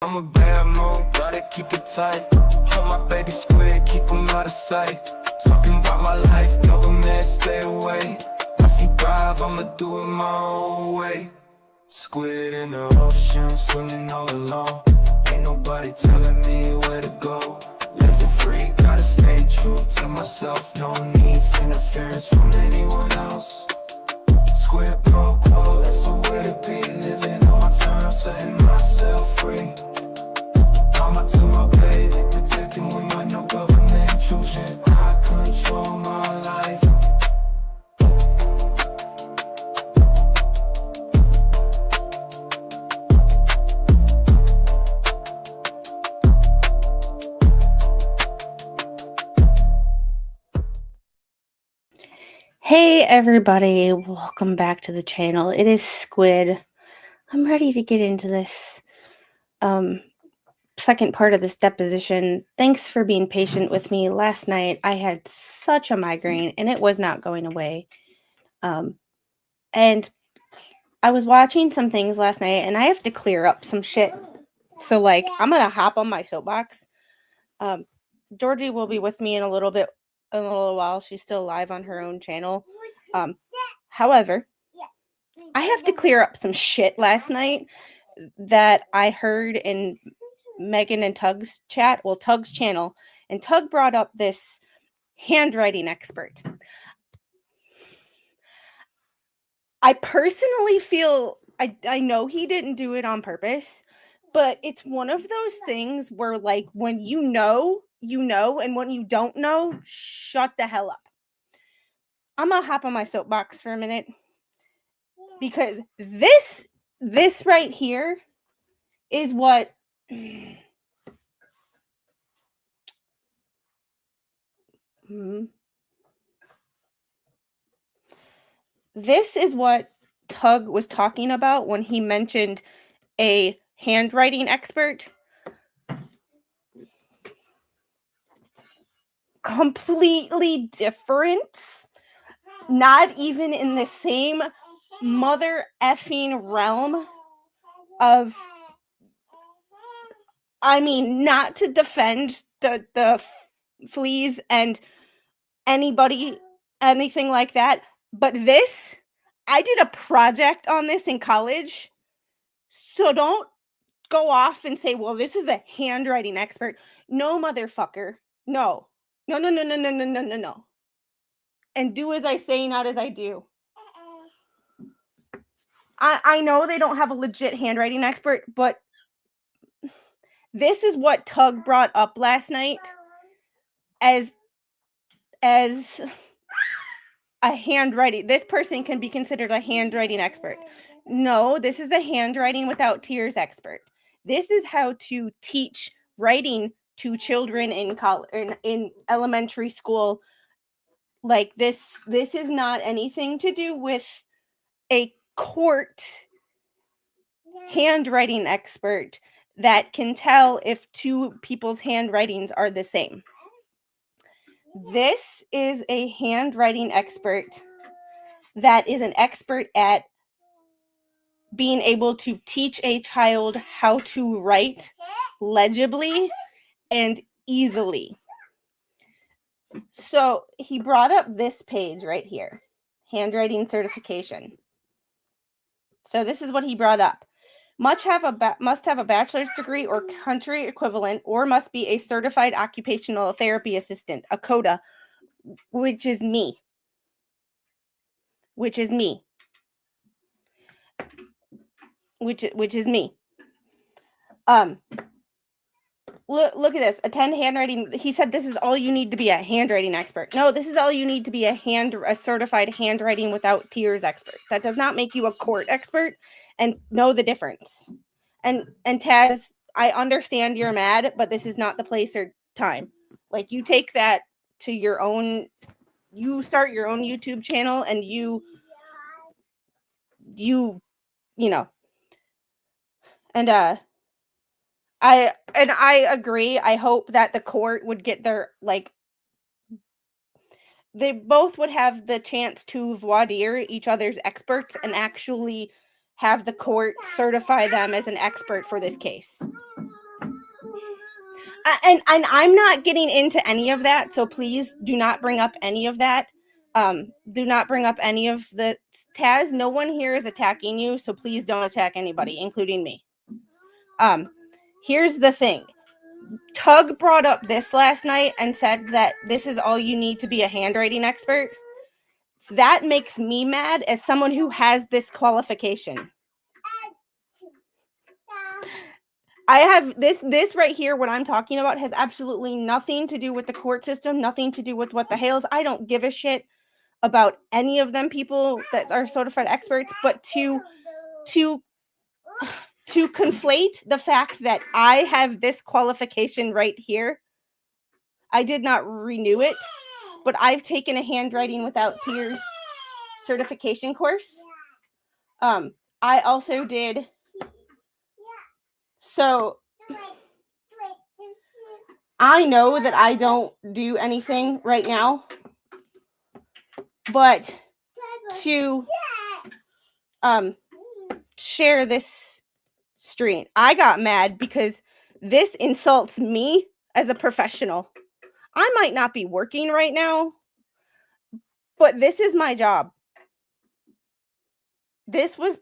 I'm a bad mood, gotta keep it tight. Hold my baby squid, keep him out of sight. Talking about my life, government, stay away. If you drive, I'ma do it my own way. Squid in the ocean, swimming all alone. Ain't nobody telling me where to go. Living free, gotta stay true to myself. No need for interference from anyone else. Squid pro quo, that's the way to be. Living on my terms, setting myself free. Mama to my baby, protecting with my no government intrusion. I control my life. Hey everybody, welcome back to the channel. It is Squid. I'm ready to get into this second part of this deposition. Thanks for being patient with me. Last night I had such a migraine and it was not going away. And I was watching some things last night and I have to clear up some shit. So I'm gonna hop on my soapbox. Georgie will be with me in a little while. She's still live on her own channel. However, I have to clear up some shit last night that I heard in Megan and Tug's chat, well, Tug's channel, and Tug brought up this handwriting expert. I personally feel, I know he didn't do it on purpose, but it's one of those things where when you know, and when you don't know, shut the hell up. I'm gonna hop on my soapbox for a minute because this right here is what this is what Tug was talking about when he mentioned a handwriting expert. Completely different. Not even in the same mother effing realm of, not to defend the fleas and anybody, anything like that, but this, I did a project on this in college, so don't go off and say, well, this is a handwriting expert. No, motherfucker. No. No. And do as I say, not as I do. I know they don't have a legit handwriting expert, but this is what Tug brought up last night as a handwriting. This person can be considered a handwriting expert. No, this is a handwriting without tears expert. This is how to teach writing to children in college, in elementary school. This is not anything to do with a court handwriting expert that can tell if two people's handwritings are the same. This is a handwriting expert that is an expert at being able to teach a child how to write legibly and easily. So he brought up this page right here, handwriting certification. So this is what he brought up. Must have a bachelor's degree or country equivalent, or must be a certified occupational therapy assistant, a CODA, which is me. Which is me. Look at this. Attend handwriting. He said this is all you need to be a handwriting expert. No, this is all you need to be a certified handwriting without tears expert. That does not make you a court expert, and know the difference. And Taz, I understand you're mad, but this is not the place or time. You take that to your own, you start your own YouTube channel and you know. And I agree. I hope that the court would get their, they both would have the chance to voir dire each other's experts and actually have the court certify them as an expert for this case. And I'm not getting into any of that, so please do not bring up any of that. Do not bring up any of the Taz. No one here is attacking you, so please don't attack anybody, including me. Here's the thing. Tug brought up this last night and said that this is all you need to be a handwriting expert. That makes me mad as someone who has this qualification. I have this right here, what I'm talking about, has absolutely nothing to do with the court system, nothing to do with what the Hales. I don't give a shit about any of them people that are certified experts, but to conflate the fact that I have this qualification right here. I did not renew it, but I've taken a handwriting without tears certification course. I also did. So I know that I don't do anything right now, but to share this stream, I got mad because this insults me as a professional. I might not be working right now, but this is my job. This was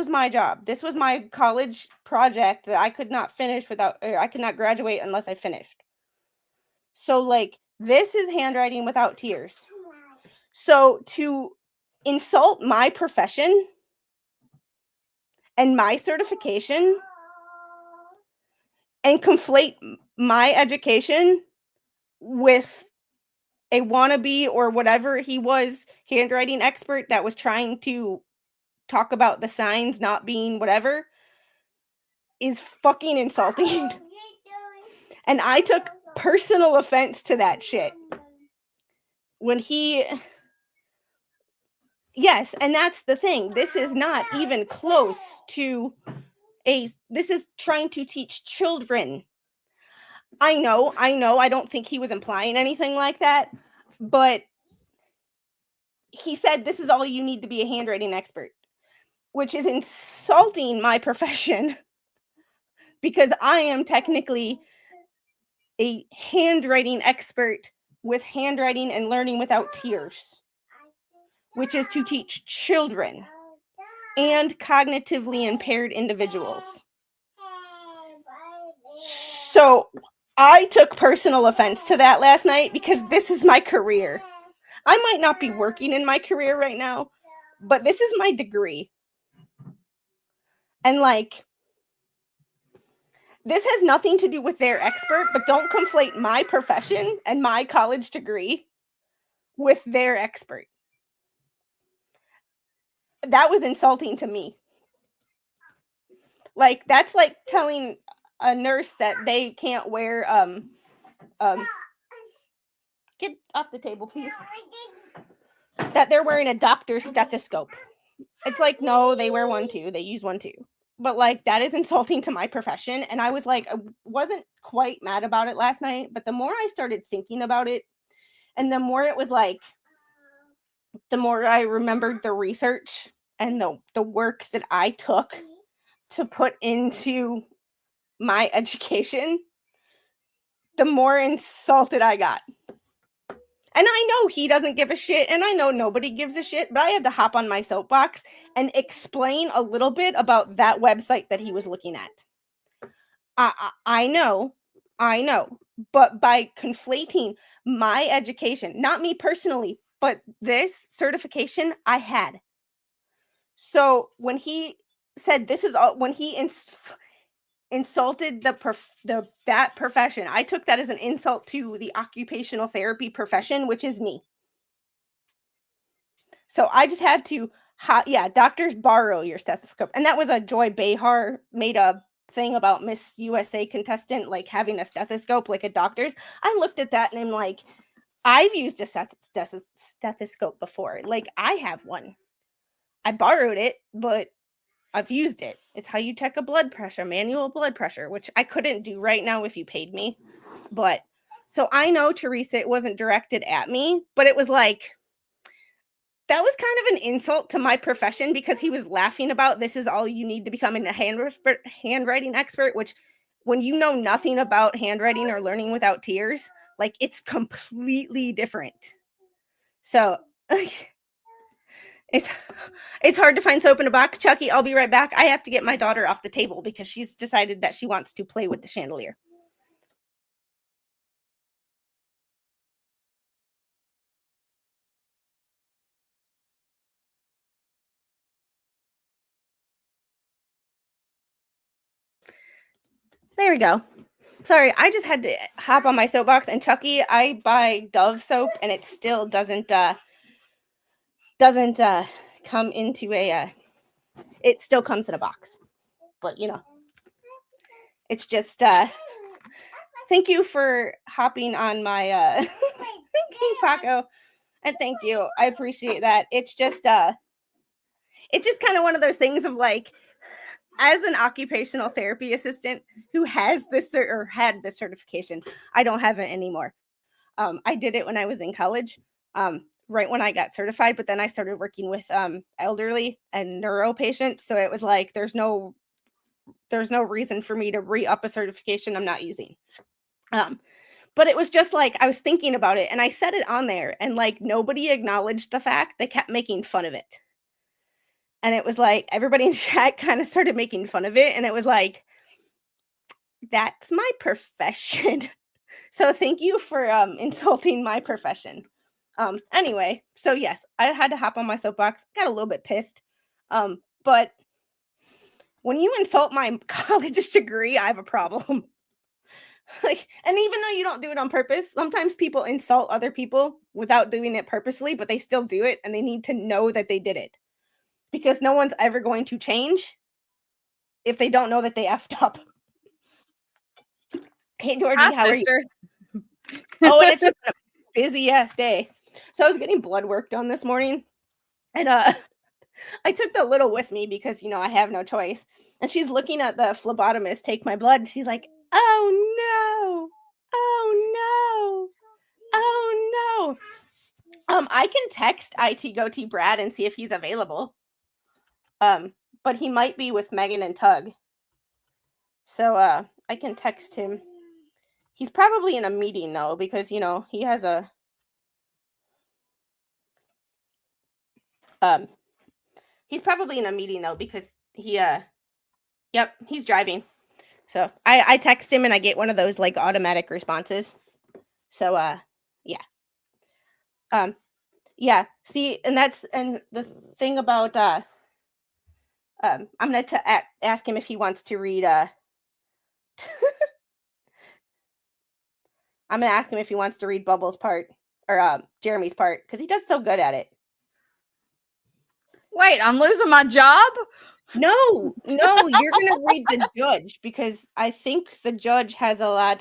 my job. This was my college project that I could not finish without, or I could not graduate unless I finished. So like, this is handwriting without tears. So to insult my profession and my certification and conflate my education with a wannabe or whatever he was handwriting expert that was trying to talk about the signs not being whatever is fucking insulting. And I took personal offense to that shit. When he... Yes, and that's the thing. This is not even close to this is trying to teach children. I know. I don't think he was implying anything like that, but he said this is all you need to be a handwriting expert, which is insulting my profession because I am technically a handwriting expert with handwriting and learning without tears, which is to teach children and cognitively impaired individuals. So I took personal offense to that last night because this is my career. I might not be working in my career right now, but this is my degree. And like, this has nothing to do with their expert, but don't conflate my profession and my college degree with their expert. That was insulting to me. Like, that's like telling a nurse that they can't wear get off the table, please. That they're wearing a doctor's stethoscope. It's like, no, they wear one too. They use one too. But like, that is insulting to my profession. And I was like, I wasn't quite mad about it last night, but the more I started thinking about it, and the more it was like, the more I remembered the research and the work that I took to put into my education, the more insulted I got. And I know he doesn't give a shit, and I know nobody gives a shit, but I had to hop on my soapbox and explain a little bit about that website that he was looking at. I know, but by conflating my education, not me personally, but this certification I had. So when he said this is all, when he insulted that profession, I took that as an insult to the occupational therapy profession, which is me. So I just had to, doctors borrow your stethoscope. And that was a Joy Behar made a thing about Miss USA contestant, like having a stethoscope like a doctor's. I looked at that and I'm like, I've used a stethoscope before. Like, I have one. I borrowed it, but I've used it. It's how you check a blood pressure, manual blood pressure, which I couldn't do right now if you paid me. But so I know, Teresa, it wasn't directed at me, but it was like, that was kind of an insult to my profession because he was laughing about this is all you need to become a handwriting expert, which when you know nothing about handwriting or learning without tears, like it's completely different. So like, it's hard to find soap in a box. Chucky, I'll be right back. I have to get my daughter off the table because she's decided that she wants to play with the chandelier. There we go. Sorry, I just had to hop on my soapbox. And Chucky, I buy Dove soap, and it still doesn't come into a. It still comes in a box, but you know, it's just. Thank you for hopping on my. Thank you, Paco, and thank you. I appreciate that. It's just kind of one of those things of like, as an occupational therapy assistant who has this or had this certification, I don't have it anymore. I did it when I was in college, right when I got certified, but then I started working with elderly and neuro patients. So it was like, there's no reason for me to re-up a certification I'm not using. But it was just like, I was thinking about it and I said it on there and like nobody acknowledged the fact. They kept making fun of it. And it was like, everybody in chat kind of started making fun of it. And it was like, that's my profession. So thank you for insulting my profession. Anyway, so yes, I had to hop on my soapbox. Got a little bit pissed. But when you insult my college degree, I have a problem. Like, and even though you don't do it on purpose, sometimes people insult other people without doing it purposely, but they still do it and they need to know that they did it. Because no one's ever going to change if they don't know that they effed up. Hey, Georgie, Hi, how sister. are you? Oh, and it's just a busy ass day. So I was getting blood work done this morning. And I took the little with me because, you know, I have no choice. And she's looking at the phlebotomist take my blood. And she's like, oh, no. Oh, no. Oh, no. I can text IT Goatee Brad and see if he's available. But he might be with Megan and Tug. So I can text him. He's probably in a meeting though, because you know he has a he's probably in a meeting though because he yep, he's driving. So I text him and I get one of those like automatic responses. So yeah. Yeah, see, and the thing about I'm gonna ask him if he wants to read I'm gonna ask him if he wants to read Bubbles' part or Jeremy's part because he does so good at it. Wait, I'm losing my job? No, you're gonna read the judge because I think the judge has a lot.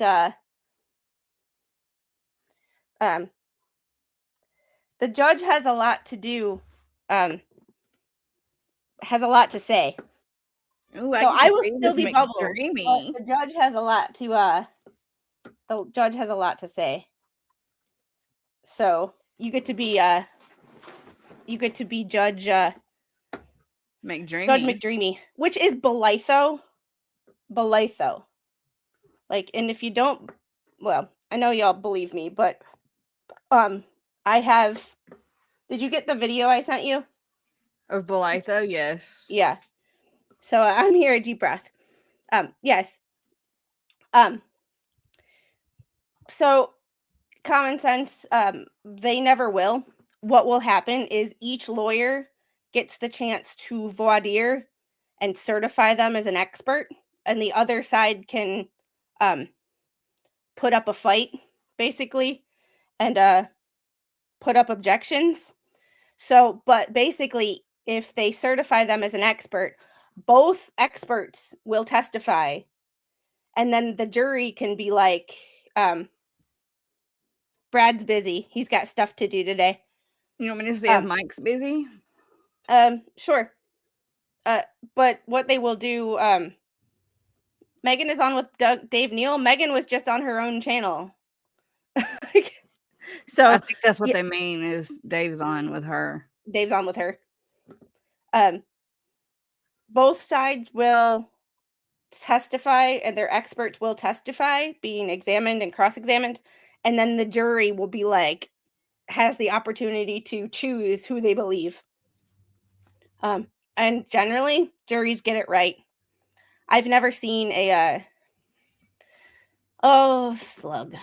The judge has a lot to do. Has a lot to say. Ooh, So I will still be make Bubbles. dreamy. The judge has a lot to. The judge has a lot to say. So you get to be Judge. McDreamy. Judge McDreamy, which is Belitho. Like, and if you don't, well, I know y'all believe me, but I have. Did you get the video I sent you? Of Belitho, yes. Yeah. So I'm here. A deep breath. Yes. So common sense. They never will. What will happen is each lawyer gets the chance to voir dire and certify them as an expert, and the other side can put up a fight, basically, and put up objections. So, but basically, if they certify them as an expert, both experts will testify, and then the jury can be like, Brad's busy. He's got stuff to do today. You want me to see if Mike's busy? Sure. But what they will do, Megan is on with Dave Neal. Megan was just on her own channel. So I think that's what they mean is Dave's on with her. Dave's on with her. Both sides will testify, and their experts will testify, being examined and cross-examined, and then the jury will be like, has the opportunity to choose who they believe. And generally, juries get it right. I've never seen a slug.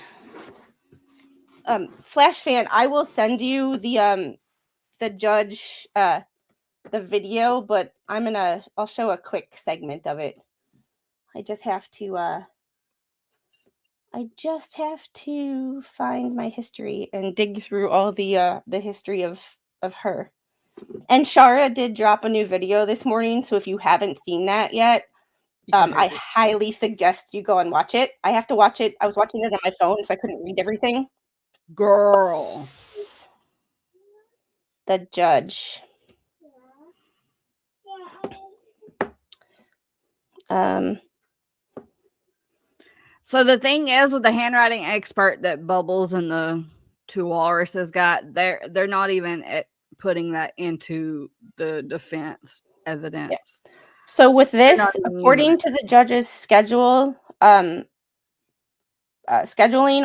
Flash fan, I will send you the judge the video, but I'll show a quick segment of it. I just have to find my history and dig through all the history of her. And Shara did drop a new video this morning, so if you haven't seen that yet, I highly suggest you go and watch it. I have to watch it. I was watching it on my phone, so I couldn't read everything. Girl. The judge. So the thing is with the handwriting expert that Bubbles and the two walruses got, they're not even putting that into the defense evidence. Yeah. So with this, according to the judge's scheduling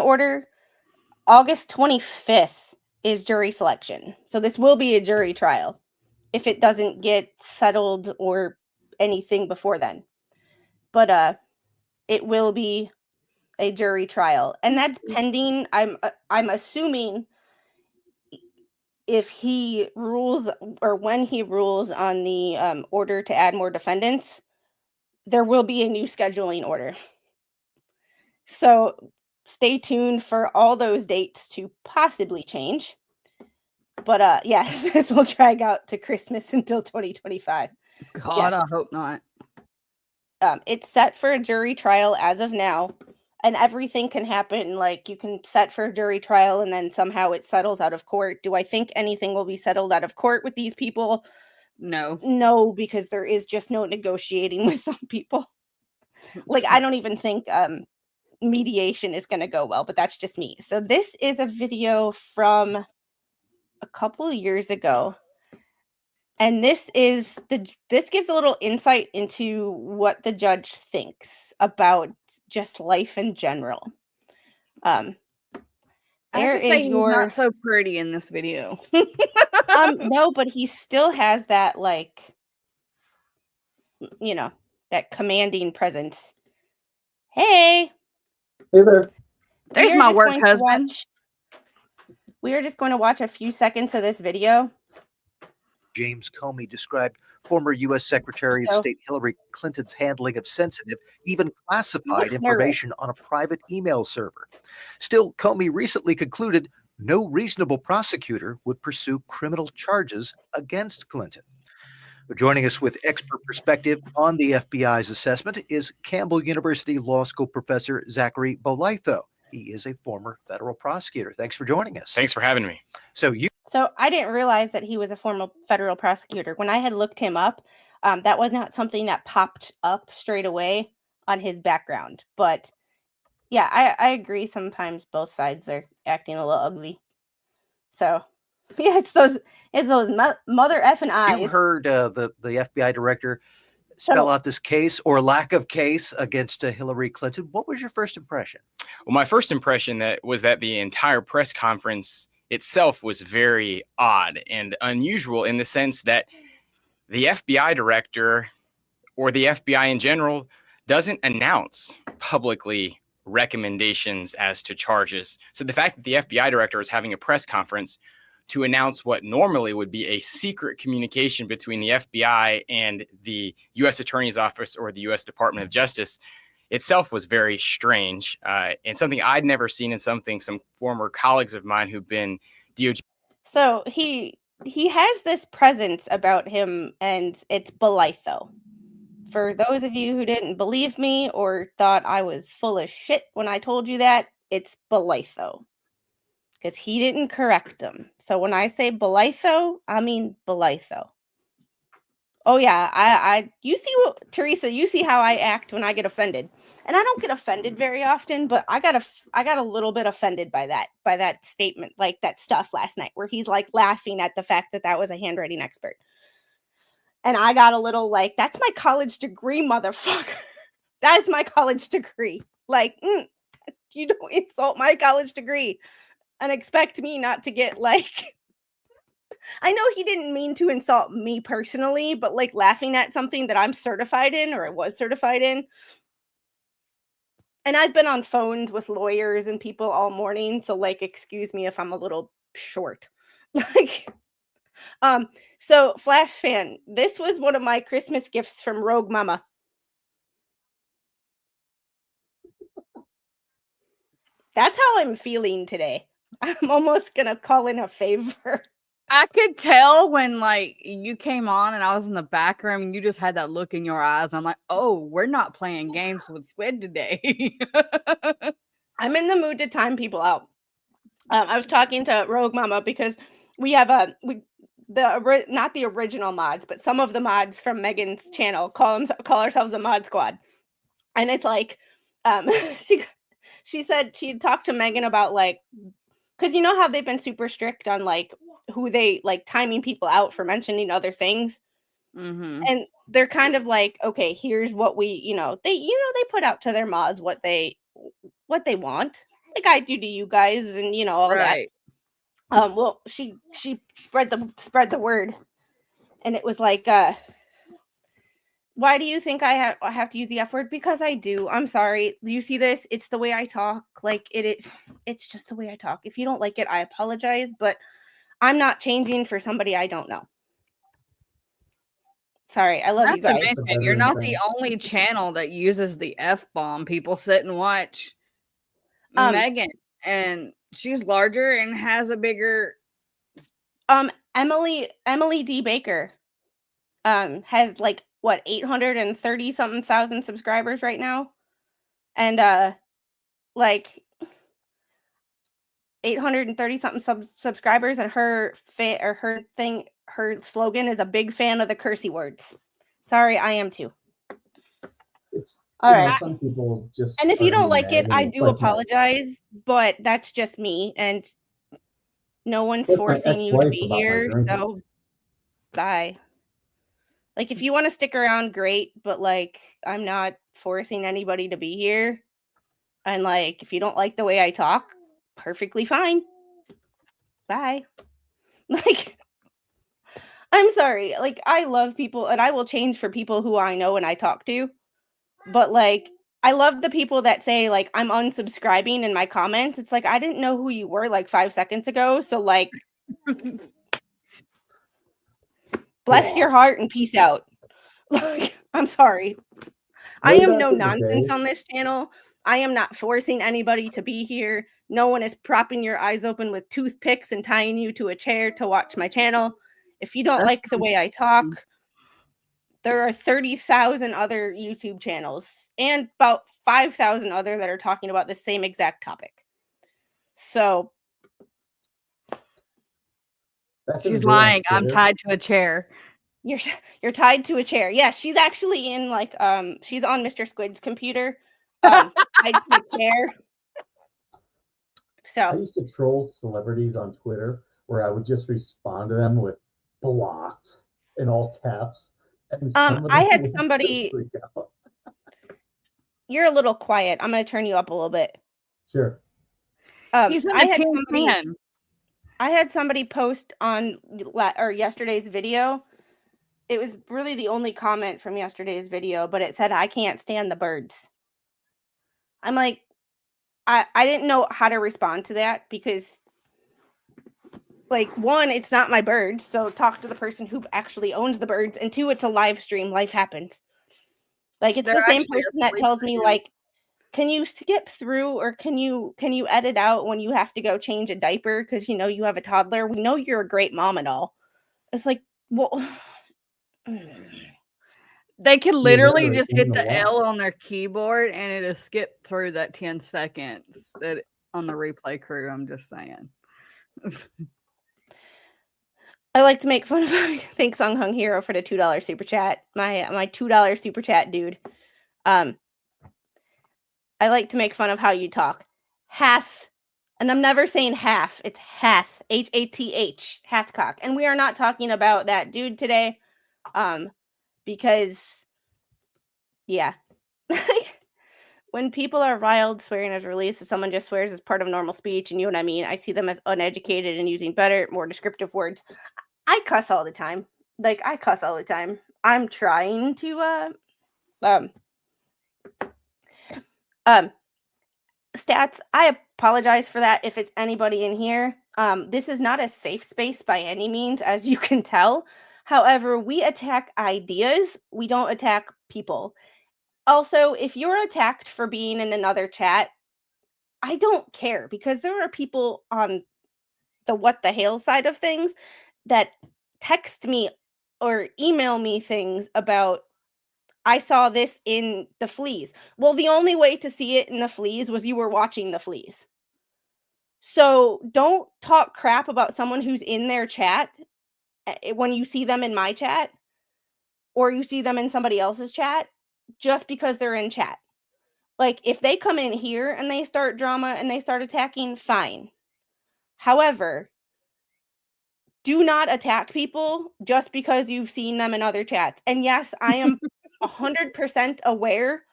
order, August 25th is jury selection. So this will be a jury trial if it doesn't get settled or anything before then. But it will be a jury trial, and that's pending. I'm assuming if he rules or when he rules on the order to add more defendants, there will be a new scheduling order. So stay tuned for all those dates to possibly change. But yes, this will drag out to Christmas until 2025. God, yes. I hope not. It's set for a jury trial as of now. And everything can happen. Like, you can set for a jury trial and then somehow it settles out of court. Do I think anything will be settled out of court with these people? No. No, because there is just no negotiating with some people. Like, I don't even think mediation is going to go well, but that's just me. So this is a video from a couple of years ago. And this gives a little insight into what the judge thinks about just life in general. I have to say he's not so pretty in this video. No, but he still has that, like, that commanding presence. Hey there. There's my work husband. We are just going to watch a few seconds of this video. James Comey described former U.S. Secretary of State Hillary Clinton's handling of sensitive, even classified information on a private email server. Still, Comey recently concluded no reasonable prosecutor would pursue criminal charges against Clinton. Joining us with expert perspective on the FBI's assessment is Campbell University Law School professor Zachary Bolitho. He is a former federal prosecutor. Thanks for joining us. Thanks for having me. So I didn't realize that he was a former federal prosecutor. When I had looked him up, that was not something that popped up straight away on his background. But yeah, I agree. Sometimes both sides are acting a little ugly. So yeah, it's those mother effing eyes. You heard the FBI director spell out this case or lack of case against Hillary Clinton. What was your first impression? Well, my first impression was that the entire press conference itself was very odd and unusual in the sense that the FBI director or the FBI in general doesn't announce publicly recommendations as to charges. So the fact that the FBI director is having a press conference to announce what normally would be a secret communication between the FBI and the U.S. Attorney's Office or the U.S. Department of Justice itself was very strange and something I'd never seen in some former colleagues of mine who've been DOJ. So he has this presence about him, and it's Bolitho. For those of you who didn't believe me or thought I was full of shit when I told you that, it's Bolitho. Because he didn't correct him. So when I say Bolitho, I mean Bolitho. Oh yeah, you see what, Teresa, you see how I act when I get offended. And I don't get offended very often, but I got a little bit offended by that statement, like that stuff last night where he's like laughing at the fact that was a handwriting expert. And I got a little like, that's my college degree, motherfucker. That's my college degree. Like, you don't insult my college degree and expect me not to get like. I know he didn't mean to insult me personally, but like laughing at something that I'm certified in or I was certified in. And I've been on phones with lawyers and people all morning, so like excuse me if I'm a little short. Like so Flash fan, this was one of my Christmas gifts from Rogue Mama. That's how I'm feeling today. I'm almost gonna call in a favor. I could tell when like you came on and I was in the back room and you just had that look in your eyes. I'm like, oh, we're not playing games with Squid today. I'm in the mood to time people out. I was talking to Rogue Mama because we have not the original mods, but some of the mods from Megan's channel call ourselves a mod squad, and it's like, she said she talked to Megan about like, because you know how they've been super strict on like who they like timing people out for mentioning other things. Mm-hmm. And they're kind of like, okay, here's what we, they put out to their mods what they want, like I do to you guys, and all Right. that. Well, she spread the word, and it was like, why do you think I have to use the F word? Because I do. I'm sorry. Do you see this? It's the way I talk. Like it's just the way I talk. If you don't like it, I apologize, but I'm not changing for somebody I don't know. Sorry, I love you guys. Not to mention, you're not the only channel that uses the F-bomb. People sit and watch Megan, and she's larger and has a bigger. Emily D. Baker has like what 830 something thousand subscribers right now, and like 830 something subscribers, and her slogan is a big fan of the cursey words. Sorry, I am too. All right. Some people just, and if you don't like it, I do apologize, but that's just me, and no one's forcing you to be here, so bye. Like, if you want to stick around, great, but like, I'm not forcing anybody to be here. And like, if you don't like the way I talk, perfectly fine. Bye. Like, I'm sorry. Like, I love people and I will change for people who I know and I talk to. But like, I love the people that say like, I'm unsubscribing in my comments. It's like, I didn't know who you were like 5 seconds ago. So like, bless your heart and peace out. Like, I'm sorry. I am no nonsense on this channel. I am not forcing anybody to be here. No one is propping your eyes open with toothpicks and tying you to a chair to watch my channel. If you don't like the way I talk, there are 30,000 other YouTube channels and about 5,000 other that are talking about the same exact topic. So she's lying. I'm tied to a chair. You're tied to a chair. Yeah, she's actually in like she's on Mr. Squid's computer. Tied to a chair. So I used to troll celebrities on Twitter where I would just respond to them with blocked in all caps. And I had somebody. You're a little quiet. I'm going to turn you up a little bit. Sure. I had somebody post on yesterday's video. It was really the only comment from yesterday's video, but it said, I can't stand the birds. I'm like, I didn't know how to respond to that because, like, one, it's not my birds, so talk to the person who actually owns the birds, and two, it's a live stream. Life happens. Like, it's the same person that tells me, like, can you skip through or can you edit out when you have to go change a diaper because, you have a toddler? We know you're a great mom and all. It's like, well... They could literally just hit the L on their keyboard and it'll skip through that 10 seconds that on the replay crew. I'm just saying. I like to make fun of thanks Sung Hung Hero for the $2 super chat. My $2 super chat, dude. I like to make fun of how you talk. Hath, and I'm never saying half. It's hath, Hath, Hathcock. And we are not talking about that dude today. Because, yeah. when people are riled, swearing is released. If someone just swears as part of normal speech, and you know what I mean, I see them as uneducated and using better, more descriptive words. I cuss all the time. Like, I cuss all the time. I'm trying to stats, I apologize for that if it's anybody in here. This is not a safe space by any means, as you can tell. However, we attack ideas, we don't attack people. Also, if you're attacked for being in another chat, I don't care, because there are people on the what the hell side of things that text me or email me things about, I saw this in the fleas. Well, the only way to see it in the fleas was you were watching the fleas. So don't talk crap about someone who's in their chat when you see them in my chat or you see them in somebody else's chat just because they're in chat. Like, if they come in here and they start drama and they start attacking, fine. However, do not attack people just because you've seen them in other chats. And yes, I am 100% aware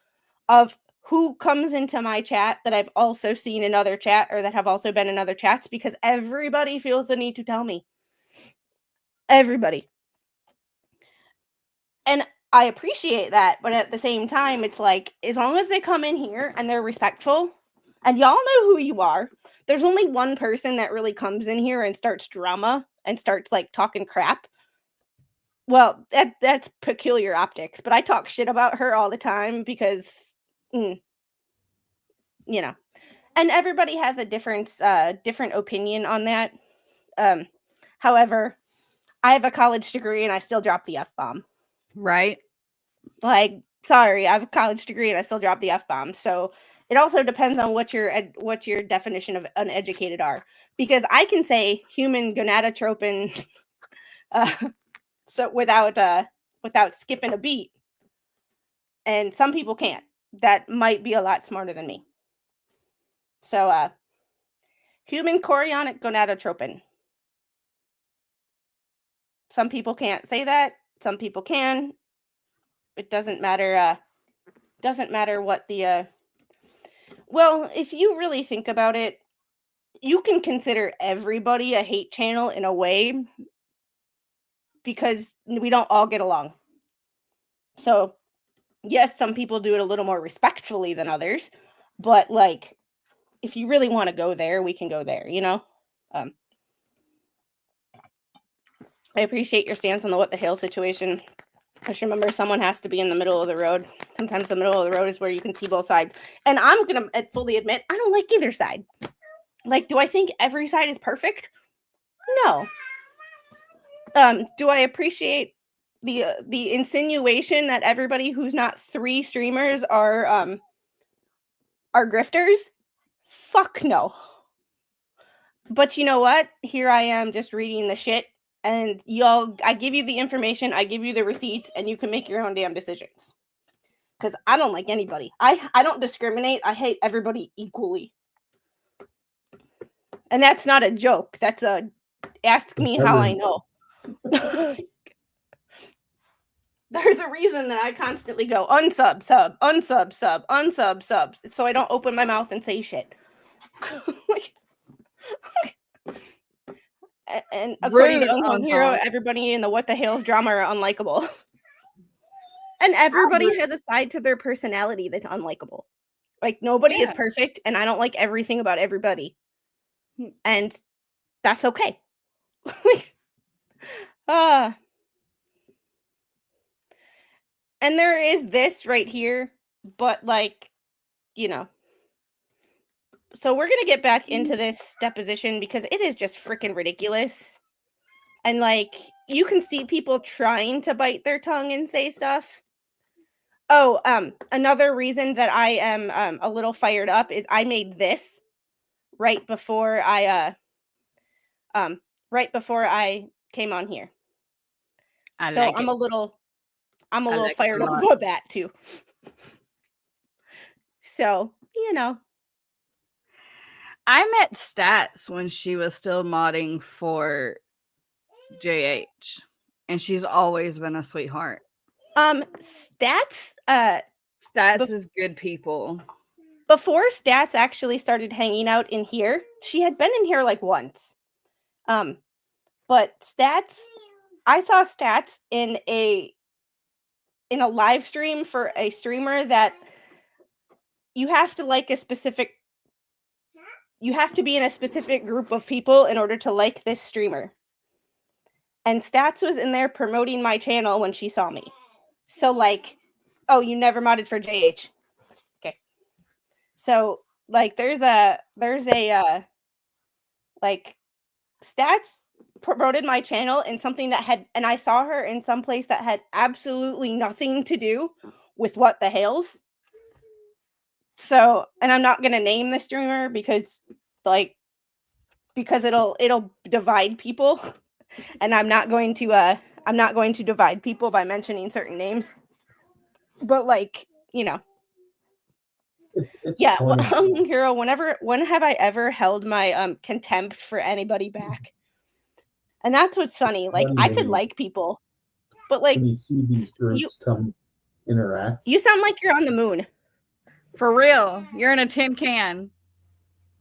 of who comes into my chat that I've also seen in other chat or that have also been in other chats, because everybody feels the need to tell me. Everybody. And I appreciate that, but at the same time, it's like, as long as they come in here and they're respectful, and y'all know who you are, there's only one person that really comes in here and starts drama and starts like talking crap. Well, that's peculiar optics, but I talk shit about her all the time because, you know, and everybody has a different opinion on that. However, I have a college degree and I still drop the F-bomb. Right. Like, sorry, I have a college degree and I still drop the F-bomb. So it also depends on what your definition of uneducated are. Because I can say human gonadotropin so without skipping a beat. And some people can't. That might be a lot smarter than me. So human chorionic gonadotropin. Some people can't say that. Some people can. It doesn't matter. Doesn't matter what the. Well, if you really think about it, you can consider everybody a hate channel in a way, because we don't all get along. So, yes, some people do it a little more respectfully than others, but like, if you really want to go there, we can go there. You know. I appreciate your stance on the what the hell situation. Just remember, someone has to be in the middle of the road. Sometimes the middle of the road is where you can see both sides. And I'm going to fully admit, I don't like either side. Like, do I think every side is perfect? No. Do I appreciate the insinuation that everybody who's not 3 streamers are grifters? Fuck no. But you know what? Here I am just reading the shit. And y'all, I give you the information, I give you the receipts, and you can make your own damn decisions. Because I don't like anybody. I don't discriminate. I hate everybody equally. And that's not a joke. That's a ask me how I know. There's a reason that I constantly go unsub, sub, unsub, sub, unsub, sub. So I don't open my mouth and say shit. And according to Unknown Hero, everybody in the what the hell's drama are unlikable. And everybody has a side to their personality that's unlikable. Like, nobody is perfect, and I don't like everything about everybody. And that's okay. And there is this right here, but like, you know. So we're going to get back into this deposition because it is just freaking ridiculous. And like, you can see people trying to bite their tongue and say stuff. Oh, another reason that I am a little fired up is I made this right before I came on here. I'm a little fired up about that too. So, you know. I met Stats when she was still modding for JH, and she's always been a sweetheart. Stats is good people. before Stats actually started hanging out in here, she had been in here like once. But Stats, I saw Stats in a live stream for a streamer that you have to like you have to be in a specific group of people in order to like this streamer. And Stats was in there promoting my channel when she saw me. So like, oh, you never modded for JH. Okay. So like there's a like Stats promoted my channel in something that had, and I saw her in some place that had absolutely nothing to do with What the Hales. So, and I'm not gonna name the streamer because it'll divide people, and I'm not going to divide people by mentioning certain names. But like, you know, It's yeah, funny. Hero. When have I ever held my contempt for anybody back? And that's what's funny. Like, I could like people, but like, When you see these groups come interact. you sound like you're on the moon. For real, you're in a tin can.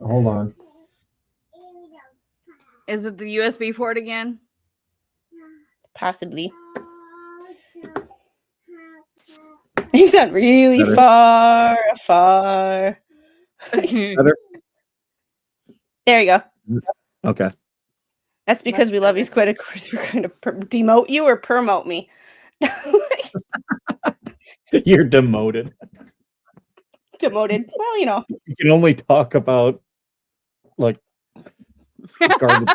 Hold on. Is it the USB port again? Possibly. You sound really Better. far. Better? There you go. Okay. That's because we love you, Squid. Of course, we're going to demote you or promote me. You're demoted. Demoted. Well, you know. You can only talk about like garbage.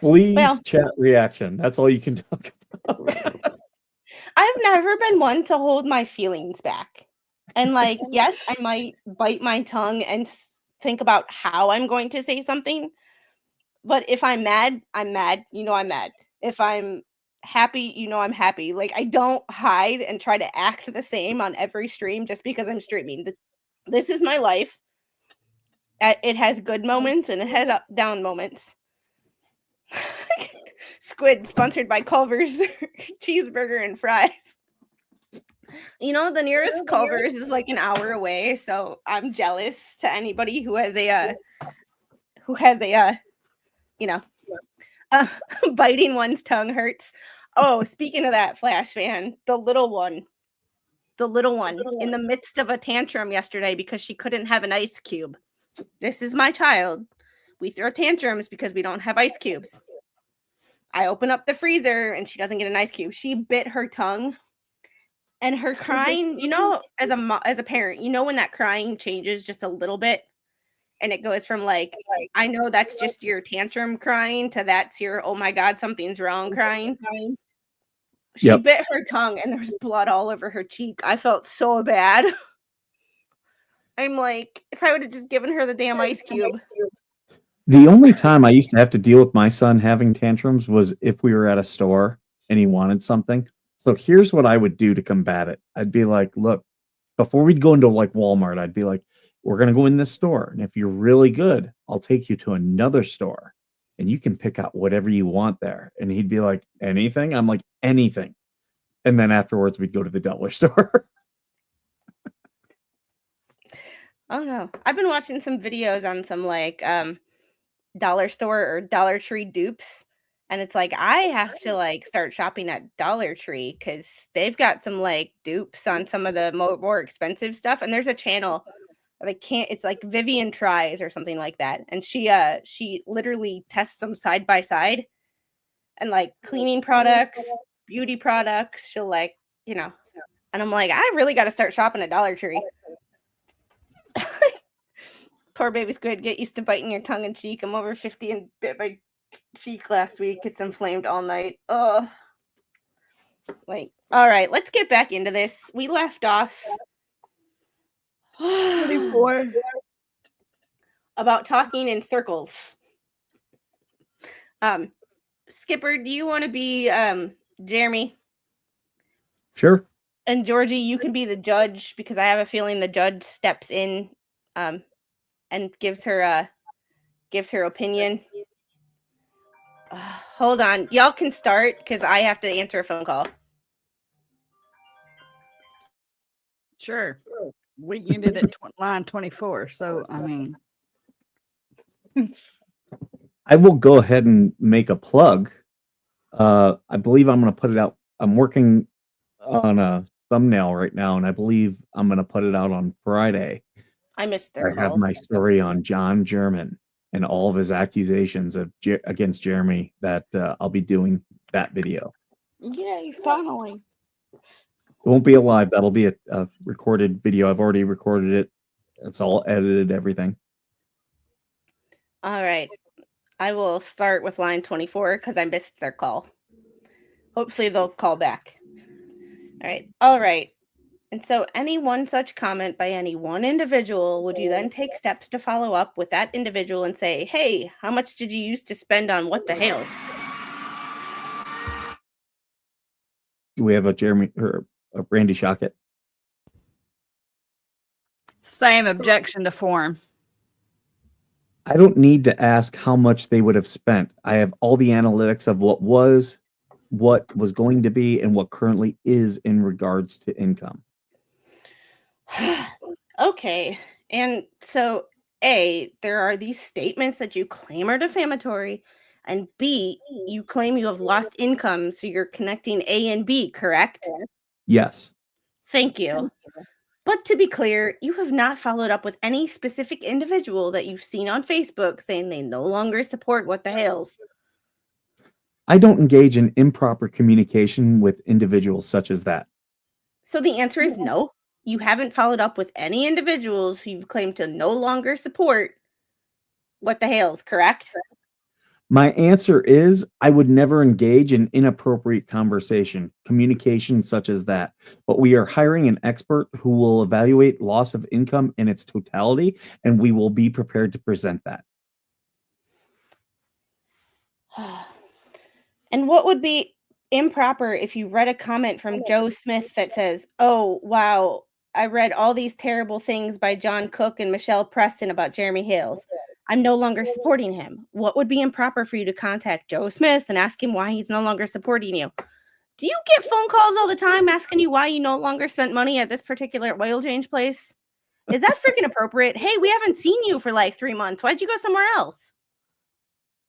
Please chat reaction. That's all you can talk about. I've never been one to hold my feelings back. And like, yes, I might bite my tongue and think about how I'm going to say something. But if I'm mad, I'm mad. You know I'm mad. If I'm happy, you know I'm happy. Like, I don't hide and try to act the same on every stream just because I'm streaming. This is my life. It has good moments and it has down moments. Squid, sponsored by Culver's cheeseburger and fries. You know, the nearest Culver's is like an hour away, so I'm jealous to anybody who has a you know, biting one's tongue hurts. Oh, speaking of that, Flash fan, the little one in the midst of a tantrum yesterday because she couldn't have an ice cube. This is my child. We throw tantrums because we don't have ice cubes. I open up the freezer and she doesn't get an ice cube. She bit her tongue, and her crying, you know, as a parent, you know, when that crying changes just a little bit and it goes from like, I know that's just your tantrum crying to that's your, oh my God, something's wrong crying. She bit her tongue and there's blood all over her cheek. I felt so bad. I'm like, if I would have just given her the damn ice cube. The only time I used to have to deal with my son having tantrums was if we were at a store and he wanted something. So here's what I would do to combat it. I'd be like, look, before we'd go into like Walmart, I'd be like, we're going to go in this store. And if you're really good, I'll take you to another store and you can pick out whatever you want there. And he'd be like, anything? I'm like, anything. And then afterwards we'd go to the dollar store. Oh no. I've been watching some videos on some like dollar store or Dollar Tree dupes. And it's like, I have to like start shopping at Dollar Tree because they've got some like dupes on some of the more expensive stuff. And there's a channel, it's like Vivian Tries or something like that. And she literally tests them side by side and like cleaning products, beauty products. She'll like, you know, and I'm like, I really got to start shopping at Dollar Tree. Poor baby Squid, get used to biting your tongue and cheek. I'm over 50 and bit my cheek last week. It's inflamed all night. Oh, like, all right, let's get back into this. We left off 24 about talking in circles. Skipper, do you want to be Jeremy? Sure. And Georgie, you can be the judge because I have a feeling the judge steps in and gives her opinion. Hold on. Y'all can start because I have to answer a phone call. Sure. We ended at line 24. So, I mean, I will go ahead and make a plug. I believe I'm going to put it out. I'm working on a thumbnail right now, and I believe I'm going to put it out on Friday. I missed their I have call. my story on John German and all of his accusations against Jeremy. That I'll be doing that video. yay, finally. It won't be a live. That'll be a recorded video. I've already recorded it. It's all edited, everything. All right. I will start with line 24 because I missed their call. Hopefully they'll call back. All right. All right. And so any one such comment by any one individual, would you then take steps to follow up with that individual and say, hey, how much did you use to spend on what the hales? Do we have a Jeremy or a Randy Shockett? Same objection to form. I don't need to ask how much they would have spent. I have all the analytics of what was going to be, and what currently is in regards to income. Okay. And so, A, there are these statements that you claim are defamatory, and B, you claim you have lost income, so you're connecting A and B, correct? Yes. Thank you. But to be clear, you have not followed up with any specific individual that you've seen on Facebook saying they no longer support What the Hales. I don't engage in improper communication with individuals such as that. So the answer is no. You haven't followed up with any individuals who you've claimed to no longer support What the Hales, correct? My answer is I would never engage in inappropriate communication such as that. But we are hiring an expert who will evaluate loss of income in its totality, and we will be prepared to present that. And what would be improper if you read a comment from Joe Smith that says, oh, wow, I read all these terrible things by John Cook and Michelle Preston about Jeremy Hales. I'm no longer supporting him. What would be improper for you to contact Joe Smith and ask him why he's no longer supporting you? Do you get phone calls all the time asking you why you no longer spent money at this particular oil change place? Is that freaking appropriate? Hey, we haven't seen you for like 3 months. Why'd you go somewhere else?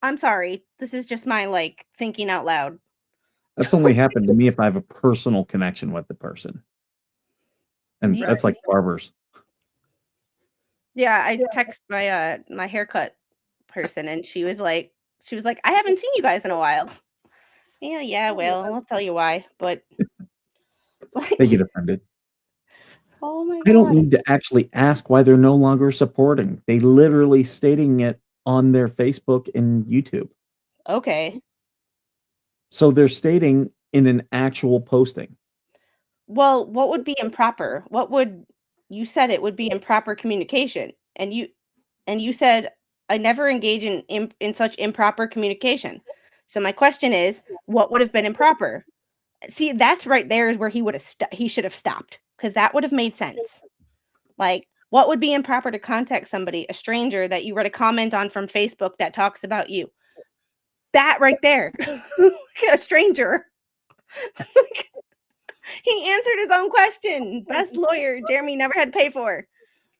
I'm sorry. This is just my thinking out loud. That's only happened to me if I have a personal connection with the person. And that's like barbers. Yeah, I text my my haircut person, and she was like, I haven't seen you guys in a while. Yeah, well, I'll tell you why, but They get offended. Oh my God. I don't need to actually ask why they're no longer supporting. They literally stating it on their Facebook and YouTube. Okay. So they're stating in an actual posting. Well, what would be improper? You said it would be improper communication, and you said I never engage in such improper communication. So my question is, what would have been improper? See, that's right there is where he should have stopped, because that would have made sense. Like, what would be improper to contact somebody, a stranger that you read a comment on from Facebook that talks about you? That right there, a stranger. He answered his own question. Best lawyer Jeremy never had to pay for.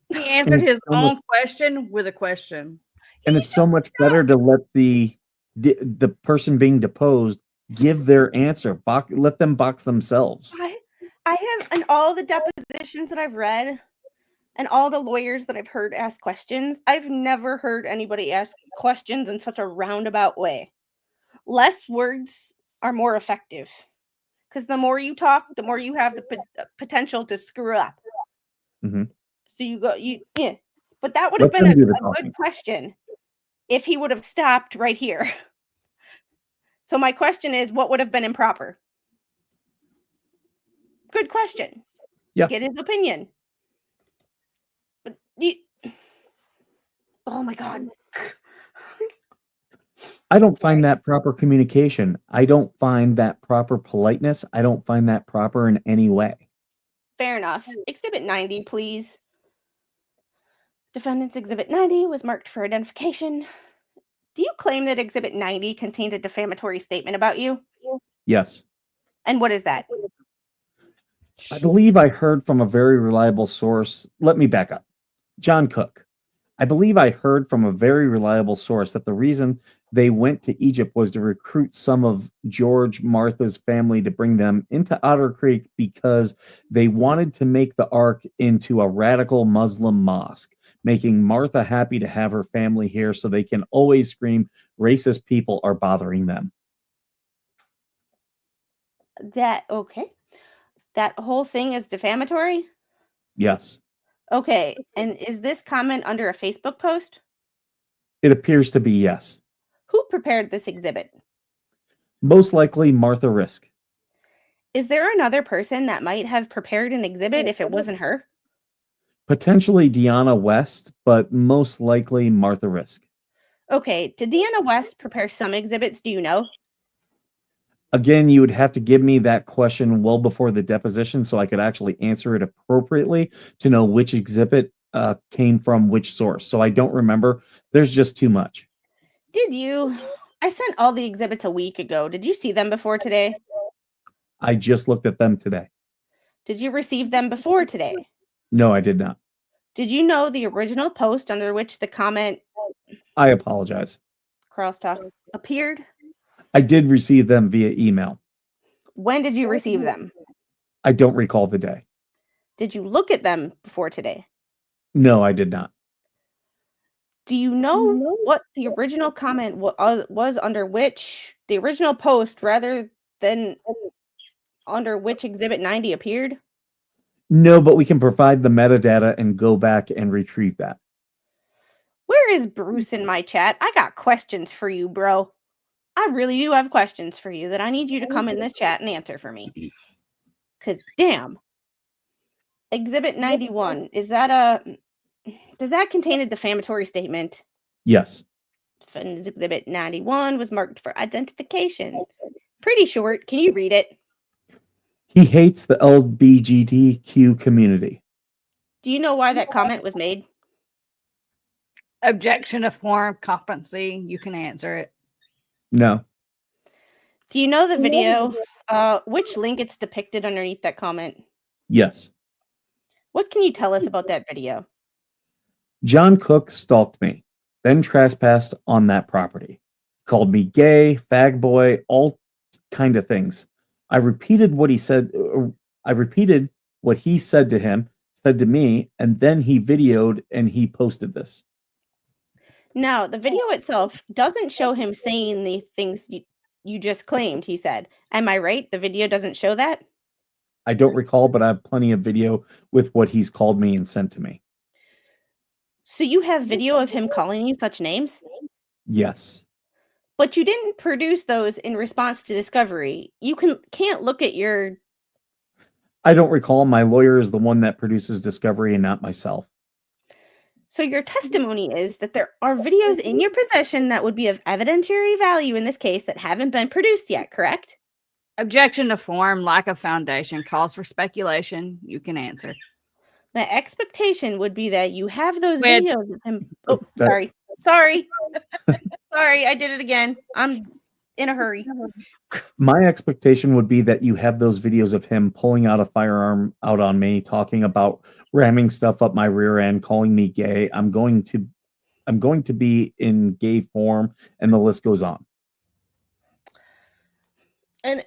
He answered his own question with a question. And it's so much better to let the person being deposed give their answer. Let them box themselves. I have, in all the depositions that I've read and all the lawyers that I've heard ask questions, I've never heard anybody ask questions in such a roundabout way. Less words are more effective. Because the more you talk, the more you have the potential to screw up. Mm-hmm. So But that would have been a good question if he would have stopped right here. So my question is, what would have been improper? Good question. Yeah. Get his opinion. But oh my God. I don't find that proper communication. I don't find that proper politeness. I don't find that proper in any way. Fair enough. Exhibit 90, please. Defendant's Exhibit 90 was marked for identification. Do you claim that Exhibit 90 contains a defamatory statement about you? Yes. And what is that? I believe I heard from a very reliable source. Let me back up. John Cook. I believe I heard from a very reliable source that the reason they went to Egypt was to recruit some of George Martha's family to bring them into Otter Creek because they wanted to make the Ark into a radical Muslim mosque, making Martha happy to have her family here so they can always scream racist people are bothering them. Okay. That whole thing is defamatory? Yes, Okay. And is this comment under a Facebook post? it appears to be yes. Who prepared this exhibit? Most likely Martha Risk. Is there another person that might have prepared an exhibit if it wasn't her? Potentially Deanna West, but most likely Martha Risk. Okay. Did Deanna West prepare some exhibits? Do you know? Again, you would have to give me that question well before the deposition so I could actually answer it appropriately to know which exhibit came from which source. So I don't remember. There's just too much. Did you? I sent all the exhibits a week ago. Did you see them before today? I just looked at them today. Did you receive them before today? No, I did not. Did you know the original post under which the comment I apologize. crosstalk appeared? I did receive them via email. When did you receive them? I don't recall the day. Did you look at them before today? No, I did not. Do you know what the original comment was under which the original post rather than under which Exhibit 90 appeared? No, but we can provide the metadata and go back and retrieve that. Where is Bruce in my chat? I got questions for you, bro. I really do have questions for you that I need you to come in this chat and answer for me. Because, damn. Exhibit 91, does that contain a defamatory statement? Yes. Exhibit 91 was marked for identification. Pretty short. Can you read it? He hates the LGBTQ community. Do you know why that comment was made? Objection to form competency. You can answer it. No. Do you know the video? Which link it's depicted underneath that comment? Yes. What can you tell us about that video? John Cook stalked me, then trespassed on that property. Called me gay, fag boy, all kind of things. I repeated what he said. I repeated what he said to him, said to me, and then he videoed and he posted this. Now, the video itself doesn't show him saying the things you just claimed he said. Am I right? The video doesn't show that? I don't recall, but I have plenty of video with what he's called me and sent to me. So you have video of him calling you such names? Yes. But you didn't produce those in response to discovery. You can't look at your... I don't recall. My lawyer is the one that produces discovery and not myself. So your testimony is that there are videos in your possession that would be of evidentiary value in this case that haven't been produced yet, correct? Objection to form, lack of foundation, calls for speculation. You can answer. My expectation would be that you have those Wait. videos of him. Oh, sorry. Sorry, I did it again. I'm in a hurry. My expectation would be that you have those videos of him pulling out a firearm out on me, talking about ramming stuff up my rear end, calling me gay. I'm going to be in gay form, and the list goes on. And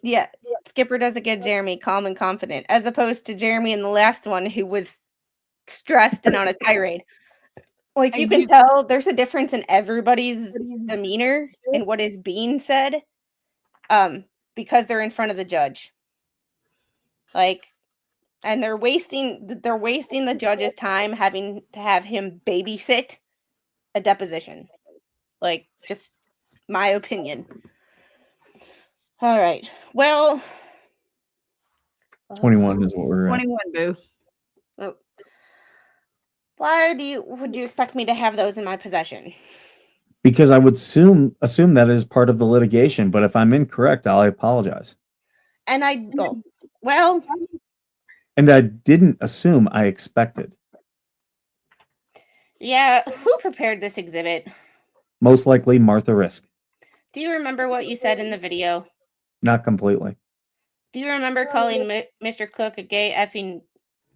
yeah, Skipper doesn't get Jeremy calm and confident, as opposed to Jeremy in the last one who was stressed and on a tirade. Like, you can tell there's a difference in everybody's demeanor in what is being said, because they're in front of the judge. Like, and they're wasting the judge's time having to have him babysit a deposition. Like, just my opinion. All right. Well, 21 is what we're at. 21, boo. oh. Why would you expect me to have those in my possession? Because I would assume that is part of the litigation, but if I'm incorrect, I'll apologize. And I didn't assume, I expected. yeah, who prepared this exhibit? Most likely Martha Risk. Do you remember what you said in the video? Not completely. Do you remember calling Mr. Cook a gay effing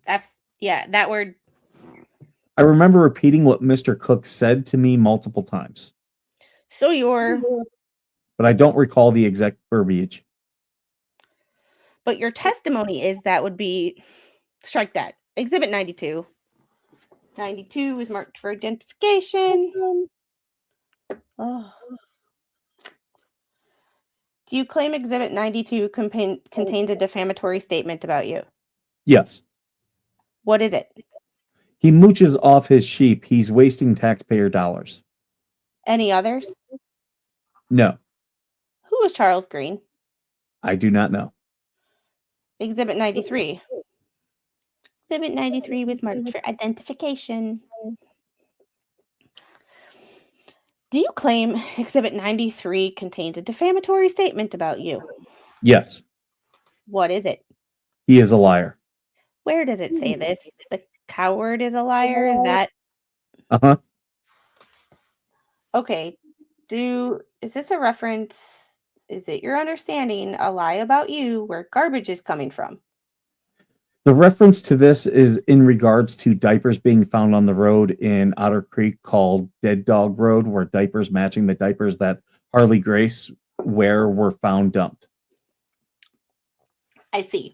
F? Yeah, that word. I remember repeating what Mr. Cook said to me multiple times, So your but I don't recall the exact verbiage. but your testimony is that would be strike that. Exhibit 92. 92 is marked for identification. Oh. Do you claim Exhibit 92 contains a defamatory statement about you? Yes. What is it? He mooches off his sheep. He's wasting taxpayer dollars. Any others? No, Who was Charles Green? I do not know. Exhibit 93. Exhibit 93 was marked for identification. Do you claim Exhibit 93 contains a defamatory statement about you? Yes, What is it? he is a liar. Where does it say this? The coward is a liar? That Uh-huh. okay. Is this a reference? Is it your understanding a lie about you where garbage is coming from? The reference to this is in regards to diapers being found on the road in Otter Creek called Dead Dog Road, where diapers matching the diapers that Harley Grace wear were found dumped. I see.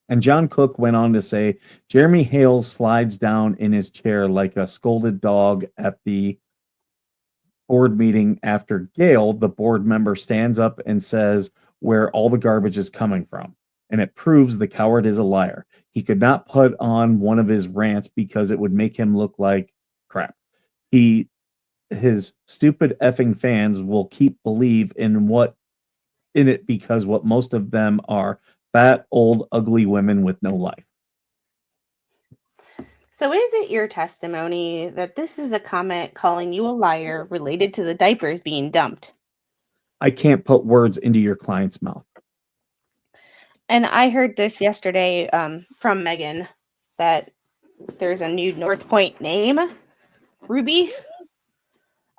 And John Cook went on to say, Jeremy Hales slides down in his chair like a scolded dog at the board meeting after Gail, the board member, stands up and says where all the garbage is coming from. And it proves the coward is a liar. He could not put on one of his rants because it would make him look like crap. His stupid effing fans will believe in it because what most of them are fat, old, ugly women with no life. So is it your testimony that this is a comment calling you a liar related to the diapers being dumped? I can't put words into your client's mouth. And I heard this yesterday from Megan that there's a new North Point name, Ruby.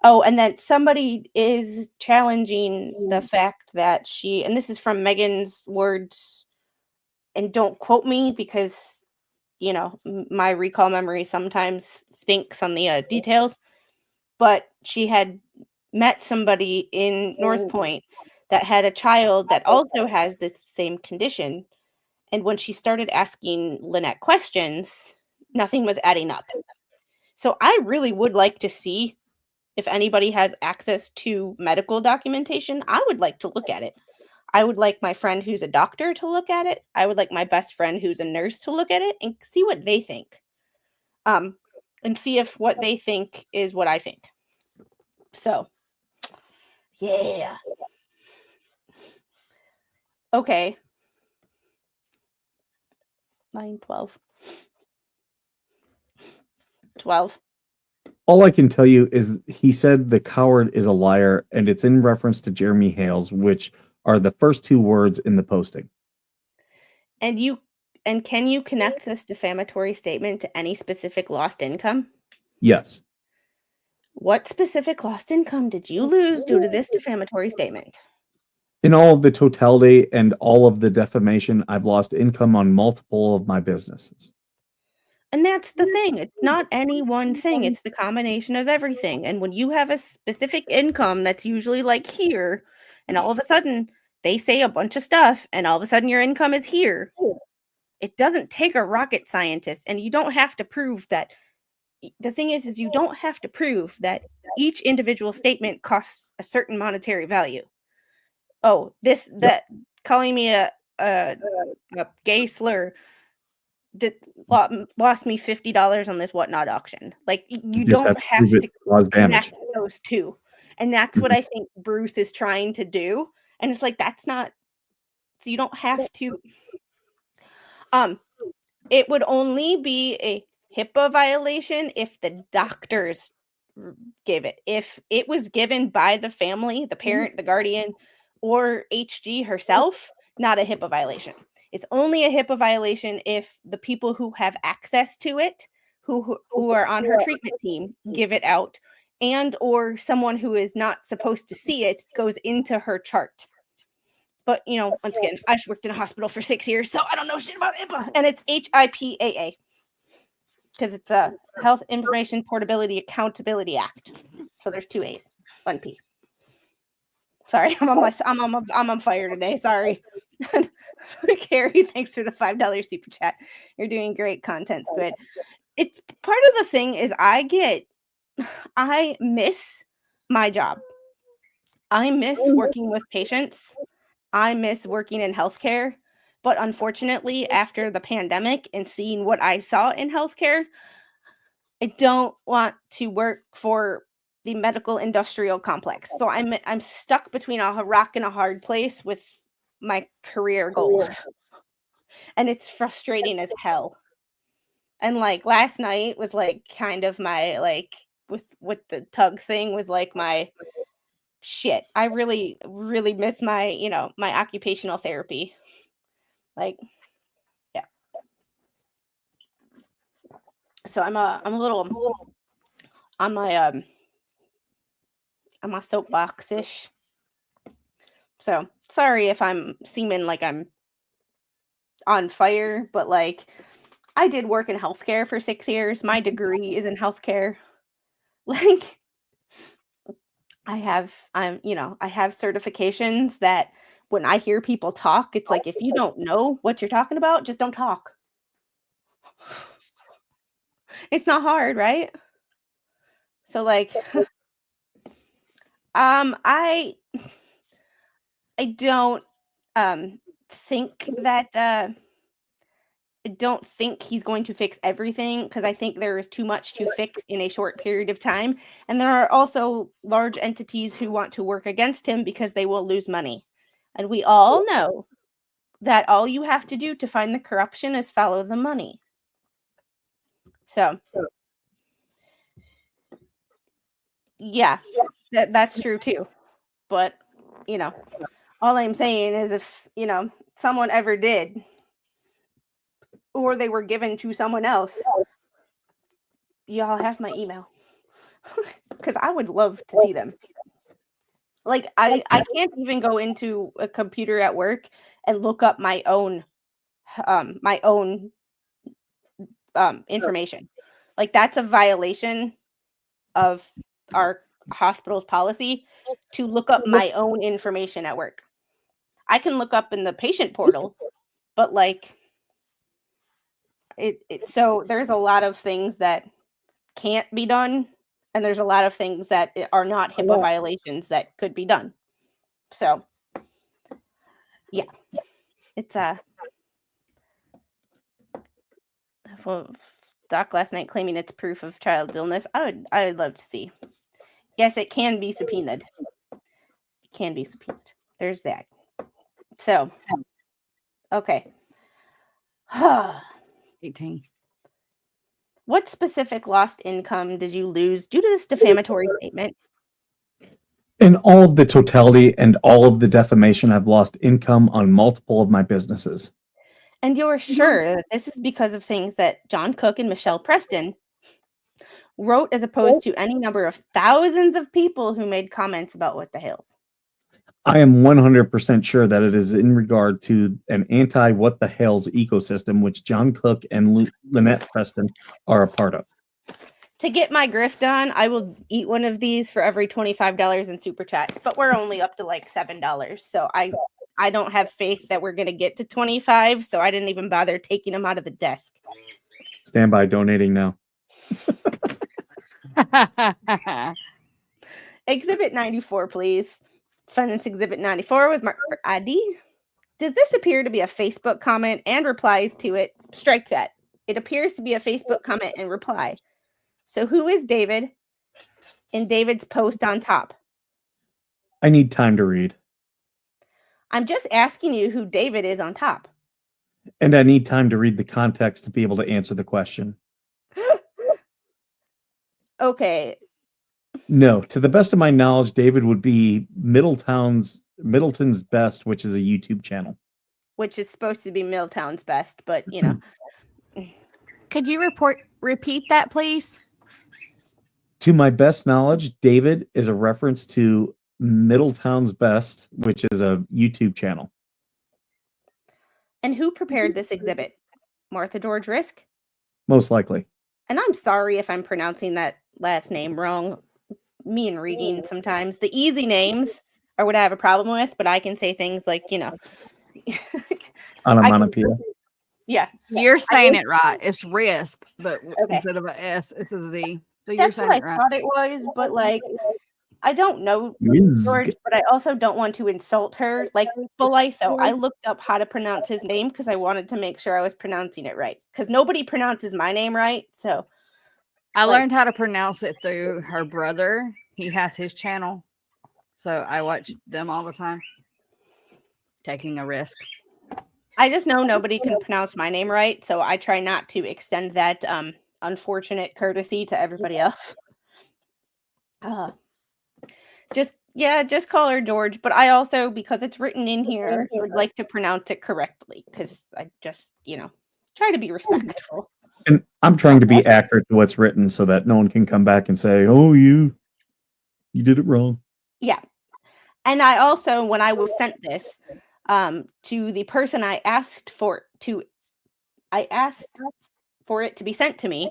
Oh, and that somebody is challenging the fact that and this is from Megan's words, and don't quote me because, my recall memory sometimes stinks on the details, but she had met somebody in North Point that had a child that also has this same condition. And when she started asking Lynette questions, nothing was adding up. So I really would like to see if anybody has access to medical documentation. I would like to look at it. I would like my friend who's a doctor to look at it. I would like my best friend who's a nurse to look at it and see what they think. And see if what they think is what I think. So, yeah. Okay. 9, 12. 12. All I can tell you is he said the coward is a liar, and it's in reference to Jeremy Hales, which are the first two words in the posting. And can you connect this defamatory statement to any specific lost income? Yes. What specific lost income did you lose due to this defamatory statement? In all of the totality and all of the defamation, I've lost income on multiple of my businesses. And that's the thing. It's not any one thing. It's the combination of everything. And when you have a specific income that's usually like here, and all of a sudden they say a bunch of stuff, and all of a sudden your income is here, it doesn't take a rocket scientist, and you don't have to prove that. The thing is you don't have to prove that each individual statement costs a certain monetary value. Oh, that calling me a gay slur lost me $50 on this whatnot auction. Like you don't have to connect those two. And that's what I think Bruce is trying to do. And it's like, that's not, so you don't have to. It would only be a HIPAA violation if the doctors give it. If it was given by the family, the parent, the guardian, or HG herself, not a HIPAA violation. It's only a HIPAA violation if the people who have access to it, who are on her treatment team, give it out, and or someone who is not supposed to see it goes into her chart. But, you know, once again, I just worked in a hospital for 6 years, so I don't know shit about HIPAA. And it's HIPAA because it's a Health Information Portability Accountability Act. So there's 2 A's, 1 P. Sorry, I'm on fire today. Sorry. Carrie, thanks for the $5 super chat. You're doing great. Content's good. It's part of the thing is I miss my job. I miss working with patients. I miss working in healthcare. But unfortunately, after the pandemic and seeing what I saw in healthcare, I don't want to work for the medical industrial complex. So I'm stuck between a rock and a hard place with my career goals. And it's frustrating as hell. And like last night was like kind of my like with the tug thing was like my shit. I really, really miss my, you know, my occupational therapy. Like, yeah. So I'm a little on my soapbox-ish. So sorry if I'm seeming like I'm on fire, but like I did work in healthcare for 6 years. My degree is in healthcare. Like I have certifications that when I hear people talk, it's like if you don't know what you're talking about, just don't talk. It's not hard, right? So like I don't think that I don't think he's going to fix everything because I think there is too much to fix in a short period of time. And there are also large entities who want to work against him because they will lose money. And we all know that all you have to do to find the corruption is follow the money. So, yeah, that's true too. But, you know, all I'm saying is if, you know, someone ever did, or they were given to someone else, y'all have my email. Because I would love to see them. Like, I can't even go into a computer at work and look up my own information. Like, that's a violation of our hospital's policy to look up my own information at work. I can look up in the patient portal, but like so there's a lot of things that can't be done, and there's a lot of things that are not HIPAA violations that could be done. So yeah, it's Doc last night claiming it's proof of child's illness. I would love to see. Yes, it can be subpoenaed. It can be subpoenaed. There's that. So okay. 18. What specific lost income did you lose due to this defamatory statement? In all of the totality and all of the defamation, I've lost income on multiple of my businesses. And you're sure that this is because of things that John Cook and Michelle Preston wrote as opposed to any number of thousands of people who made comments about What the Hills? I am 100% sure that it is in regard to an anti-What the Hell's ecosystem, which John Cook and Lynette Preston are a part of. To get my grift done, I will eat one of these for every $25 in super chats, but we're only up to like $7. So I don't have faith that we're going to get to 25, so I didn't even bother taking them out of the desk. Stand by donating now. Exhibit 94, please. Defendant's Exhibit 94 was marked for ID. Does this appear to be a Facebook comment and replies to it? Strike that. It appears to be a Facebook comment and reply. So who is David in David's post on top? I need time to read. I'm just asking you who David is on top. And I need time to read the context to be able to answer the question. Okay. No, to the best of my knowledge, David would be Middleton's Best, which is a YouTube channel. Which is supposed to be Milltown's Best, but you know. Could you repeat that, please? To my best knowledge, David is a reference to Middletown's Best, which is a YouTube channel. And who prepared this exhibit? Martha George Risk? Most likely. And I'm sorry if I'm pronouncing that last name wrong. Me and reading sometimes. The easy names are what I have a problem with, but I can say things like, Onomatopoeia. Yeah. You're saying it right. It's risk, but Okay. instead of a S, it's a Z. So you're That's saying what I it right. thought it was, but like, I don't know Whiz. George, but I also don't want to insult her. Like, for life, though, I looked up how to pronounce his name because I wanted to make sure I was pronouncing it right. Because nobody pronounces my name right, so. I like- learned how to pronounce it through her brother. He has his channel. So I watch them all the time. Taking a risk. I just know nobody can pronounce my name right, so I try not to extend that unfortunate courtesy to everybody else. Just call her George, but I also, because it's written in here, would like to pronounce it correctly, because I just, try to be respectful. And I'm trying to be accurate to what's written so that no one can come back and say, oh, you did it wrong. Yeah. And I also, when I was sent this, to the person I asked for it to be sent to me,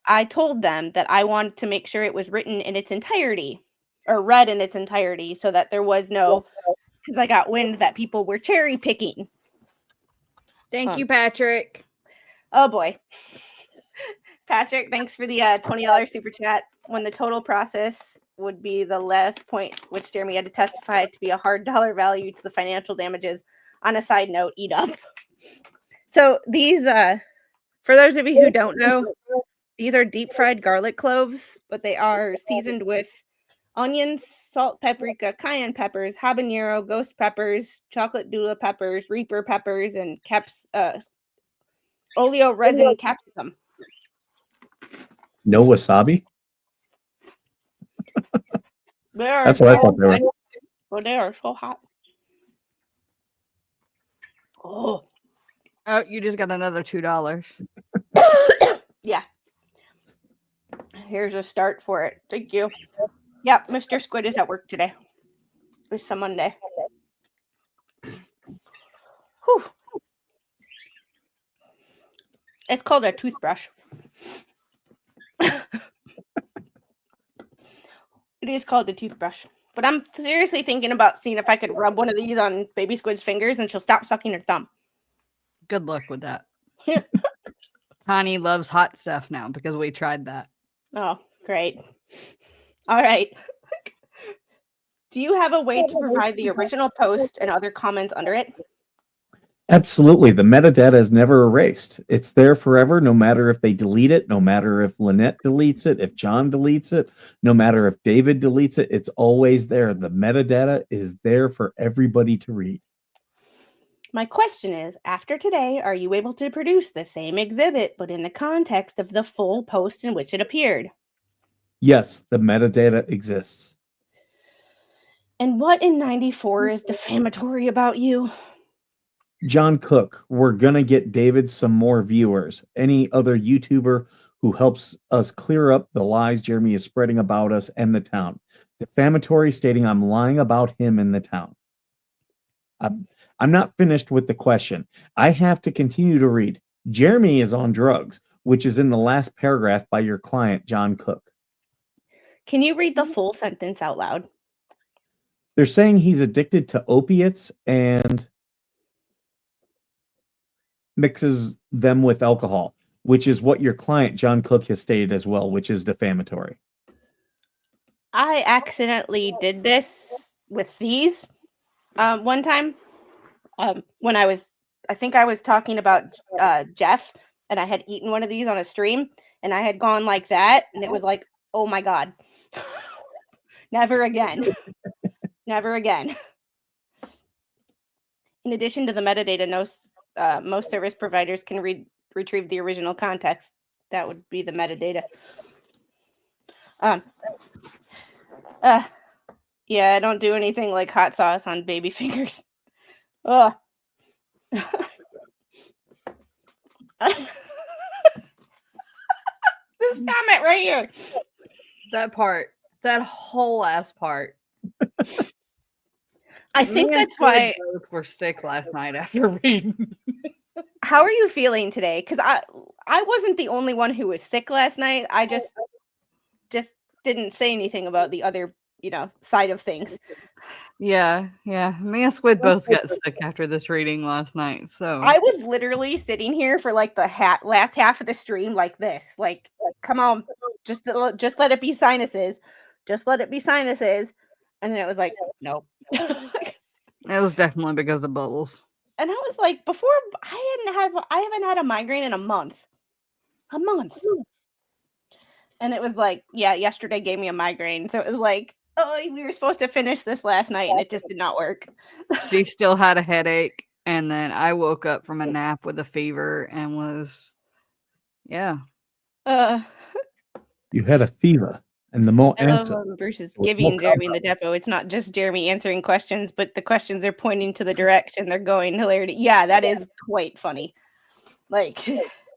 I told them that I wanted to make sure it was written in its entirety or read in its entirety so that there was no, because I got wind that people were cherry picking. Thank you, Patrick. Oh boy. Patrick, thanks for the $20 super chat. When the total process would be the last point which Jeremy had to testify to be a hard dollar value to the financial damages. On a side note, eat up. So these, for those of you who don't know, these are deep fried garlic cloves, but they are seasoned with onions, salt, paprika, cayenne peppers, habanero, ghost peppers, chocolate doula peppers, reaper peppers, and oleo resin capsicum. No wasabi? That's what I thought they were. Well, they are so hot. Oh, you just got another $2. Yeah. Here's a start for it. Thank you. Yeah, Mr. Squid is at work today. It's a Monday. Whew. It's called a toothbrush. It is called a toothbrush. But I'm seriously thinking about seeing if I could rub one of these on Baby Squid's fingers and she'll stop sucking her thumb. Good luck with that. Connie loves hot stuff now because we tried that. Oh, great. All right. Do you have a way to provide the original post and other comments under it? Absolutely. The metadata is never erased. It's there forever, no matter if they delete it, no matter if Lynette deletes it, if John deletes it, no matter if David deletes it, it's always there. The metadata is there for everybody to read. My question is, after today, are you able to produce the same exhibit, but in the context of the full post in which it appeared? Yes, the metadata exists. And what in 94 is defamatory about you? John Cook, we're going to get David some more viewers. Any other YouTuber who helps us clear up the lies Jeremy is spreading about us and the town. Defamatory, stating I'm lying about him in the town. I'm not finished with the question. I have to continue to read. Jeremy is on drugs, which is in the last paragraph by your client, John Cook. Can you read the full sentence out loud? They're saying he's addicted to opiates and mixes them with alcohol, which is what your client, John Cook, has stated as well, which is defamatory. I accidentally did this with these one time when I think I was talking about Jeff, and I had eaten one of these on a stream, and I had gone like that, and it was like, oh my God. Never again. Never again. In addition to the metadata, most service providers can retrieve the original context. That would be the metadata. Yeah, I don't do anything like hot sauce on baby fingers. Ugh. This comment right here. That part. That whole ass part. I think Me and that's Squid why. both were sick last night after reading. How are you feeling today? Because I wasn't the only one who was sick last night. I just didn't say anything about the other, side of things. Yeah. Me and Squid both got sick after this reading last night. So I was literally sitting here for like the last half of the stream like this. Like, come on, just let it be sinuses. Just let it be sinuses. And then it was like, nope. it was definitely because of bubbles. And I was like, before I haven't had a migraine in a month. A month. And it was like, yeah, yesterday gave me a migraine. So it was like, oh, we were supposed to finish this last night and it just did not work. She still had a headache. And then I woke up from a nap with a fever and was, yeah. You had a fever, and the more I love answer. Bruce is the more giving Jeremy in cover. the depot. It's not just Jeremy answering questions, but the questions are pointing to the direction they're going. Hilarity. Yeah, that is quite funny. Like,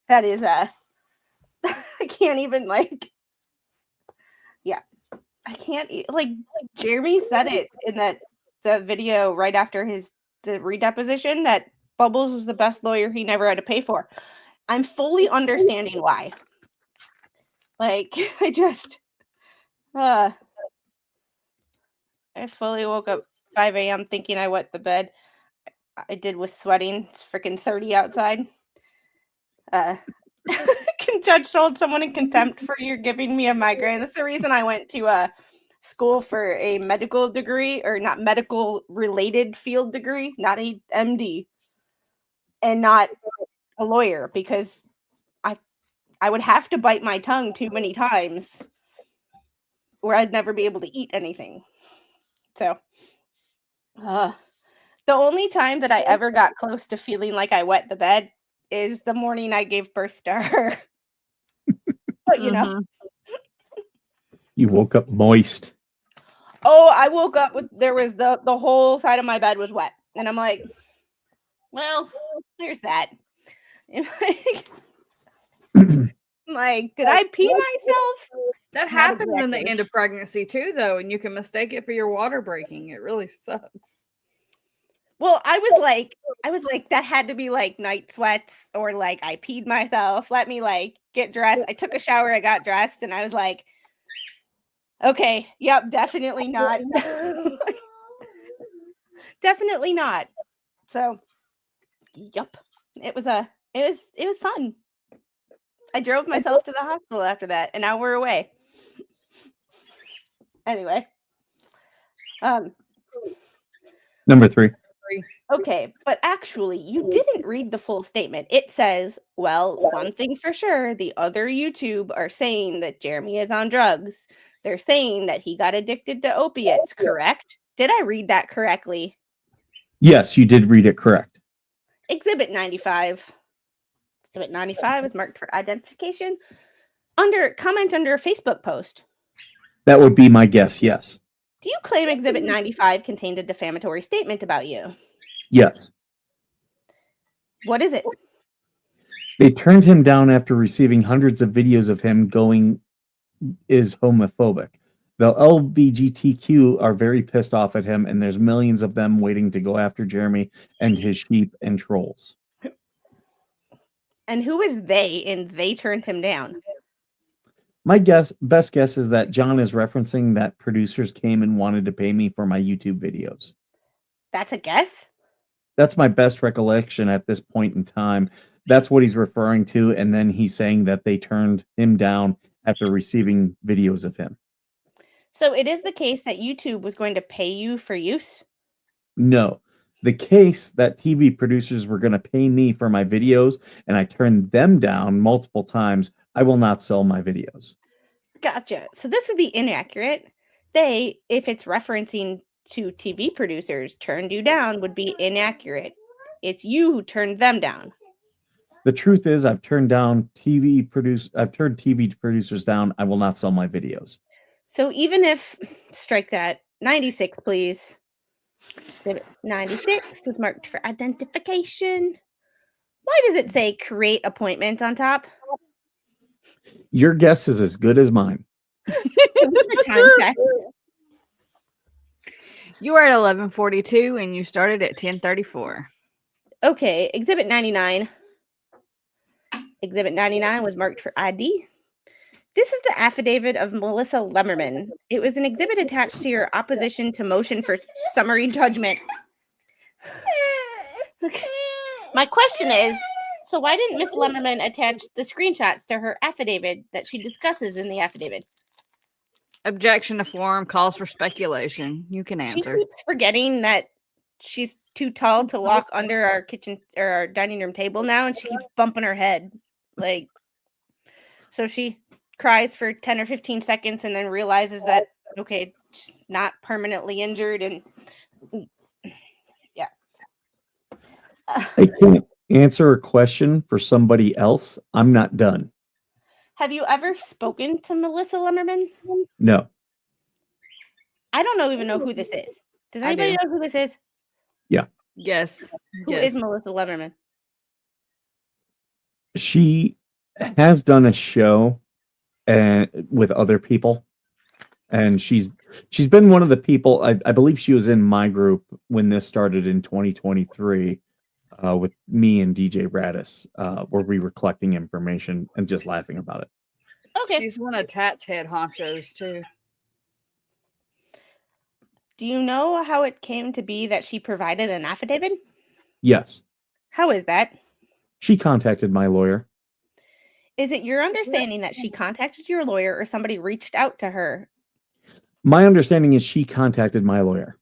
that is I can't even yeah, I can't Jeremy said it in the video right after the redeposition that Bubbles was the best lawyer he never had to pay for. I'm fully understanding why. Like, I fully woke up 5 a.m. thinking I wet the bed. I did with sweating. It's freaking 30 outside. Judge told someone in contempt for you giving me a migraine. That's the reason I went to school for a medical degree, or not medical related field degree, not a MD, and not a lawyer, because I would have to bite my tongue too many times or I'd never be able to eat anything. So the only time that I ever got close to feeling like I wet the bed is the morning I gave birth to her. But You woke up moist. Oh, I woke up with, there was the whole side of my bed was wet. And I'm like, well, there's that. Like, did I pee myself? That happens in the end of pregnancy too, though, and you can mistake it for your water breaking. It really sucks. Well, I was like, that had to be like night sweats, or like I peed myself. Let me like get dressed. I took a shower, I got dressed, and I was like, okay, yep, definitely not. Definitely not. So, yep. It was fun. I drove myself to the hospital after that, and now we're away. Anyway. Number 3. Okay, but actually, you didn't read the full statement. It says, well, one thing for sure, the other YouTube are saying that Jeremy is on drugs. They're saying that he got addicted to opiates, correct? Did I read that correctly? Yes, you did read it correct. Exhibit 95. Exhibit 95 is marked for identification. Comment under a Facebook post. That would be my guess, yes. Do you claim Exhibit 95 contained a defamatory statement about you? Yes. What is it? They turned him down after receiving hundreds of videos of him going is homophobic. The LGBTQ are very pissed off at him, and there's millions of them waiting to go after Jeremy and his sheep and trolls. And who is they, and they turned him down? My best guess is that John is referencing that producers came and wanted to pay me for my YouTube videos. That's a guess? That's my best recollection at this point in time. That's what he's referring to, and then he's saying that they turned him down after receiving videos of him. So it is the case that YouTube was going to pay you for use? No. The case that TV producers were going to pay me for my videos, and I turned them down multiple times. I will not sell my videos. Gotcha. So this would be inaccurate. They, if it's referencing to TV producers, turned you down would be inaccurate. It's you who turned them down. The truth is, I've turned TV producers down. I will not sell my videos. So even if, strike that, 96, please. 96 was marked for identification. Why does it say create appointment on top? Your guess is as good as mine. The time check. You are at 11:42 and you started at 10:34. Okay, Exhibit 99. Exhibit 99 was marked for ID. This is the affidavit of Melissa Lemmerman. It was an exhibit attached to your opposition to motion for summary judgment. Okay. My question is, so why didn't Miss Lemmerman attach the screenshots to her affidavit that she discusses in the affidavit? Objection to form calls for speculation. You can She answer. keeps forgetting that she's too tall to walk under our kitchen or our dining room table now, and she keeps bumping her head. Like, so she cries for 10 or 15 seconds and then realizes that, okay, she's not permanently injured. And yeah. I can't answer a question for somebody else. I'm not done. Have you ever spoken to Melissa Lemmerman? No. I don't even know who this is. Does I anybody do. know who this is? Yes. Who is Melissa Lemmerman? She has done a show and with other people, and she's been one of the people. I believe she was in my group when this started in 2023 with me and DJ Radis, where we were collecting information and just laughing about it. Okay. She's one of Tat's head honchos too. Do you know how it came to be that she provided an affidavit? Yes, How is that? she contacted my lawyer. Is it your understanding that she contacted your lawyer or somebody reached out to her? My understanding is she contacted my lawyer.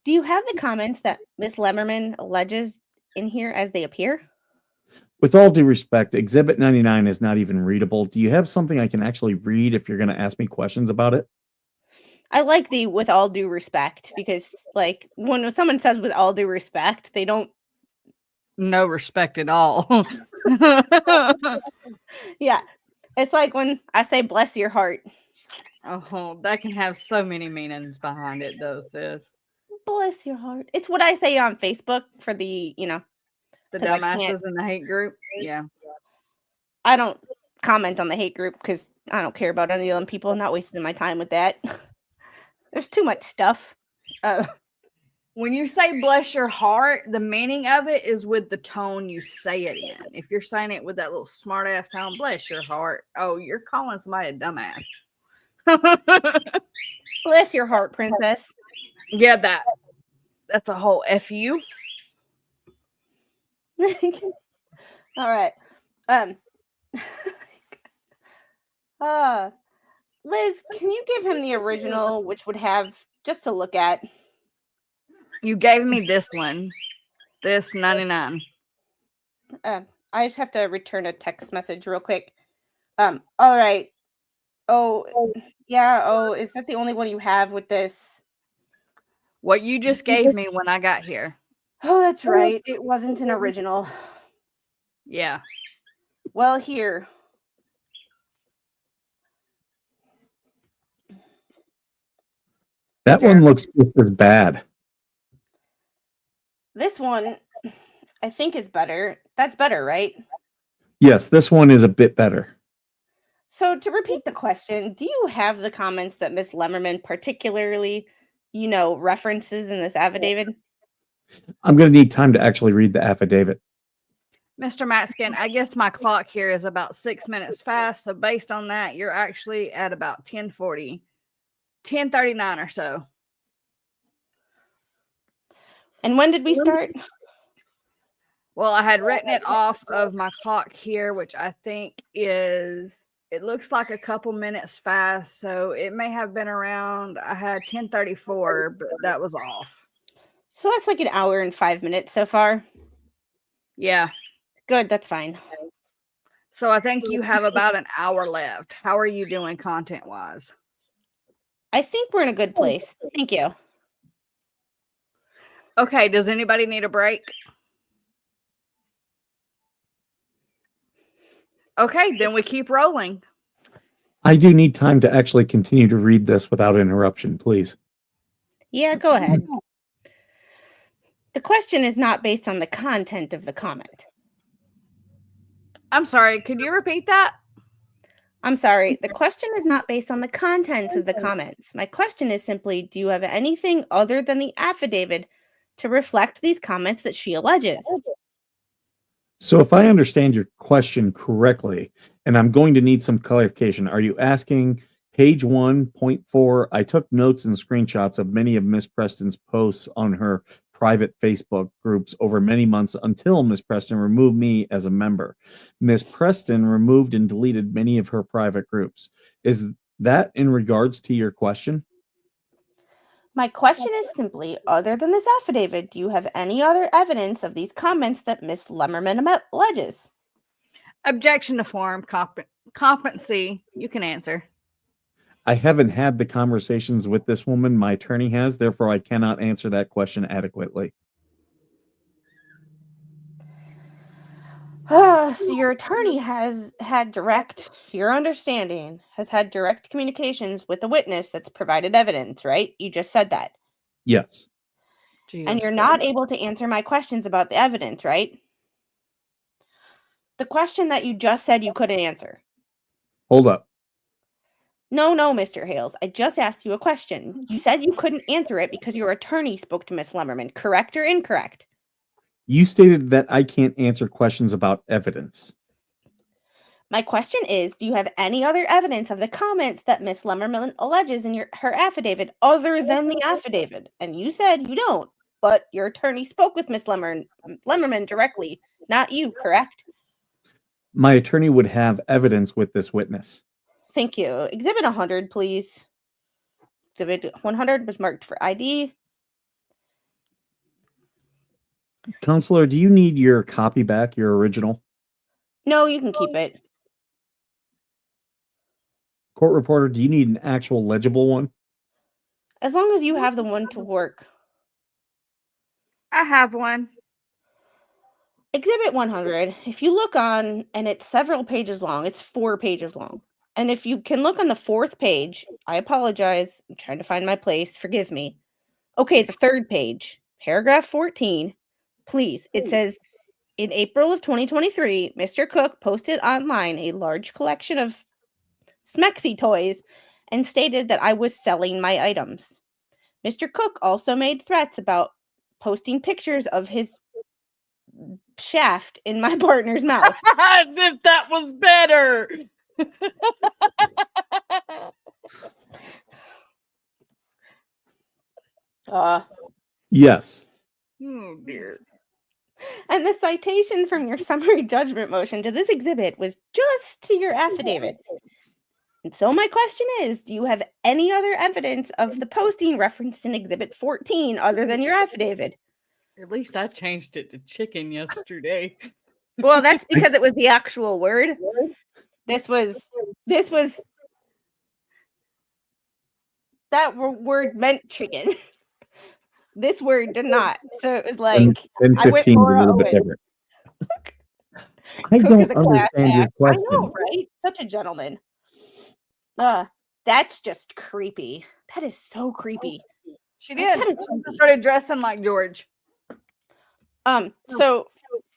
Do you have the comments that Miss Lemmerman alleges in here as they appear? With all due respect, Exhibit 99 is not even readable. Do you have something I can actually read if you're going to ask me questions about it? I like the with all due respect because, like, when someone says with all due respect, they don't. No respect at all. Yeah. It's like when I say bless your heart. Oh, that can have so many meanings behind it, though, sis. Bless your heart. It's what I say on Facebook for the, The 'Cause I can't- dumbasses in the hate group. Yeah. I don't comment on the hate group because I don't care about any of them people. I'm not wasting my time with that. There's too much stuff. When you say bless your heart, the meaning of it is with the tone you say it in. If you're saying it with that little smart ass tone, bless your heart. Oh, you're calling somebody a dumbass. Bless your heart, princess. Yeah, that's a whole FU. All right. Liz, can you give him the original, which would have just to look at? You gave me this one. This 99. I just have to return a text message real quick. All right. Oh, yeah. Oh, is that the only one you have with this? What you just gave me when I got here. Oh, that's right. It wasn't an original. Yeah. Well, here. That one looks just as bad. This one, I think, is better. That's better, right? Yes, this one is a bit better. So to repeat the question, do you have the comments that Miss Lemmerman particularly, references in this affidavit? I'm going to need time to actually read the affidavit. Mr. Matskin, I guess my clock here is about 6 minutes fast. So based on that, you're actually at about 10:40, 10:39 or so. And when did we start? Well, I had written it off of my clock here, which I think is, it looks like a couple minutes fast. So it may have been around, I had 10:34, but that was off. So that's like an hour and 5 minutes so far. Yeah. Good, that's fine. So I think you have about an hour left. How are you doing content-wise? I think we're in a good place. Thank you. Okay, does anybody need a break? Okay, then we keep rolling. I do need time to actually continue to read this without interruption, please. Yeah, go ahead. The question is not based on the content of the comment. I'm sorry, could you repeat that? I'm sorry. The question is not based on the contents of the comments. My question is simply, do you have anything other than the affidavit to reflect these comments that she alleges? So if I understand your question correctly, and I'm going to need some clarification, are you asking page 1.4? I took notes and screenshots of many of Miss Preston's posts on her private Facebook groups over many months until Miss Preston removed me as a member. Miss Preston removed and deleted many of her private groups. Is that in regards to your question? My question is simply, other than this affidavit, do you have any other evidence of these comments that Miss Lemmerman alleges? Objection to form, competency. You can answer. I haven't had the conversations with this woman. My attorney has, therefore I cannot answer that question adequately. So your attorney has had your understanding, has had direct communications with a witness that's provided evidence, right? You just said that. Yes. And you're not able to answer my questions about the evidence, right? The question that you just said you couldn't answer. Hold up. No, Mr. Hales. I just asked you a question. You said you couldn't answer it because your attorney spoke to Miss Lemmerman. Correct or incorrect? You stated that I can't answer questions about evidence. My question is, do you have any other evidence of the comments that Miss Lemmerman alleges in her affidavit other than the affidavit? And you said you don't, but your attorney spoke with Miss Lemmerman directly, not you, correct? My attorney would have evidence with this witness. Thank you. Exhibit 100, please. Exhibit 100 was marked for ID. Counselor, do you need your copy back, your original? No, you can keep it. Court reporter, do you need an actual legible one? As long as you have the one to work. I have one. Exhibit 100, if you look on, and it's several pages long, it's 4 pages long. And if you can look on the 4th page, I apologize, I'm trying to find my place, forgive me. Okay, the 3rd page, paragraph 14, please, it says, in April of 2023, Mr. Cook posted online a large collection of Smexy toys and stated that I was selling my items. Mr. Cook also made threats about posting pictures of his shaft in my partner's mouth. As if that was better. Yes. Oh dear. And the citation from your summary judgment motion to this exhibit was just to your affidavit. And so my question is, do you have any other evidence of the posting referenced in Exhibit 14 other than your affidavit? At least I changed it to chicken yesterday. Well, that's because it was the actual word. This was that word meant chicken. This word did not. So it was like and I went 15 is a Laura little bit Owen. different. I Cook don't is a class understand your act. I question. know, right? Such a gentleman. That's just creepy. That is so creepy. She did. She started dressing like George. So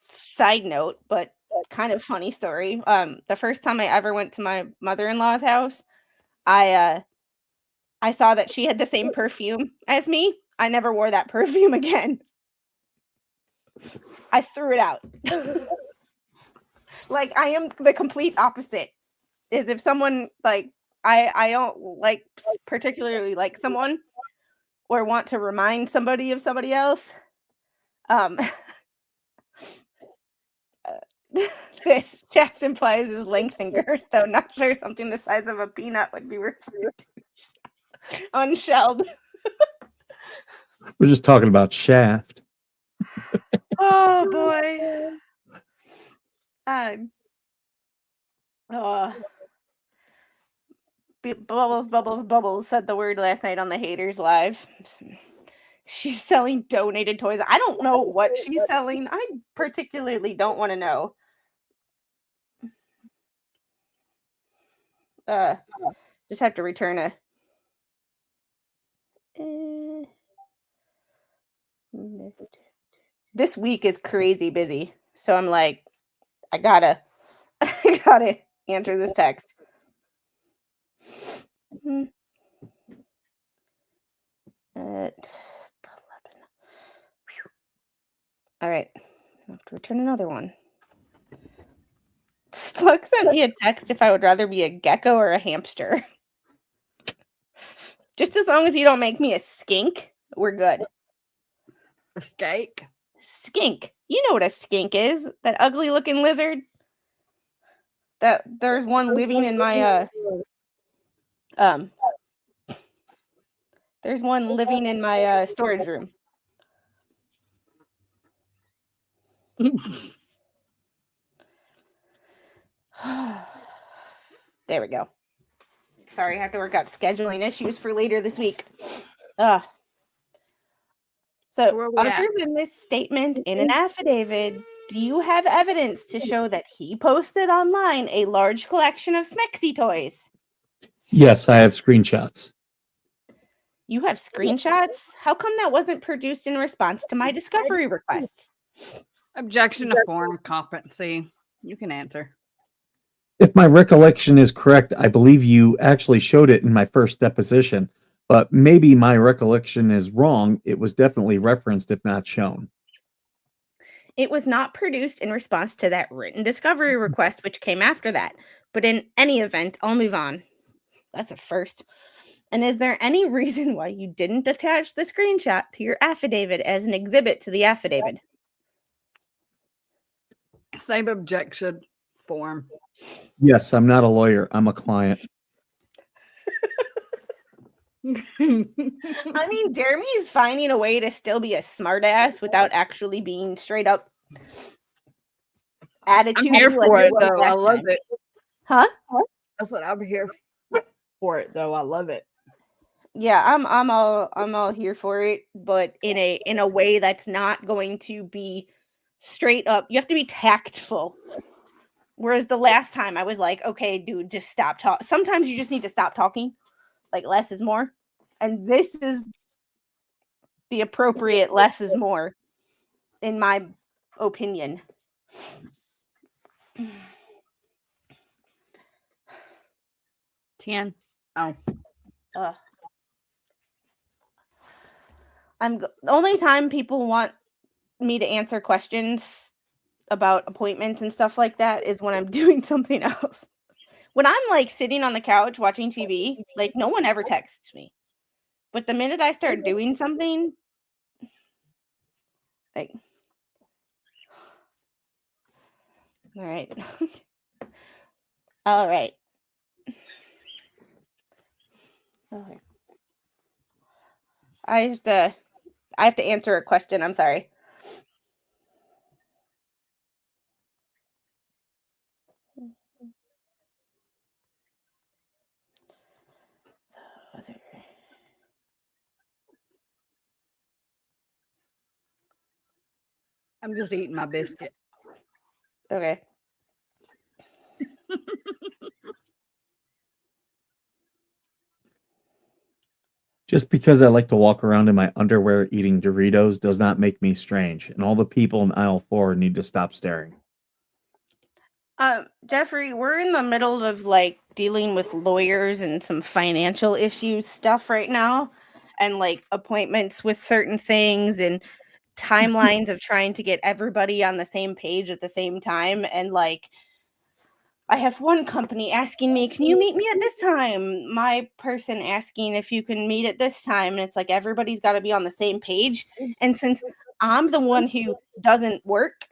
side note, but kind of funny story. The first time I ever went to my mother-in-law's house, I saw that she had the same perfume as me. I never wore that perfume again. I threw it out. Like, I am the complete opposite. Is if someone, like, I don't like particularly like someone or want to remind somebody of somebody else. This shaft implies his length and girth, though not sure something the size of a peanut would be referred to. Unshelled. We're just talking about shaft. Oh boy. Bubbles said the word last night on the Haters Live. She's selling donated toys. I don't know what she's selling. I particularly don't want to know. Just have to return a. This week is crazy busy, so I'm like, I gotta answer this text. At 11. All right. I have to return another one. Slug sent me a text if I would rather be a gecko or a hamster. Just as long as you don't make me a skink, we're good. A skink? Skink. You know what a skink is? That ugly looking lizard? That there's one living in my there's one living in my storage room. There we go. Sorry, I have to work out scheduling issues for later this week. So, other than this statement in an affidavit, do you have evidence to show that he posted online a large collection of Smexy toys? Yes, I have screenshots. You have screenshots? How come that wasn't produced in response to my discovery requests? Objection to foreign competency. You can answer. If my recollection is correct, I believe you actually showed it in my first deposition, but maybe my recollection is wrong. It was definitely referenced, if not shown. It was not produced in response to that written discovery request, which came after that. But in any event, I'll move on. That's a first. And is there any reason why you didn't attach the screenshot to your affidavit as an exhibit to the affidavit? Same objection form. Yes, I'm not a lawyer. I'm a client. I mean, Jeremy's finding a way to still be a smartass without actually being straight up attitude. I'm here for it, though. I love it. Huh? I said I'm here for it, though. I love it. Yeah, I'm all here for it, but in a way that's not going to be straight up. You have to be tactful. Whereas the last time I was like, okay, dude, just stop talking. Sometimes you just need to stop talking. Like, less is more. And this is the appropriate less is more, in my opinion. Tien. Oh. The only time people want me to answer questions about appointments and stuff like that is when I'm doing something else. When I'm like sitting on the couch watching TV, like no one ever texts me. But the minute I start doing something, like, all right. All right. Okay. I have to answer a question. I'm sorry. I'm just eating my biscuit. Okay. Just because I like to walk around in my underwear eating Doritos does not make me strange, and all the people in aisle 4 need to stop staring. Jeffrey, we're in the middle of like dealing with lawyers and some financial issues stuff right now, and like appointments with certain things and timelines of trying to get everybody on the same page at the same time. And like, I have one company asking me, can you meet me at this time? My person asking if you can meet at this time. And it's like, everybody's got to be on the same page. And since I'm the one who doesn't work,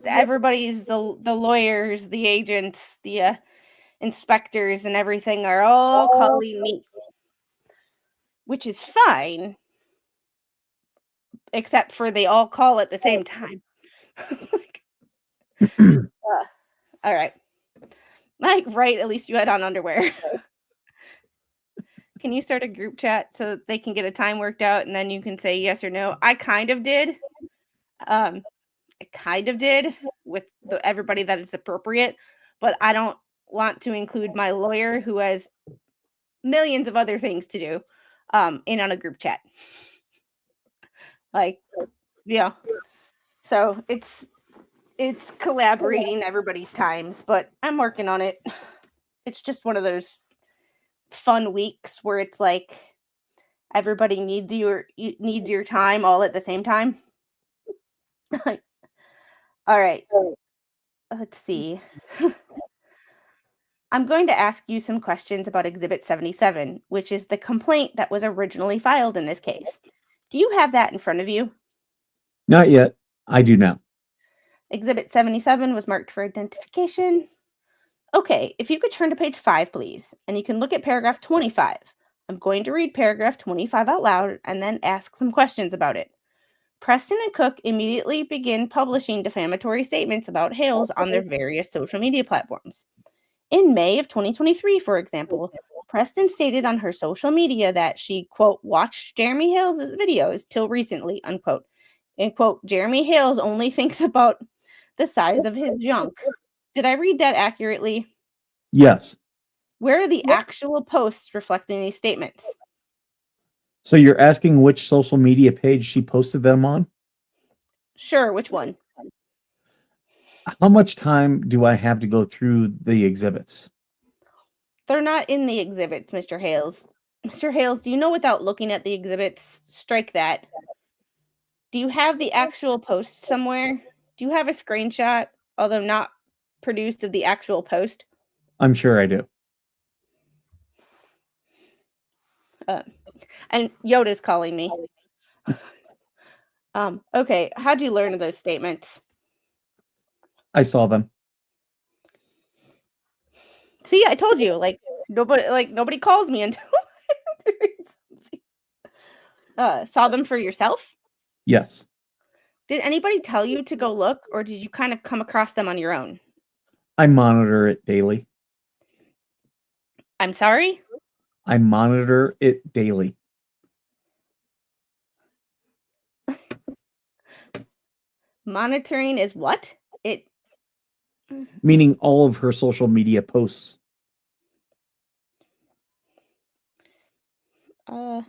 everybody's the lawyers, the agents, the inspectors and everything are all calling me, which is fine, except for they all call at the same time. All right. Like, right, at least you had on underwear. Can you start a group chat so that they can get a time worked out and then you can say yes or no? I kind of did. With everybody that is appropriate, but I don't want to include my lawyer who has millions of other things to do in on a group chat. Like, yeah. So it's It's collaborating everybody's times, but I'm working on it. It's just one of those fun weeks where it's like everybody needs your time all at the same time. All right. Let's see. I'm going to ask you some questions about Exhibit 77, which is the complaint that was originally filed in this case. Do you have that in front of you? Not yet. I do now. Exhibit 77 was marked for identification. Okay, if you could turn to page 5, please, and you can look at paragraph 25. I'm going to read paragraph 25 out loud and then ask some questions about it. Preston and Cook immediately begin publishing defamatory statements about Hales on their various social media platforms. In May of 2023, for example, Preston stated on her social media that she, quote, watched Jeremy Hales' videos till recently, unquote. And, quote, Jeremy Hales only thinks about the size of his junk. Did I read that accurately? Yes. Where are the actual posts reflecting these statements? So you're asking which social media page she posted them on? Sure, which one? How much time do I have to go through the exhibits? They're not in the exhibits, Mr. Hales. Mr. Hales, do you know without looking at the exhibits? Strike that. Do you have the actual post somewhere? Do you have a screenshot, although not produced, of the actual post? I'm sure I do. And Yoda's calling me. Okay, how'd you learn of those statements? I saw them. See, I told you, nobody calls me until I read something. Saw them for yourself? Yes. Did anybody tell you to go look, or did you kind of come across them on your own? I monitor it daily. I'm sorry? I monitor it daily. Monitoring is what? Meaning all of her social media posts. There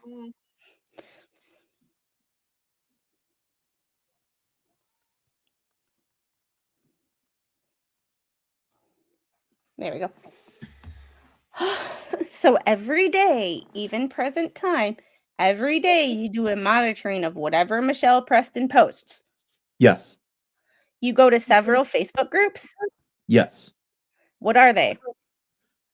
we go. So every day, even present time, every day you do a monitoring of whatever Michelle Preston posts. Yes. You go to several Facebook groups? Yes. What are they?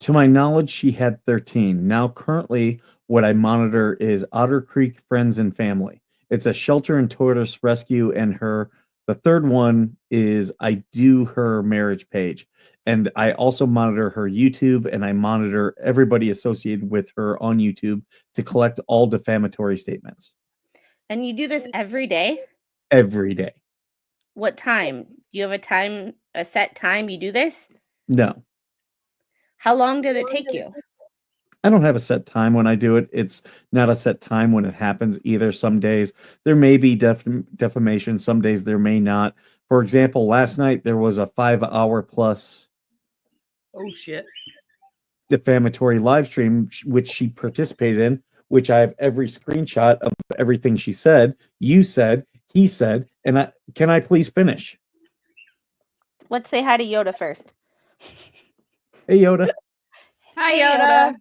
To my knowledge, she had 13. Now, currently, what I monitor is Otter Creek Friends and Family. It's a shelter and tortoise rescue, and the third one is I do her marriage page. And I also monitor her YouTube, and I monitor everybody associated with her on YouTube to collect all defamatory statements. And you do this every day? Every day. What time? Do you have a set time you do this? No. How long did it take you? I don't have a set time when I do it. It's not a set time when it happens either. Some days there may be defamation. Some days there may not. For example, last night there was a 5-hour plus defamatory live stream, which she participated in, which I have every screenshot of everything she said, you said, he said, and can I please finish? Let's say hi to Yoda first. Hey, Yoda. Hi, Yoda.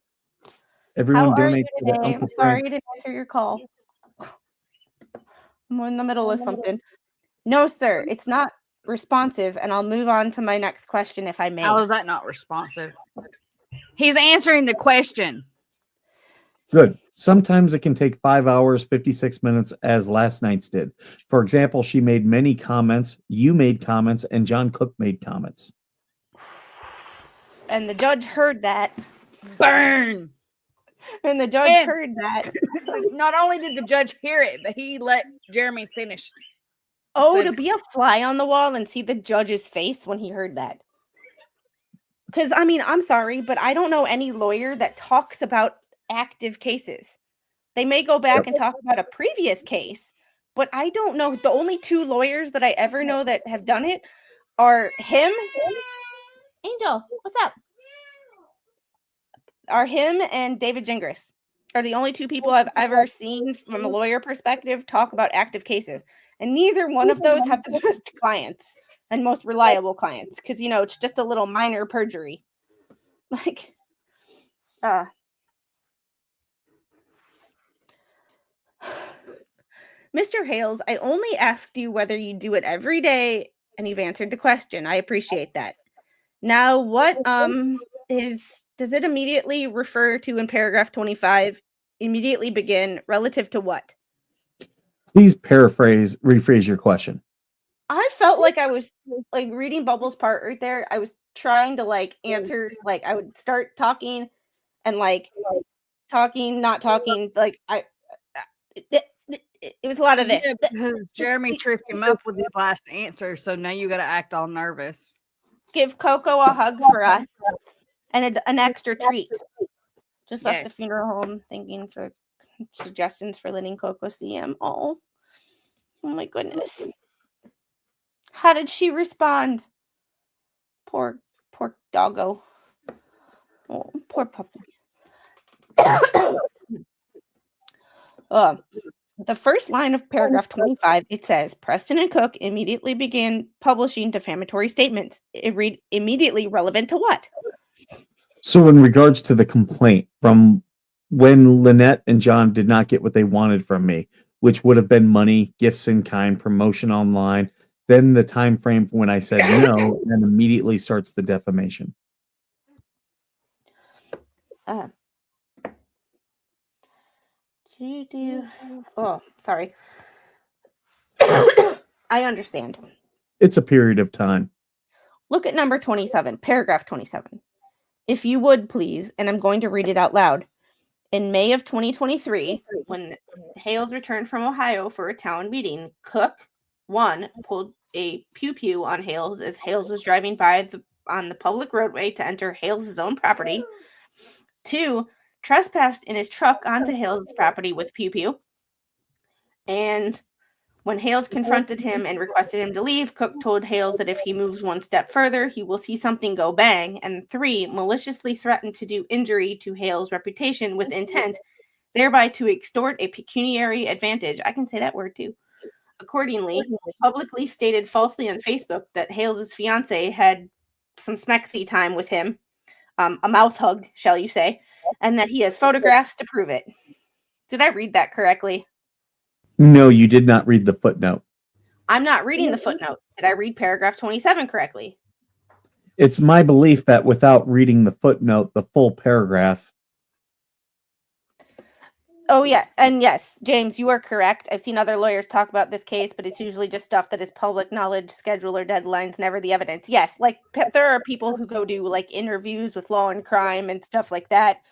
Everyone How are donate you to today? Uncle I'm sorry Frank. to answer your call. I'm in the middle of something. No, sir, it's not responsive, and I'll move on to my next question if I may. How is that not responsive? He's answering the question. Good. Sometimes it can take 5 hours, 56 minutes, as last night's did. For example, she made many comments, you made comments, and John Cook made comments. And the judge heard that. Burn. And the judge heard that. Not only did the judge hear it, but he let Jeremy finish. Oh, to be a fly on the wall and see the judge's face when he heard that. Because, I mean, I'm sorry, but I don't know any lawyer that talks about active cases. They may go back and talk about a previous case, but I don't know. The only 2 lawyers that I ever know that have done it are him. Angel, what's up? Are him and David Gingras are the only 2 people I've ever seen from a lawyer perspective talk about active cases. And neither one of those have the best clients. and most reliable clients, because it's just a little minor perjury. Like, Mr. Hales, I only asked you whether you do it every day, and you've answered the question. I appreciate that. Now, what does it immediately refer to in paragraph 25? Immediately begin relative to what? Please rephrase your question. I felt like I was like reading Bubbles' part right there. I was trying to like answer, like I would start talking and like talking, not talking. Like it was a lot of this. Yeah, because Jeremy tripped him up with his last answer, so now you got to act all nervous. Give Coco a hug for us and an extra treat. Just left the funeral home thinking for suggestions for letting Coco see him. Oh my goodness. How did she respond? Poor doggo. Oh, poor puppy. The first line of paragraph 25, it says, Preston and Cook immediately began publishing defamatory statements. It read immediately relevant to what? So in regards to the complaint from when Lynette and John did not get what they wanted from me, which would have been money, gifts in kind, promotion online, then the time frame when I said no, then immediately starts the defamation. Oh, sorry. I understand. It's a period of time. Look at number 27, paragraph 27. If you would, please, and I'm going to read it out loud. In May of 2023, when Hales returned from Ohio for a town meeting, Cook, 1, pulled a pew-pew on Hales as Hales was driving by on the public roadway to enter Hales' own property. 2, trespassed in his truck onto Hales' property with pew-pew. And when Hales confronted him and requested him to leave, Cook told Hales that if he moves one step further, he will see something go bang. And 3, maliciously threatened to do injury to Hales' reputation with intent, thereby to extort a pecuniary advantage. I can say that word too. Accordingly, publicly stated falsely on Facebook that Hales' fiance had some smexy time with him, a mouth hug, shall you say, and that he has photographs to prove it. Did I read that correctly? No, you did not read the footnote. I'm not reading the footnote. Did I read paragraph 27 correctly? It's my belief that without reading the footnote, the full paragraph. Oh, yeah. And yes, James, you are correct. I've seen other lawyers talk about this case, but it's usually just stuff that is public knowledge, schedule, or deadlines, never the evidence. Yes, like there are people who go do like interviews with Law and Crime and stuff like that,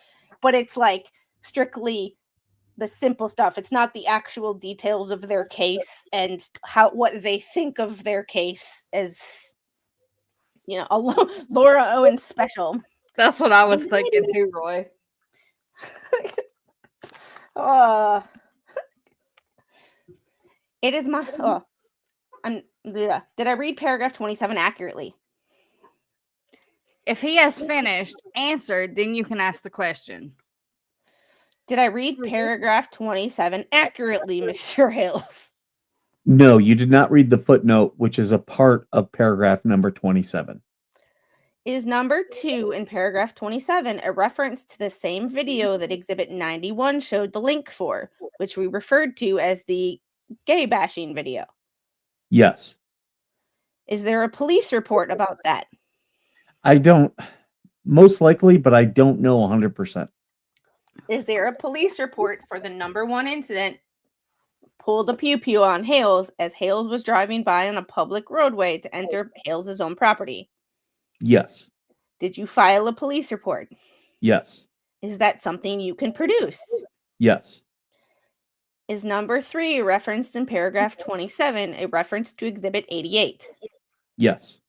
but it's like strictly the simple stuff. It's not the actual details of their case and what they think of their case as, a Laura Owen special. That's what I was thinking too, Roy. It is my. Did I read paragraph 27 accurately? If he has finished, answered, then you can ask the question. Did I read paragraph 27 accurately, Mr. Hales? No, you did not read the footnote, which is a part of paragraph number 27. Is number 2 in paragraph 27 a reference to the same video that Exhibit 91 showed the link for, which we referred to as the gay bashing video? Yes. Is there a police report about that? I don't, most likely, but I don't know 100%. Is there a police report for the number 1 incident, pulled a pew-pew on Hales as Hales was driving by on a public roadway to enter Hales' own property? Yes. Did you file a police report? Yes. Is that something you can produce? Yes. Is number 3 referenced in paragraph 27 a reference to Exhibit 88? Yes.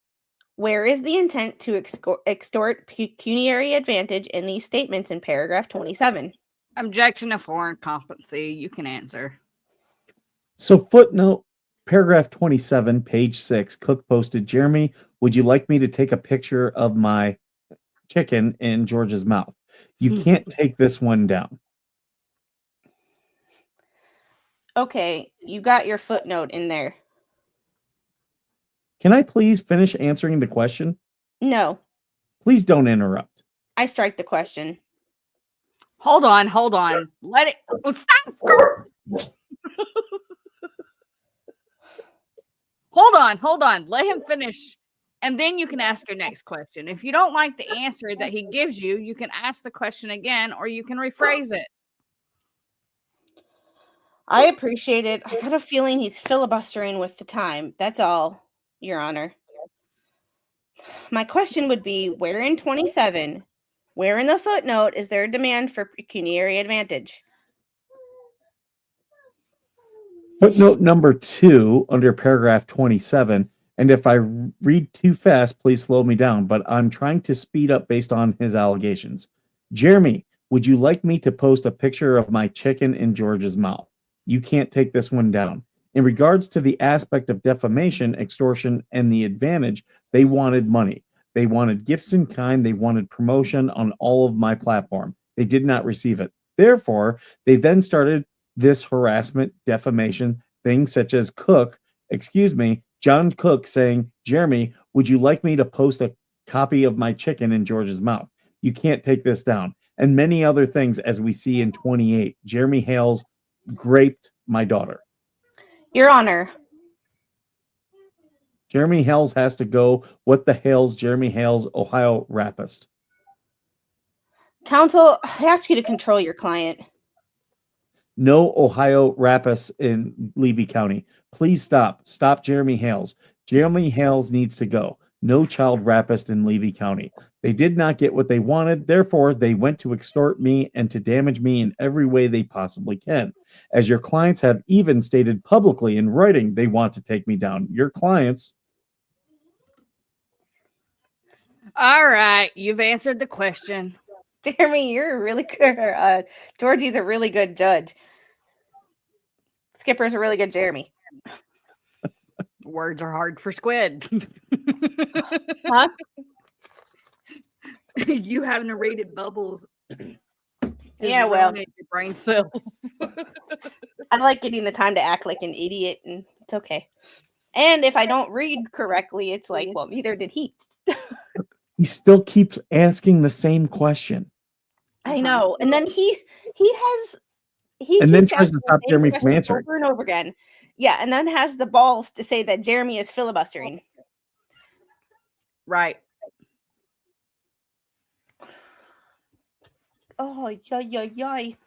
Where is the intent to extort pecuniary advantage in these statements in paragraph 27? Objection to foreign competency. You can answer. So footnote, paragraph 27, page 6, Cook posted, Jeremy, would you like me to take a picture of my chicken in George's mouth? You can't take this one down. Okay, you got your footnote in there. Can I please finish answering the question? No, Please don't interrupt. I strike the question. Hold on. Let it stop. Hold on. Let him finish. And then you can ask your next question. If you don't like the answer that he gives you, you can ask the question again, or you can rephrase it. I appreciate it. I got a feeling he's filibustering with the time. That's all, Your Honor. My question would be, where in 27, where in the footnote is there a demand for pecuniary advantage? Footnote number 2 under paragraph 27. And if I read too fast, please slow me down. But I'm trying to speed up based on his allegations. Jeremy, would you like me to post a picture of my chicken in George's mouth? You can't take this one down. In regards to the aspect of defamation, extortion, and the advantage, they wanted money. They wanted gifts in kind. They wanted promotion on all of my platform. They did not receive it. Therefore, they then started this harassment, defamation thing, such as John Cook saying, Jeremy, would you like me to post a copy of my chicken in George's mouth? You can't take this down. And many other things, as we see in 28. Jeremy Hales raped my daughter. Your Honor. Jeremy Hales has to go. What the hell's Jeremy Hales, Ohio rapist? Counsel, I ask you to control your client. No Ohio rapists in Levy County. Please stop. Stop Jeremy Hales. Jeremy Hales needs to go. No child rapist in Levy County. They did not get what they wanted. Therefore, they went to extort me and to damage me in every way they possibly can. As your clients have even stated publicly in writing, they want to take me down. Your clients. All right. You've answered the question. Jeremy, you're really good. Georgie's a really good judge. Skipper's a really good Jeremy. Words are hard for Squid. Huh? You have narrated bubbles. Yeah, well, your brain cells. I like getting the time to act like an idiot, and it's okay. And if I don't read correctly, it's like, well, neither did he. He still keeps asking the same question. I know. And then he And then keeps tries to asking stop the same Jeremy from question answering. over and over again. Yeah, and then has the balls to say that Jeremy is filibustering. Right. Oh, yay.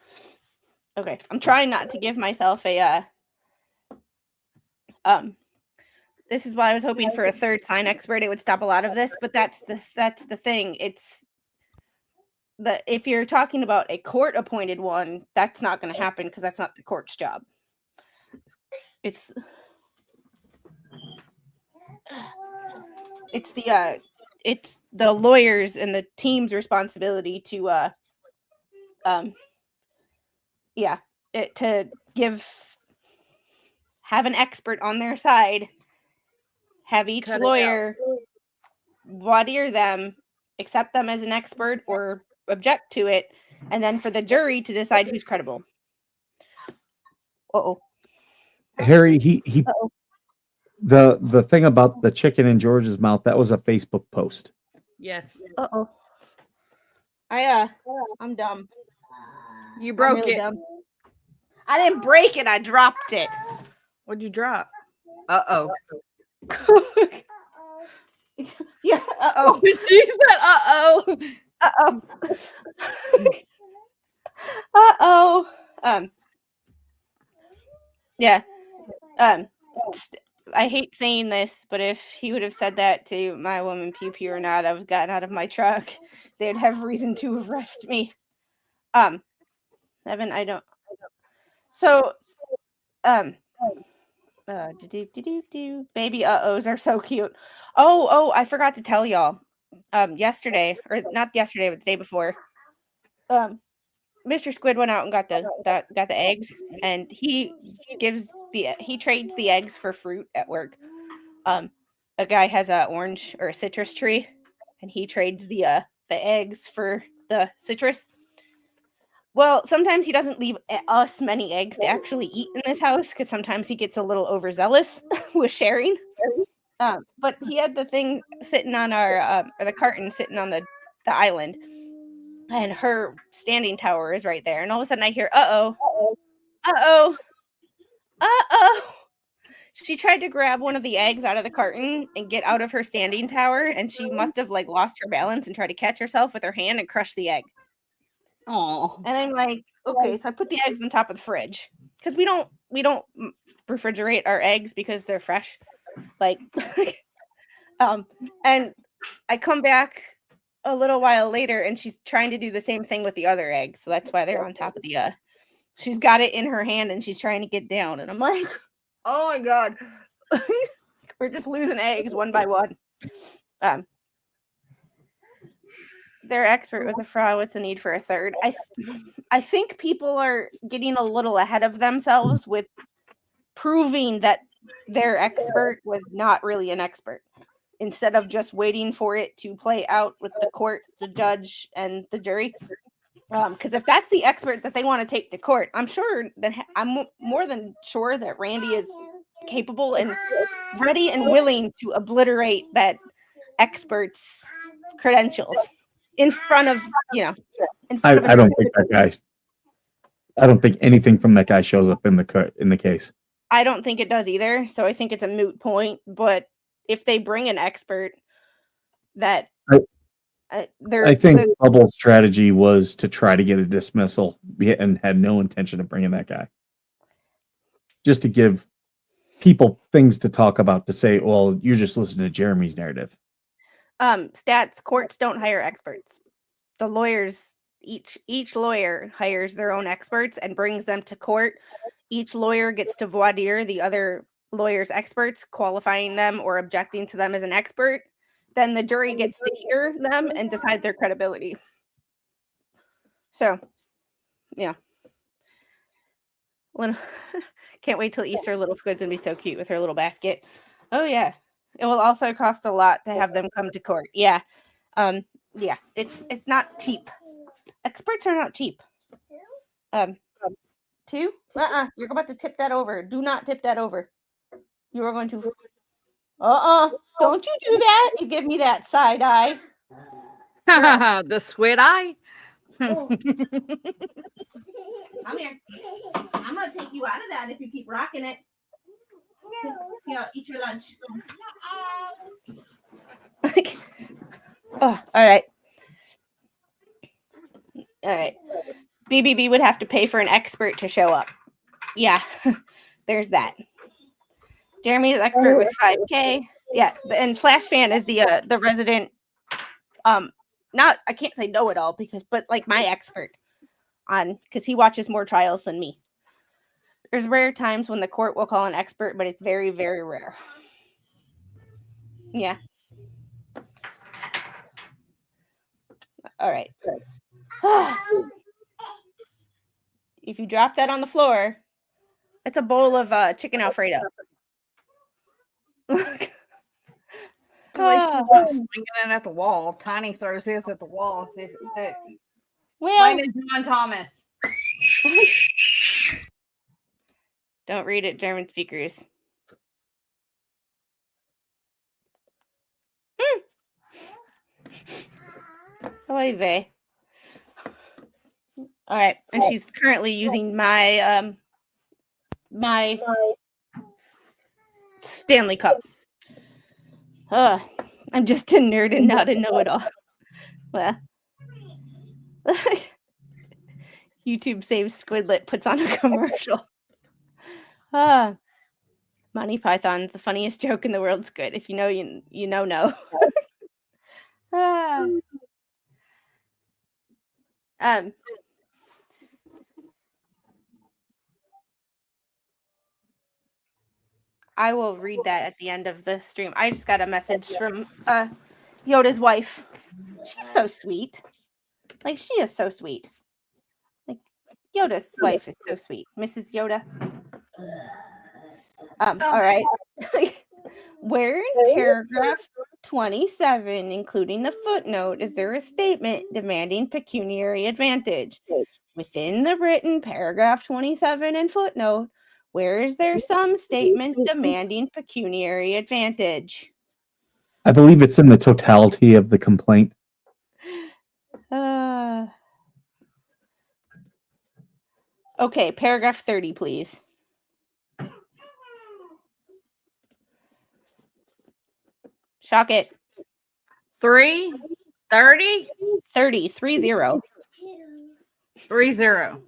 Okay, I'm trying not to give myself a this is why I was hoping for a third sign expert. It would stop a lot of this, but that's the thing. It's if you're talking about a court appointed one, that's not going to happen because that's not the court's job. It's the lawyers and the team's responsibility to have an expert on their side, have each lawyer voir dire them, accept them as an expert or object to it, and then for the jury to decide who's credible. Harry, the thing about the chicken in George's mouth, that was a Facebook post. Yes. I'm dumb. You broke really it. Dumb. I didn't break it. I dropped it. What'd you drop? Uh-oh. Yeah. Uh-oh. She said uh-oh. Uh-oh. Uh-oh. Yeah. I hate saying this, but if he would have said that to my woman Pew Pew or not, I've gotten out of my truck, they'd have reason to arrest me. Evan, I don't. So, baby uh-ohs are so cute. Oh, I forgot to tell y'all. Yesterday, or not yesterday, but the day before, Mr. Squid went out and got the eggs, and he trades the eggs for fruit at work. A guy has a orange or a citrus tree, and he trades the eggs for the citrus. Well, sometimes he doesn't leave us many eggs to actually eat in this house because sometimes he gets a little overzealous with sharing. But he had the thing sitting on our or the carton sitting on the island, and her standing tower is right there. And all of a sudden I hear, uh-oh. She tried to grab one of the eggs out of the carton and get out of her standing tower, and she must have like lost her balance and tried to catch herself with her hand and crush the egg. Oh. And I'm like, okay, so I put the eggs on top of the fridge because we don't refrigerate our eggs because they're fresh. Like, and I come back a little while later and she's trying to do the same thing with the other eggs. So that's why they're on top of the, she's got it in her hand and she's trying to get down. And I'm like, oh my God, we're just losing eggs one by one. They're expert with a fraud. What's the need for a third? I think people are getting a little ahead of themselves with proving that their expert was not really an expert, instead of just waiting for it to play out with the court, the judge, and the jury. Because if that's the expert that they want to take to court, I'm more than sure that Randy is capable and ready and willing to obliterate that expert's credentials in front of, I don't think that guy. I don't think anything from that guy shows up in the case. I don't think it does either. So I think it's a moot point. But if they bring an expert, that I think Bubble's strategy was to try to get a dismissal and had no intention of bringing that guy. Just to give people things to talk about, to say, well, you're just listening to Jeremy's narrative. Stats, courts don't hire experts. The lawyers, each lawyer hires their own experts and brings them to court. Each lawyer gets to voir dire the other lawyer's experts, qualifying them or objecting to them as an expert. Then the jury gets to hear them and decide their credibility. So, yeah. Can't wait till Easter. Little Squid's gonna be so cute with her little basket. Oh yeah. It will also cost a lot to have them come to court. Yeah. Yeah. It's not cheap. Experts are not cheap. Two? You're about to tip that over. Do not tip that over. You are going to. Don't you do that. You give me that side eye. The squid eye. Come here. I'm going to take you out of that if you keep rocking it. Yeah, eat your lunch. All right. BBB would have to pay for an expert to show up. Yeah, there's that. Jeremy's expert was $5K. Yeah, and Flash Fan is the resident. Not, I can't say know-it-all but like my expert on, because he watches more trials than me. There's rare times when the court will call an expert, but it's very, very rare. Yeah. All right. If you drop that on the floor, it's a bowl of chicken Alfredo. At least she's not swinging it at the wall. Tiny throws his at the wall, see if it sticks. Well, mine is John Thomas. Don't read it, German speakers. Oy vey. All right, and she's currently using my my Stanley Cup. I'm just a nerd and not a know-it-all. Well, YouTube saves Squidlet, puts on a commercial. Monty Python's the funniest joke in the world's good. If you know, you know. I will read that at the end of the stream. I just got a message from Yoda's wife. She's so sweet. Like, she is so sweet. Like, Yoda's wife is so sweet. Mrs. Yoda. All right. Where in paragraph 27, including the footnote, is there a statement demanding pecuniary advantage? Within the written paragraph 27 and footnote, Where is there some statement demanding pecuniary advantage? I believe it's in the totality of the complaint. Okay, paragraph 30, please. Shock it. 3, 30, 30, 30. 30.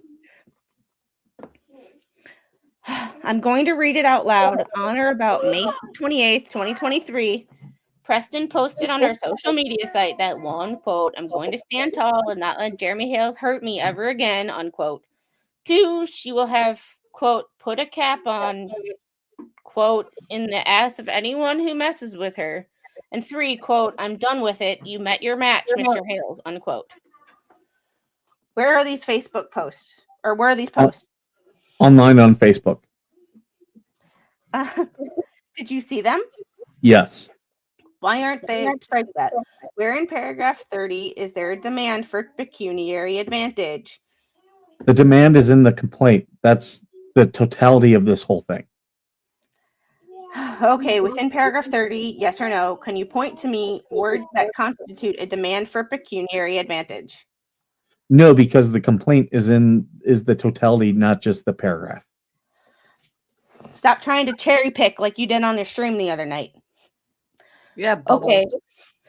I'm going to read it out loud. On or about May 28th, 2023, Preston posted on her social media site that one, quote, I'm going to stand tall and not let Jeremy Hales hurt me ever again, unquote. 2, she will have, quote, put a cap on, quote, in the ass of anyone who messes with her. And 3, quote, I'm done with it. You met your match, Mr. Hales, unquote. Where are these Facebook posts? Or where are these posts? Online on Facebook. Did you see them? Yes. Why aren't they strike that? Where in paragraph 30 is there a demand for pecuniary advantage? The demand is in the complaint. That's the totality of this whole thing. Okay, within paragraph 30, yes or no, can you point to me words that constitute a demand for pecuniary advantage? No, because the complaint is the totality, not just the paragraph. Stop trying to cherry pick like you did on the stream the other night. Yeah, bubbles. Okay,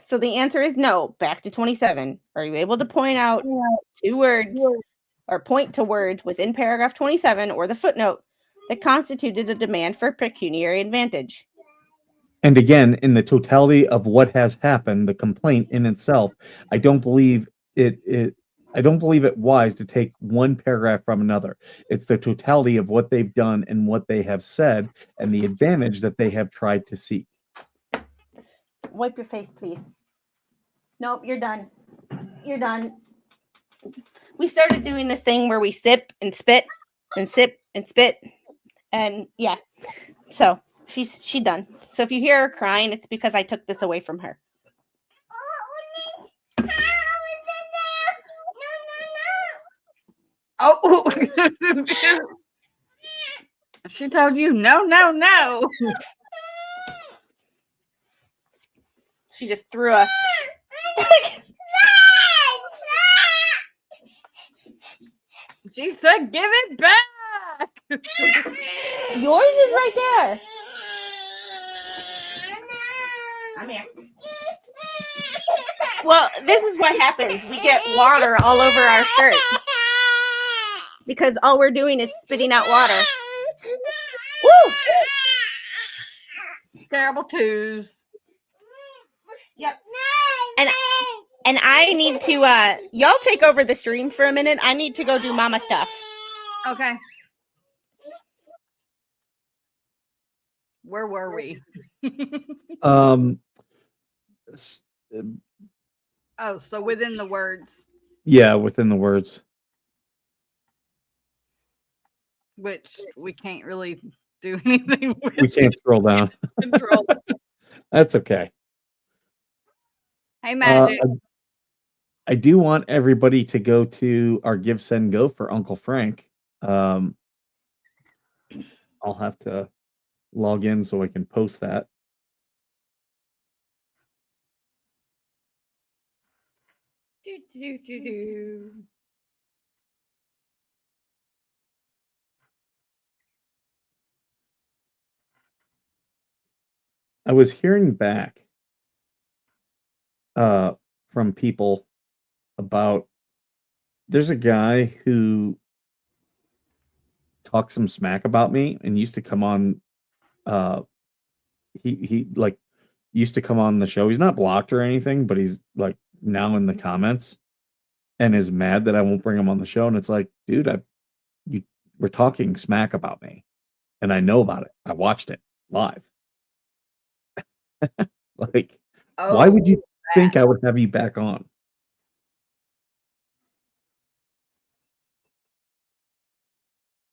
so the answer is no. Back to 27. Are you able to point out 2 words or point to words within paragraph 27 or the footnote that constituted a demand for pecuniary advantage? And again, in the totality of what has happened, the complaint in itself, I don't believe it wise to take one paragraph from another. It's the totality of what they've done and what they have said and the advantage that they have tried to seek. Wipe your face, please. Nope, you're done. You're done. We started doing this thing where we sip and spit and sip and spit. And yeah, so she's done. So if you hear her crying, it's because I took this away from her. Oh, she told you no, no, no. She just threw a. She said, "Give it back." Yours is right there. I'm here. Well, this is what happens. We get water all over our shirt because all we're doing is spitting out water. Woo! Terrible twos. Yep. And I need to y'all take over the stream for a minute. I need to go do mama stuff. Okay. Where were we? Oh, so within the words. Yeah, within the words. Which we can't really do anything with. We can't scroll down. Control. That's okay. Hey, Magic. I do want everybody to go to our Give, Send, Go for Uncle Frank. I'll have to log in so I can post that. I was hearing back from people about there's a guy who talks some smack about me and used to come on he like used to come on the show. He's not blocked or anything, but he's like now in the comments and is mad that I won't bring him on the show. And it's like, dude, we're talking smack about me and I know about it. I watched it live. Like, why would you think I would have you back on?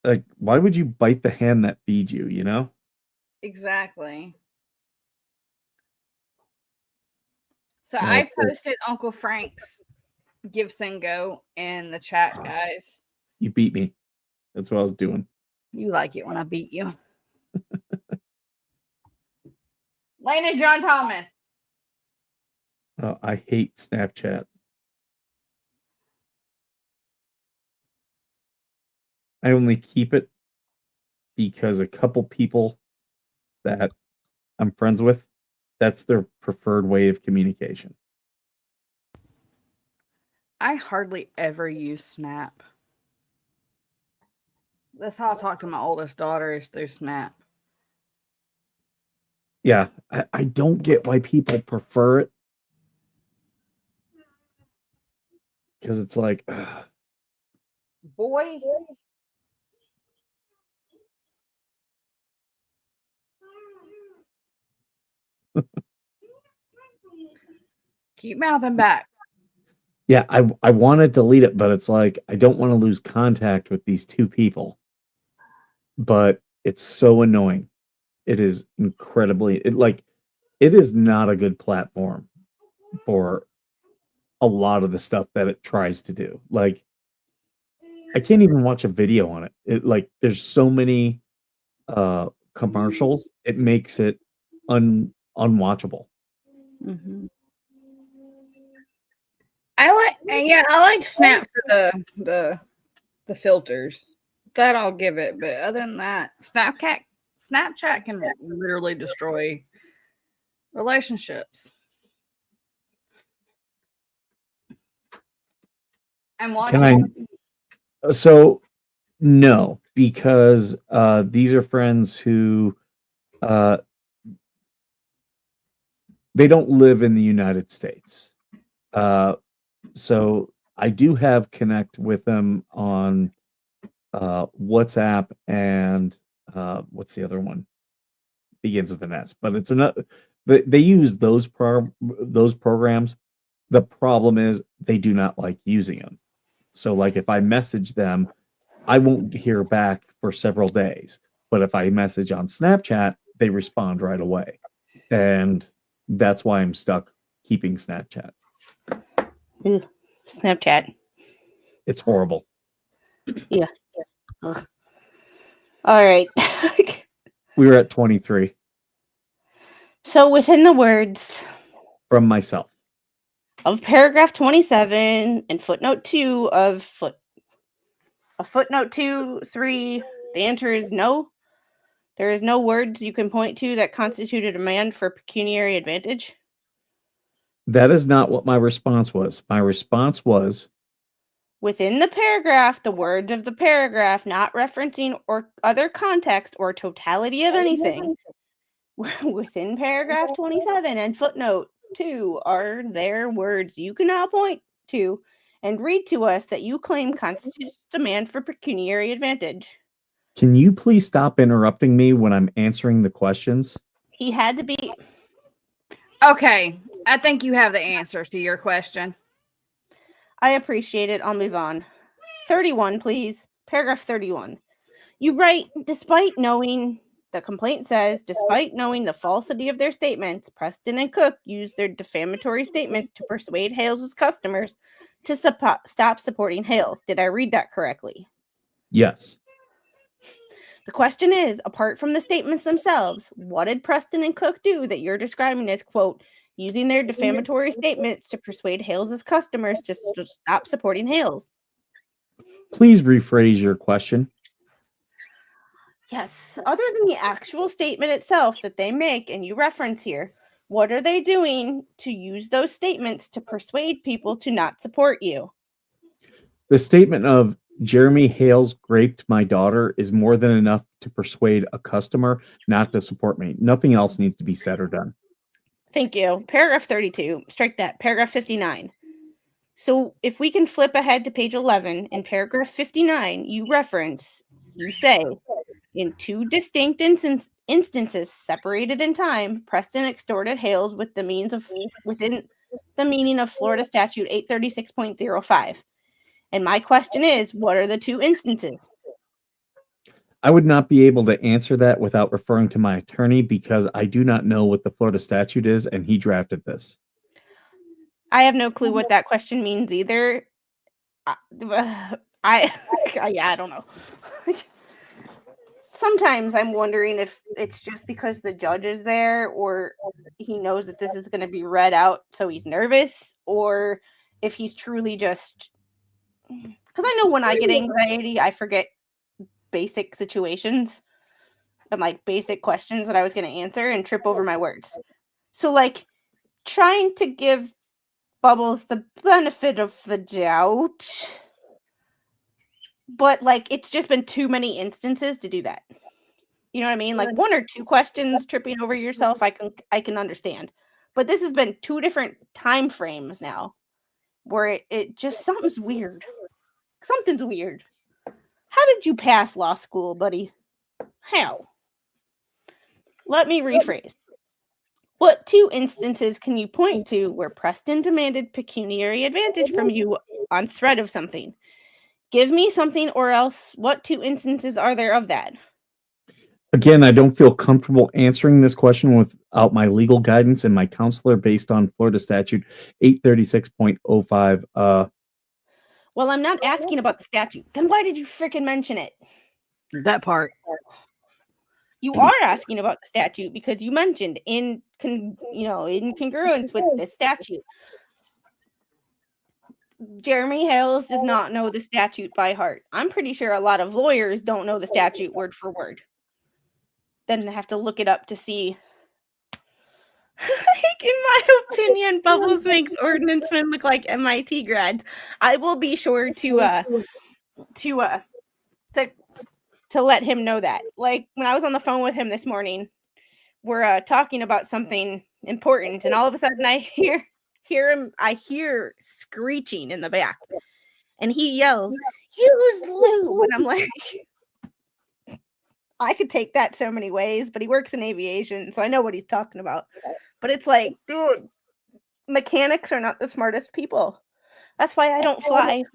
Like, why would you bite the hand that feeds you, you know? Exactly. So I posted Uncle Frank's Give, Send, Go in the chat, guys. You beat me. That's what I was doing. You like it when I beat you. Lena John Thomas. Oh, I hate Snapchat. I only keep it because a couple people that I'm friends with, that's their preferred way of communication. I hardly ever use Snap. That's how I talk to my oldest daughter, is through Snap. Yeah, I don't get why people prefer it. Because it's like, Boy. Keep mouthing back. yeah, I want to delete it, but it's like, I don't want to lose contact with these two people. But it's so annoying. It is incredibly, it is not a good platform for a lot of the stuff that it tries to do. Like, I can't even watch a video on it. There's so many commercials, it makes it unwatchable. Mm-hmm. I like Snap for the filters. That I'll give it, but other than that, Snapchat can literally destroy relationships. And watching. So no, because these are friends who they don't live in the United States. So I do have connect with them on WhatsApp and what's the other one? Begins with an S, but it's another. They use those programs. The problem is they do not like using them. So like if I message them, I won't hear back for several days. But if I message on Snapchat, they respond right away. And that's why I'm stuck keeping Snapchat. Snapchat. It's horrible. Yeah. Ugh. All right. We were at 23. So within the words From myself. Of paragraph 27 and footnote 2 of footnote 2, 3, the answer is no. There is no words you can point to that constitute a demand for pecuniary advantage. That is not what my response was. My response was within the paragraph, the words of the paragraph, not referencing or other context or totality of anything. Within paragraph 27 and footnote 2 are there words you can now point to and read to us that you claim constitutes demand for pecuniary advantage. Can you please stop interrupting me when I'm answering the questions? He had to be. Okay, I think you have the answer to your question. I appreciate it. I'll move on. 31, please. Paragraph 31. You write, despite knowing, the complaint says, despite knowing the falsity of their statements, Preston and Cook used their defamatory statements to persuade Hales' customers to stop supporting Hales. Did I read that correctly? Yes. The question is, apart from the statements themselves, what did Preston and Cook do that you're describing as, quote, using their defamatory statements to persuade Hales' customers to stop supporting Hales? Please rephrase your question. Yes, other than the actual statement itself that they make and you reference here, what are they doing to use those statements to persuade people to not support you? The statement of Jeremy Hales raped my daughter is more than enough to persuade a customer not to support me. Nothing else needs to be said or done. Thank you. Paragraph 32. Strike that. Paragraph 59. So if we can flip ahead to page 11, in paragraph 59, you say, in two distinct instances separated in time, Preston extorted Hales within the meaning of Florida Statute 836.05. And my question is, what are the two instances? I would not be able to answer that without referring to my attorney because I do not know what the Florida statute is, and he drafted this. I have no clue what that question means either. I don't know. sometimes I'm wondering if it's just because the judge is there, or he knows that this is going to be read out, so he's nervous, or if he's truly just, because I know when I get anxiety, I forget basic situations and like basic questions that I was going to answer and trip over my words. So like trying to give Bubbles the benefit of the doubt, but like it's just been too many instances to do that. You know what I mean? Like 1 or 2 questions tripping over yourself, I can understand. But this has been 2 different time frames now where it just something's weird. Something's weird. How did you pass law school, buddy? How? Let me rephrase. What 2 instances can you point to where Preston demanded pecuniary advantage from you on threat of something? Give me something, or else what 2 instances are there of that? Again, I don't feel comfortable answering this question without my legal guidance and my counselor based on Florida statute 836.05. Well, I'm not asking about the statute. Then why did you freaking mention it? That part. You are asking about the statute because you mentioned in congruence with the statute. Jeremy Hales does not know the statute by heart. I'm pretty sure a lot of lawyers don't know the statute word for word. Then have to look it up to see. Like, in my opinion, Bubbles makes ordinancemen look like MIT grads. I will be sure to let him know that. Like when I was on the phone with him this morning, we're talking about something important, and all of a sudden I hear screeching in the back, and he yells, "Use lube!" And I'm like, I could take that so many ways, but he works in aviation, so I know what he's talking about. But it's like, dude, mechanics are not the smartest people. That's why I don't fly.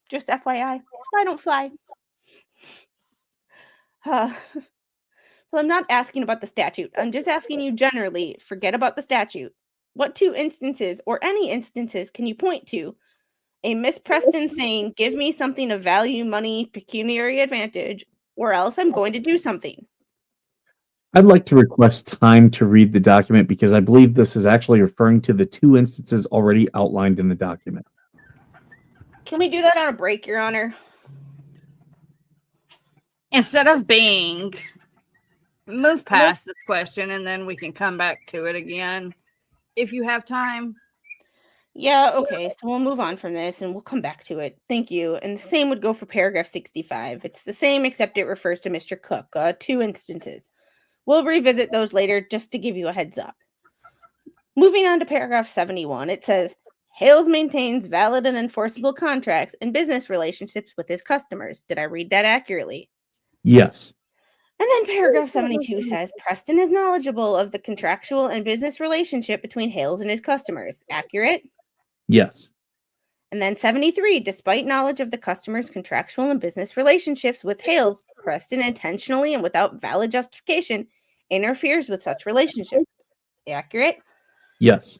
Just FYI, that's why I don't fly. Well, I'm not asking about the statute. I'm just asking you generally, forget about the statute. What 2 instances, or any instances, can you point to? A Miss Preston saying, give me something of value, money, pecuniary advantage, or else I'm going to do something. I'd like to request time to read the document because I believe this is actually referring to the 2 instances already outlined in the document. Can we do that on a break, Your Honor? Instead of being, move past this question and then we can come back to it again if you have time. Yeah, okay, so we'll move on from this and we'll come back to it. Thank you. And the same would go for paragraph 65. It's the same, except it refers to Mr. Cook. 2 instances. We'll revisit those later just to give you a heads up. Moving on to paragraph 71, it says, Hales maintains valid and enforceable contracts and business relationships with his customers. Did I read that accurately? Yes. And then paragraph 72 says, Preston is knowledgeable of the contractual and business relationship between Hales and his customers. Accurate? Yes. And then 73, despite knowledge of the customer's contractual and business relationships with Hales, Preston intentionally and without valid justification interferes with such relationship. Accurate? Yes.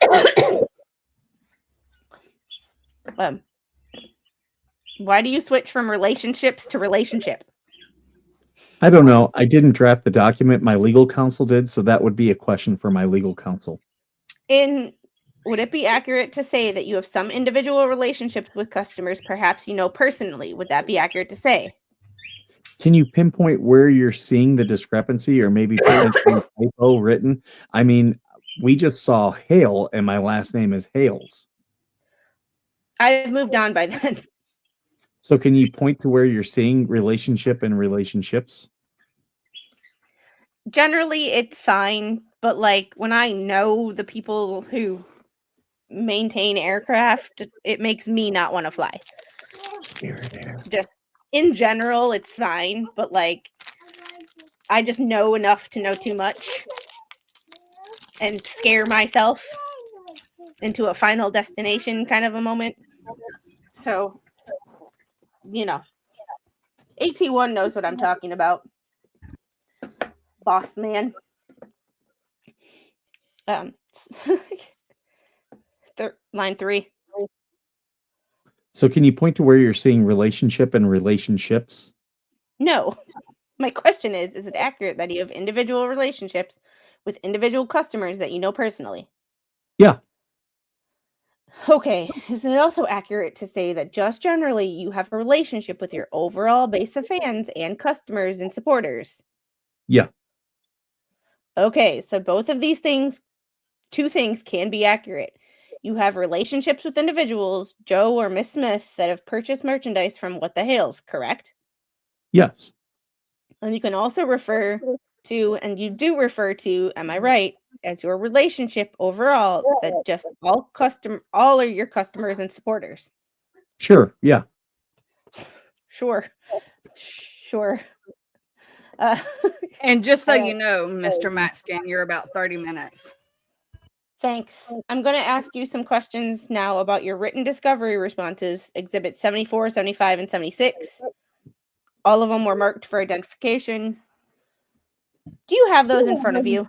Why do you switch from relationships to relationship? I don't know. I didn't draft the document. My legal counsel did, so that would be a question for my legal counsel. Would it be accurate to say that you have some individual relationships with customers, perhaps you know personally? Would that be accurate to say? Can you pinpoint where you're seeing the discrepancy, or maybe potentially typo written? I mean, we just saw Hale, and my last name is Hales. I've moved on by then. So can you point to where you're seeing relationship and relationships? Generally, it's fine, but like when I know the people who maintain aircraft, it makes me not want to fly. Just in general, it's fine, but like I just know enough to know too much and scare myself into a final destination kind of a moment. So, you know, AT1 knows what I'm talking about. Boss man. Line 3. So can you point to where you're seeing relationship and relationships? No. My question is it accurate that you have individual relationships with individual customers that you know personally? Yeah. Okay. Is it also accurate to say that just generally you have a relationship with your overall base of fans and customers and supporters? Yeah. Okay, so both of these things, two things can be accurate. You have relationships with individuals, Joe or Miss Smith, that have purchased merchandise from What the Hales, correct? Yes. And you can also refer to, and you do refer to, am I right, as your relationship overall, that just all are your customers and supporters. Sure. Yeah. Sure. Sure. Uh, And just so All you right. know, Mr. Maxkin, you're about 30 minutes. Thanks. I'm going to ask you some questions now about your written discovery responses, Exhibits 74, 75, and 76. All of them were marked for identification. Do you have those in front of you?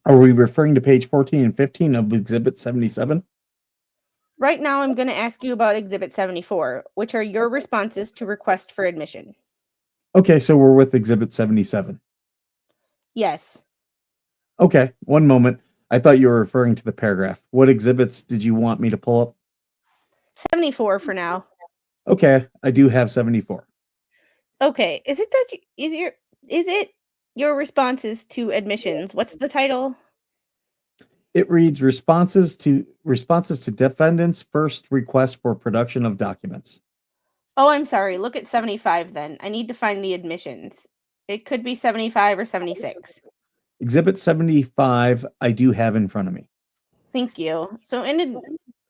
Are we referring to page 14 and 15 of Exhibit 77? Right now, I'm going to ask you about Exhibit 74, which are your responses to request for admission. Okay, so we're with Exhibit 77. Yes. Okay, one moment. I thought you were referring to the paragraph. What exhibits did you want me to pull up? 74 for now. Okay, I do have 74. Okay. Is it your responses to admissions? What's the title? It reads responses to defendant's first request for production of documents. Oh, I'm sorry. Look at 75 then. I need to find the admissions. It could be 75 or 76. Exhibit 75 I do have in front of me. Thank you. So in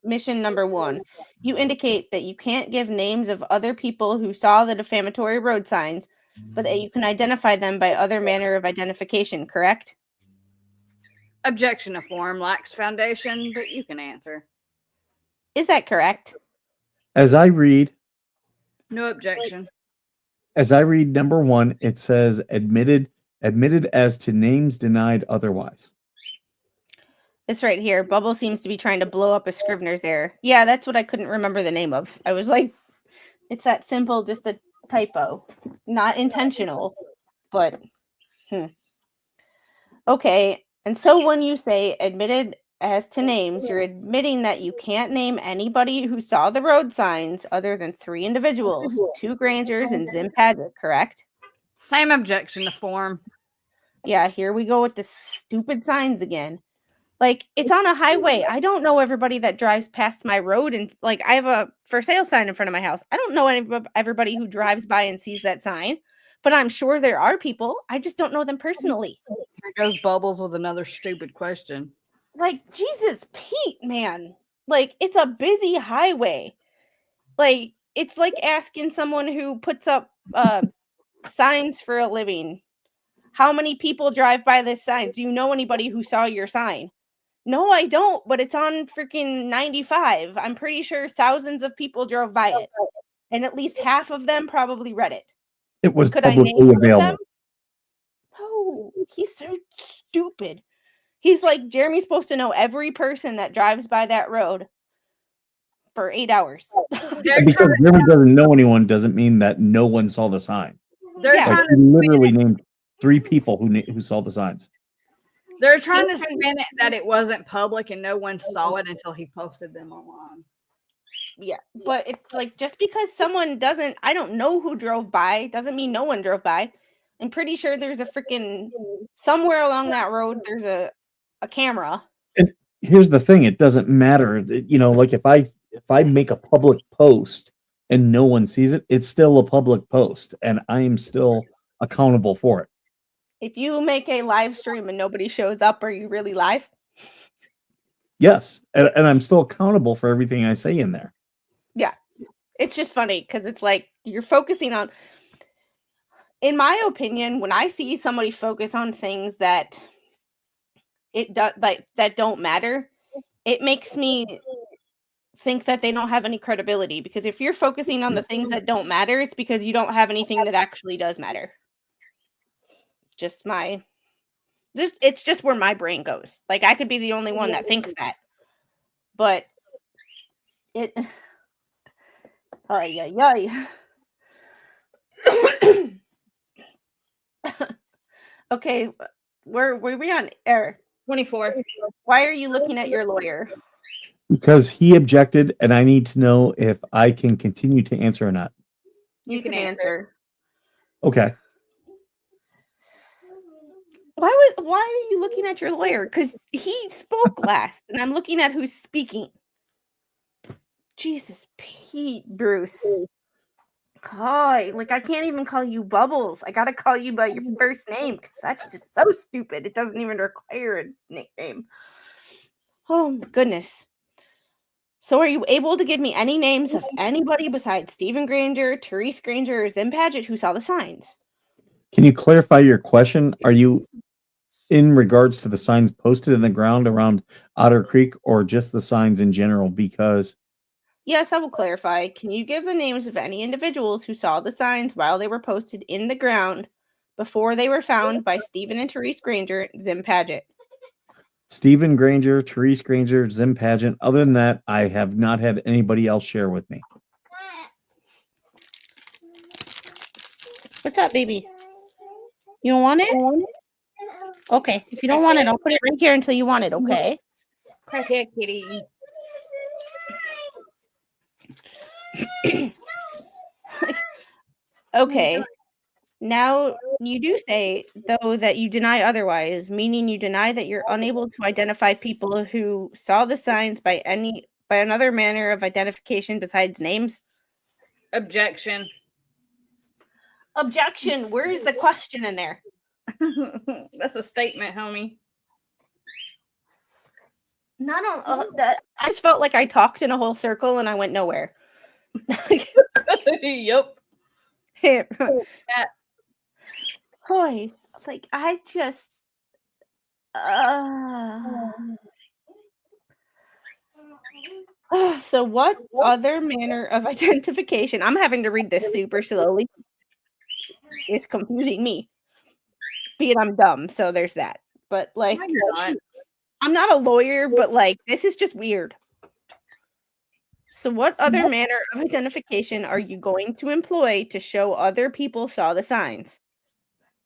admission number 1, you indicate that you can't give names of other people who saw the defamatory road signs, but that you can identify them by other manner of identification, correct? Objection to form lacks foundation, but you can answer. Is that correct? As I read No objection. number 1, it says admitted as to names denied otherwise. It's right here. Bubble seems to be trying to blow up a Scrivener's error. Yeah, that's what I couldn't remember the name of. I was like, it's that simple, just a typo. Not intentional, but Okay, and so when you say admitted as to names, you're admitting that you can't name anybody who saw the road signs other than 3 individuals, 2 Grangers and Zim Padgett, correct? Same objection to form. Yeah, here we go with the stupid signs again. Like, it's on a highway. I don't know everybody that drives past my road, and like, I have a for sale sign in front of my house. I don't know everybody who drives by and sees that sign, but I'm sure there are people. I just don't know them personally. Here goes Bubbles with another stupid question. Like, Jesus, Pete, man. Like, it's a busy highway. Like, it's like asking someone who puts up signs for a living. How many people drive by this sign? Do you know anybody who saw your sign? No, I don't, but it's on freaking 95. I'm pretty sure thousands of people drove by it. And at least half of them probably read it. It was Could I publicly name one of available. them? No, he's so stupid. He's like, Jeremy's supposed to know every person that drives by that road for 8 hours. And because Jeremy doesn't know anyone doesn't mean that no one saw the sign. They're Yeah. Like, trying he to literally named 3 people who saw the signs. They're trying to spin it that it wasn't public and no one saw it until he posted them online. Yeah, but it's like, just because someone I don't know who drove by, doesn't mean no one drove by. I'm pretty sure there's a freaking, somewhere along that road, there's a camera. And here's the thing, it doesn't matter. You know, like if I make a public post and no one sees it, it's still a public post and I am still accountable for it. If you make a live stream and nobody shows up, are you really live? Yes. And I'm still accountable for everything I say in there. Yeah. It's just funny because it's like you're focusing on, in my opinion, when I see somebody focus on things that that don't matter, it makes me think that they don't have any credibility, because if you're focusing on the things that don't matter, it's because you don't have anything that actually does matter. It's just where my brain goes. Like, I could be the only one that thinks that, but it ay. Okay, were we on air? 24. Why are you looking at your lawyer? Because he objected, and I need to know if I can continue to answer or not. You can answer. Okay. Why are you looking at your lawyer? Because he spoke last, and I'm looking at who's speaking. Jesus, Pete, Bruce. Hi, like I can't even call you Bubbles. I gotta call you by your first name because that's just so stupid. It doesn't even require a nickname. Oh my goodness. So are you able to give me any names of anybody besides Stephen Granger, Therese Granger, or Zim Paget who saw the signs? Can you clarify your question? Are you in regards to the signs posted in the ground around Otter Creek or just the signs in general? Because Yes, I will clarify. Can you give the names of any individuals who saw the signs while they were posted in the ground before they were found by Stephen and Therese Granger, Zim Paget? Stephen Granger, Therese Granger, Zim Pageant. Other than that, I have not had anybody else share with me. What's up, baby? You don't want it? Okay. If you don't want it, I'll put it right here until you want it, okay? Okay, kitty. Okay. Now, you do say, though, that you deny otherwise, meaning you deny that you're unable to identify people who saw the signs by another manner of identification besides names? Objection. Objection. Where's the question in there? That's a statement, homie. Not on that. I just felt like I talked in a whole circle and I went nowhere. Yep. Hoy, like I just so what other manner of identification? I'm having to read this super slowly. It's confusing me. Be it I'm dumb, so there's that. But like You're not. I'm not a lawyer, but like this is just weird. So what other manner of identification are you going to employ to show other people saw the signs?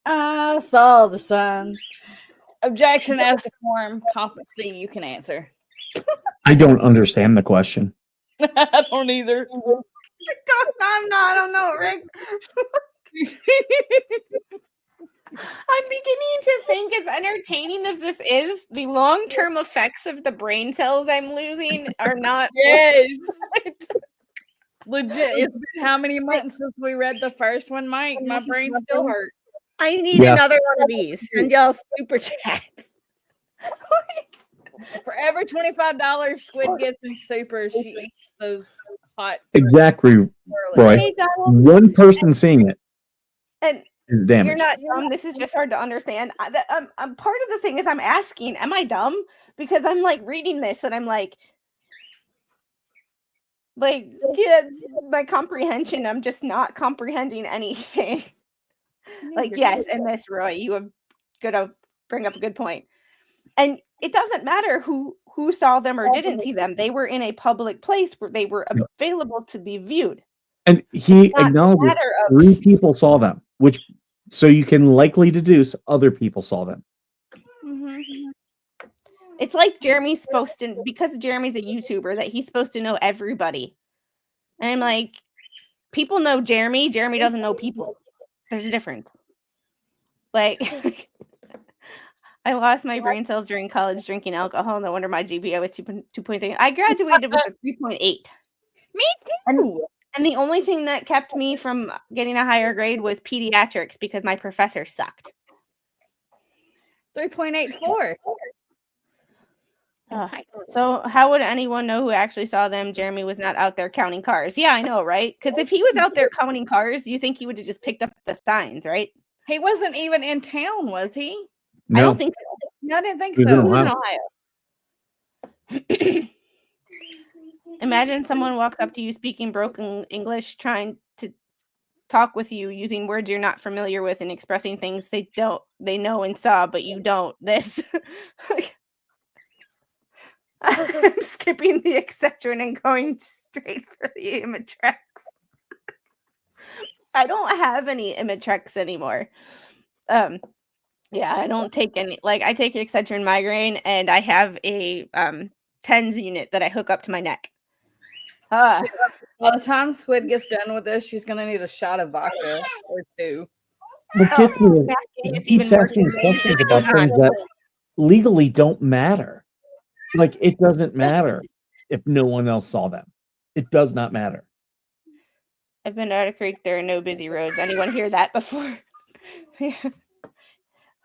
I saw the signs. Objection as to form. Competency, you can answer. I don't understand the question. I don't either. I don't know, Rick. I'm beginning to think, as entertaining as this is, the long-term effects of the brain cells I'm losing are not. Yes. Legit. It's been how many months since we read the first one, Mike? My brain still hurts. I need another one of these. Send y'all super chats. For every $25 Squid gets in super, she eats those hot. Exactly, Roy. Hey, Donald. One person seeing it And is damaged. you're not dumb. This is just hard to understand. I'm part of the thing is I'm asking, am I dumb? Because I'm like reading this and I'm like yeah, my comprehension. I'm just not comprehending anything. Like, yes, and Miss Roy, you are gonna bring up a good point. And it doesn't matter who saw them or didn't see them. They were in a public place where they were available to be viewed. And he acknowledged 3 people saw them, so you can likely deduce other people saw them. Mm-hmm. It's like Jeremy's supposed to, because Jeremy's a YouTuber, that he's supposed to know everybody. And I'm like, people know Jeremy. Jeremy doesn't know people. There's a difference. Like, I lost my brain cells during college drinking alcohol. No wonder my GPA was 2.3. I graduated with a 3.8. Me too. And the only thing that kept me from getting a higher grade was pediatrics because my professor sucked. 3.84. So how would anyone know who actually saw them? Jeremy was not out there counting cars. Yeah, I know, right? Because if he was out there counting cars, you think he would have just picked up the signs, right? He wasn't even in town, was he? No. I don't think so. No, I didn't think He was so. in He was Ohio. in Ohio. Imagine someone walks up to you speaking broken English, trying to talk with you using words you're not familiar with and expressing things they know and saw, but you don't. This. I'm skipping the etc. and going straight for the Imitrex. I don't have any Imitrex anymore. Yeah, I don't take any. Like, I take Excedrin migraine, and I have a TENS unit that I hook up to my neck. By the time Squid gets done with this, she's gonna need a shot of vodka or two. What gets me is he It's keeps even asking worse. questions about things that legally don't matter. Like, it doesn't matter if no one else saw them. It does not matter. I've been to Otter Creek. There are no busy roads. Anyone hear that before? Yeah.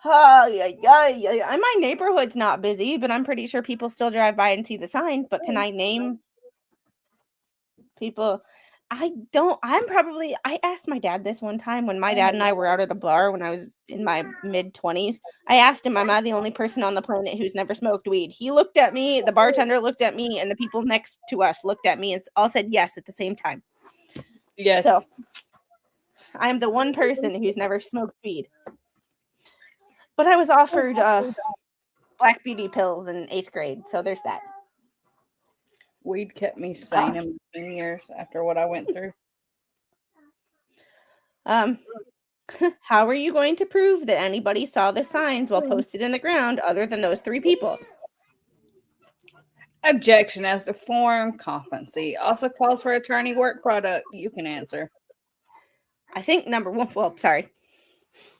Oh, yeah. My neighborhood's not busy, but I'm pretty sure people still drive by and see the sign. But can I name people? I asked my dad this one time when my dad and I were out at a bar when I was in my mid-20s. I asked him, am I the only person on the planet who's never smoked weed? He looked at me, the bartender looked at me, and the people next to us looked at me and all said yes at the same time. Yes. So I'm the one person who's never smoked weed. But I was offered Black Beauty pills in 8th grade, so there's that. Weed kept me sane in between years after what I went through. How are you going to prove that anybody saw the signs while posted in the ground other than those 3 people? Objection as to form, competency. Also calls for attorney work product. You can answer. I think number one,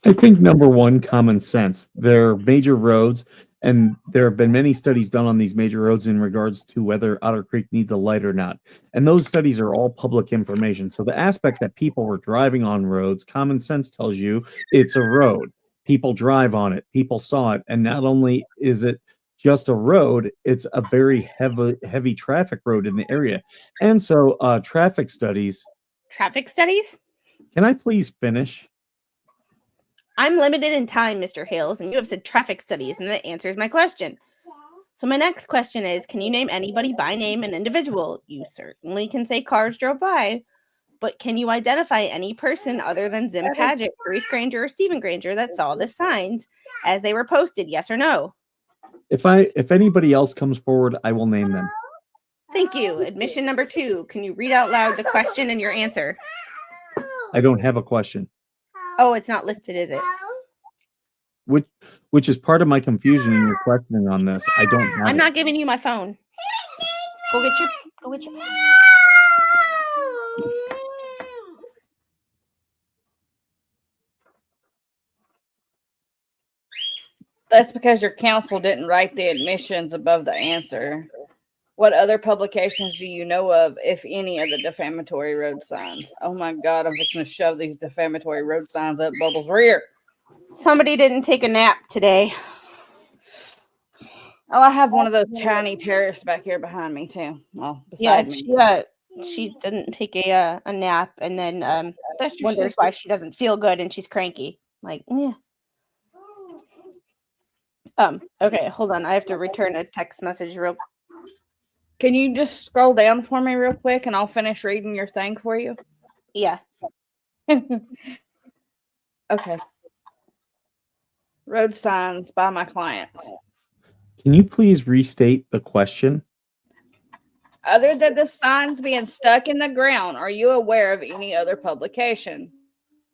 I think number one, common sense. They're major roads, and there have been many studies done on these major roads in regards to whether Otter Creek needs a light or not. And those studies are all public information. So the aspect that people were driving on roads, common sense tells you it's a road. People drive on it. People saw it. And not only is it just a road, it's a very heavy traffic road in the area. And so traffic studies. Traffic studies? Can I please finish? I'm limited in time, Mr. Hales, and you have said traffic studies, and that answers my question. So my next question is, can you name anybody by name an individual? You certainly can say cars drove by, but can you identify any person other than Zim Paget, Grace Granger, or Stephen Granger that saw the signs as they were posted, yes or no? If anybody else comes forward, I will name them. Thank you. Admission number 2. Can you read out loud the question and your answer? I don't have a question. Oh, it's not listed, is it? Which is part of my confusion in your questioning on this. I don't have I'm not giving you my phone. Go get your That's because your counsel didn't write the admissions above the answer. What other publications do you know of, if any, of the defamatory road signs? Oh my God, I'm just going to shove these defamatory road signs up Bubbles' rear. Somebody didn't take a nap today. Oh, I have one of those tiny terrorists back here behind me too. Well, beside me. She didn't take a nap, and then That's your wonders sister. why she doesn't feel good and she's cranky. Like, yeah. Okay, hold on. I have to return a text message real. Can you just scroll down for me real quick and I'll finish reading your thing for you? Yeah. Okay. Road signs by my clients. Can you please restate the question? Other than the signs being stuck in the ground, are you aware of any other publication?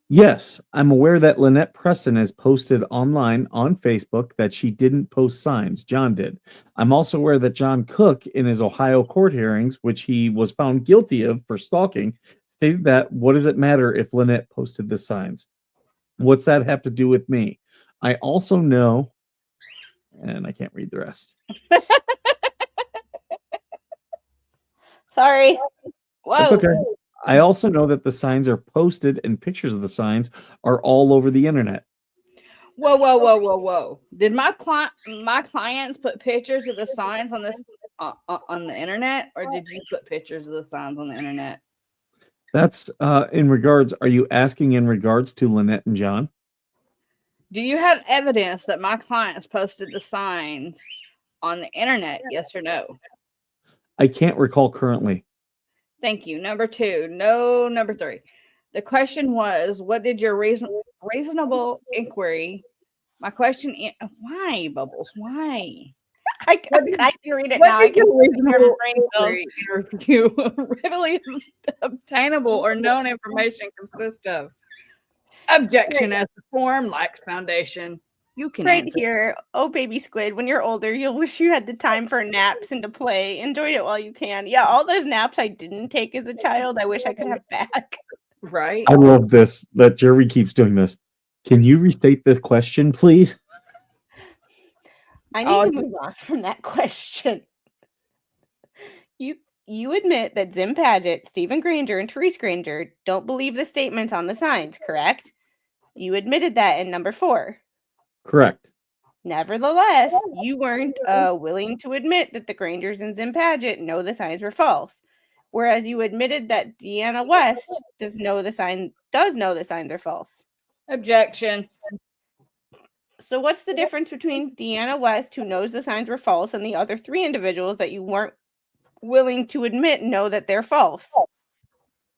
Yes, I'm aware that Lynette Preston has posted online on Facebook that she didn't post signs. John did. I'm also aware that John Cook, in his Ohio court hearings, which he was found guilty of for stalking, stated that, what does it matter if Lynette posted the signs? What's that have to do with me? I also know, and I can't read the rest. Sorry. Whoa. That's okay. I also know that the signs are posted and pictures of the signs are all over the internet. Whoa. Did my clients put pictures of the signs on this on the internet, or did you put pictures of the signs on the internet? That's in regards. Are you asking in regards to Lynette and John? Do you have evidence that my clients posted the signs on the internet? Yes or no? I can't recall currently. Thank you. Number 2. No, number 3. The question was, what did your reasonable inquiry? My question is, why, Bubbles? Why? I can read it What now. I did your can reasonable brain cells. inquiry interview readily obtainable or known information consist of? Objection as the form lacks foundation. You can Right answer. here. Oh, baby squid, when you're older, you'll wish you had the time for naps and to play. Enjoy it while you can. Yeah, all those naps I didn't take as a child, I wish I could have back. Right? I love this that Jerry keeps doing this. Can you restate this question, please? I need to move on from that question. You admit that Zim Paget, Stephen Granger, and Therese Granger don't believe the statements on the signs, correct? You admitted that in number 4. Correct. Nevertheless, you weren't willing to admit that the Grangers and Zim Paget know the signs were false, whereas you admitted that Deanna West does know the signs are false. Objection. So what's the difference between Deanna West, who knows the signs were false, and the other 3 individuals that you weren't willing to admit know that they're false?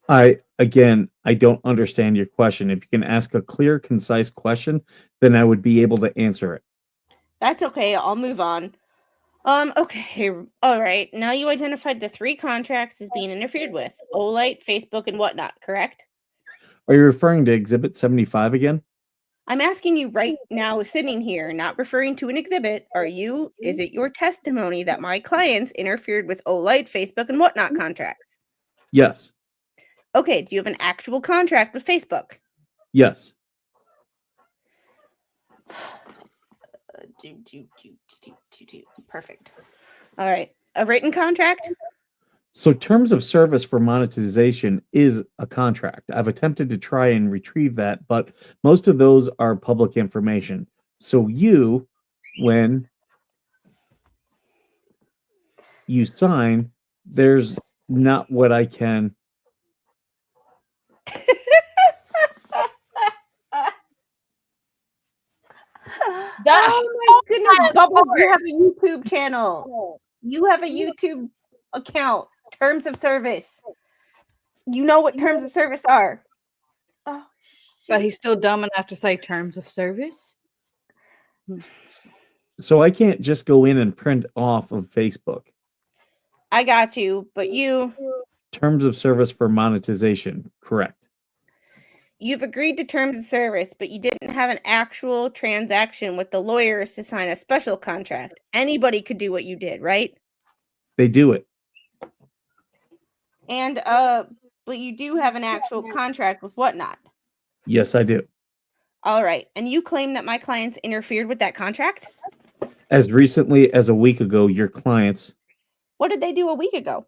I don't understand your question. If you can ask a clear, concise question, then I would be able to answer it. That's okay. I'll move on. Okay. All right. Now you identified the 3 contracts as being interfered with. Olight, Facebook, and whatnot, correct? Are you referring to Exhibit 75 again? I'm asking you right now, sitting here, not referring to an exhibit. Is it your testimony that my clients interfered with Olight, Facebook, and whatnot contracts? Yes. Okay. Do you have an actual contract with Facebook? Yes. Perfect. All right. A written contract? So terms of service for monetization is a contract. I've attempted to try and retrieve that, but most of those are public information. So when you sign, there's not what I can. Oh my goodness, Bubble, you have a YouTube channel. You have a YouTube account. Terms of service. You know what terms of service are. Oh, But he's still dumb enough to say terms of service. So I can't just go in and print off of Facebook. I got you, but Terms of service for monetization, correct. you've agreed to terms of service, but you didn't have an actual transaction with the lawyers to sign a special contract. Anybody could do what you did, right? They do it. And but you do have an actual contract with whatnot. Yes, I do. All right. And you claim that my clients interfered with that contract? As recently as a week ago, your clients. What did they do a week ago?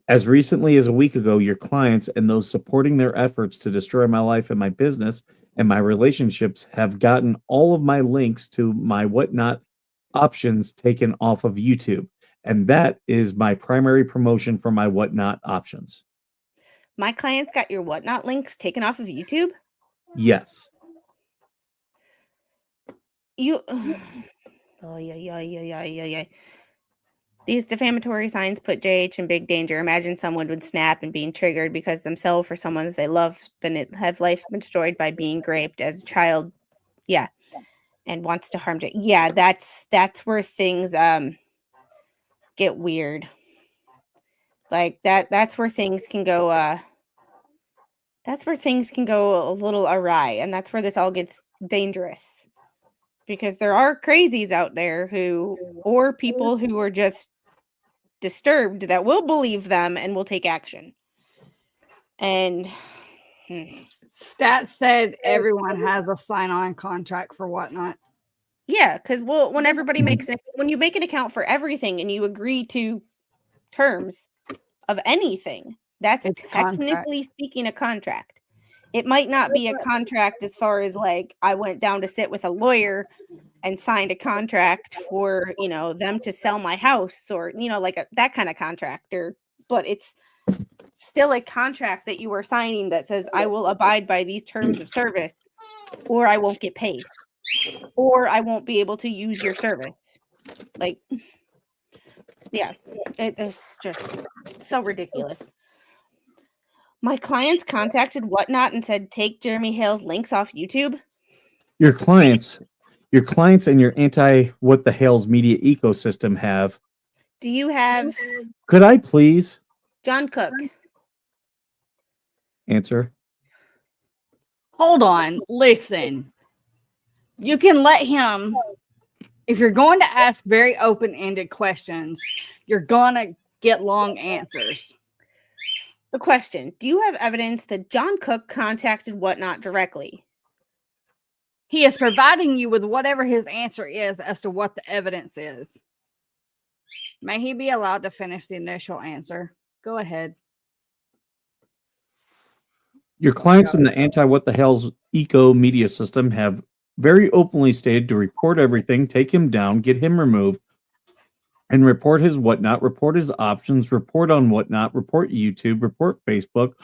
As recently as a week ago, your clients and those supporting their efforts to destroy my life and my business and my relationships have gotten all of my links to my whatnot options taken off of YouTube. And that is my primary promotion for my whatnot options. My clients got your whatnot links taken off of YouTube? Yes. Oh, yeah. These defamatory signs put JH in big danger. Imagine someone would snap and being triggered because themselves or someone they love have life been destroyed by being raped as a child. Yeah. And wants to harm it. Yeah, that's where things get weird. Like that's where things can go a little awry, and that's where this all gets dangerous. Because there are crazies out there or people who are just disturbed that will believe them and will take action. And Stat said everyone has a sign-on contract for whatnot. yeah, because when everybody when you make an account for everything and you agree to terms of anything, that's technically speaking a contract. It might not be a contract as far as like I went down to sit with a lawyer and signed a contract for, them to sell my house or, like that kind of contract, but it's still a contract that you are signing that says I will abide by these terms of service or I won't get paid or I won't be able to use your service. Like, yeah, it's just so ridiculous. My clients contacted Whatnot and said, take Jeremy Hale's links off YouTube. Your clients and your what the hell's media ecosystem have. Do you have? Could I please? John Cook. Answer. Hold on. Listen. You can let him, if you're going to ask very open-ended questions, you're going to get long answers. The question, do you have evidence that John Cook contacted Whatnot directly? He is providing you with whatever his answer is as to what the evidence is. May he be allowed to finish the initial answer? Go ahead. Your clients in the anti-what-the-hell's eco media system have very openly stated to report everything, take him down, get him removed, and report his Whatnot, report his options, report on Whatnot, report YouTube, report Facebook,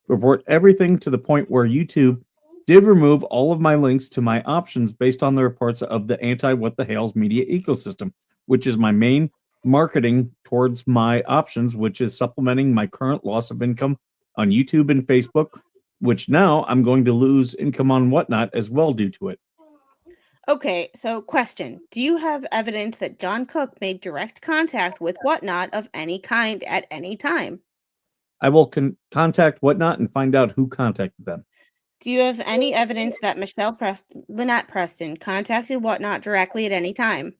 report everything to the point where YouTube did remove all of my links to my options based on the reports of the anti-what-the-hell's media ecosystem, which is my main marketing towards my options, which is supplementing my current loss of income on YouTube and Facebook, which now I'm going to lose income on Whatnot as well due to it. Okay, so question. Do you have evidence that John Cook made direct contact with Whatnot of any kind at any time? I will contact Whatnot and find out who contacted them. Do you have any evidence that Lynette Preston contacted Whatnot directly at any time?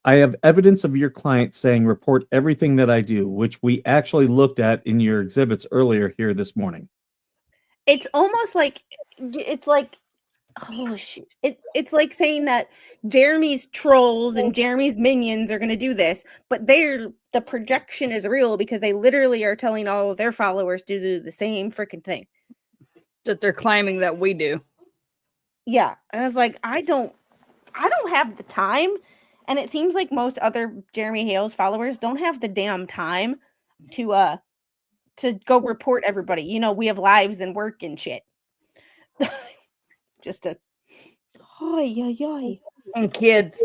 I have evidence of your client saying report everything that I do, which we actually looked at in your exhibits earlier here this morning. It's almost like, it's like, oh shit. It's like saying that Jeremy's trolls and Jeremy's minions are going to do this, but the projection is real because they literally are telling all of their followers to do the same freaking thing That they're claiming that we do. Yeah, and I was like, I don't have the time, and it seems like most other Jeremy Hale's followers don't have the damn time to go report everybody. You know, we have lives and work and shit. Just a And kids.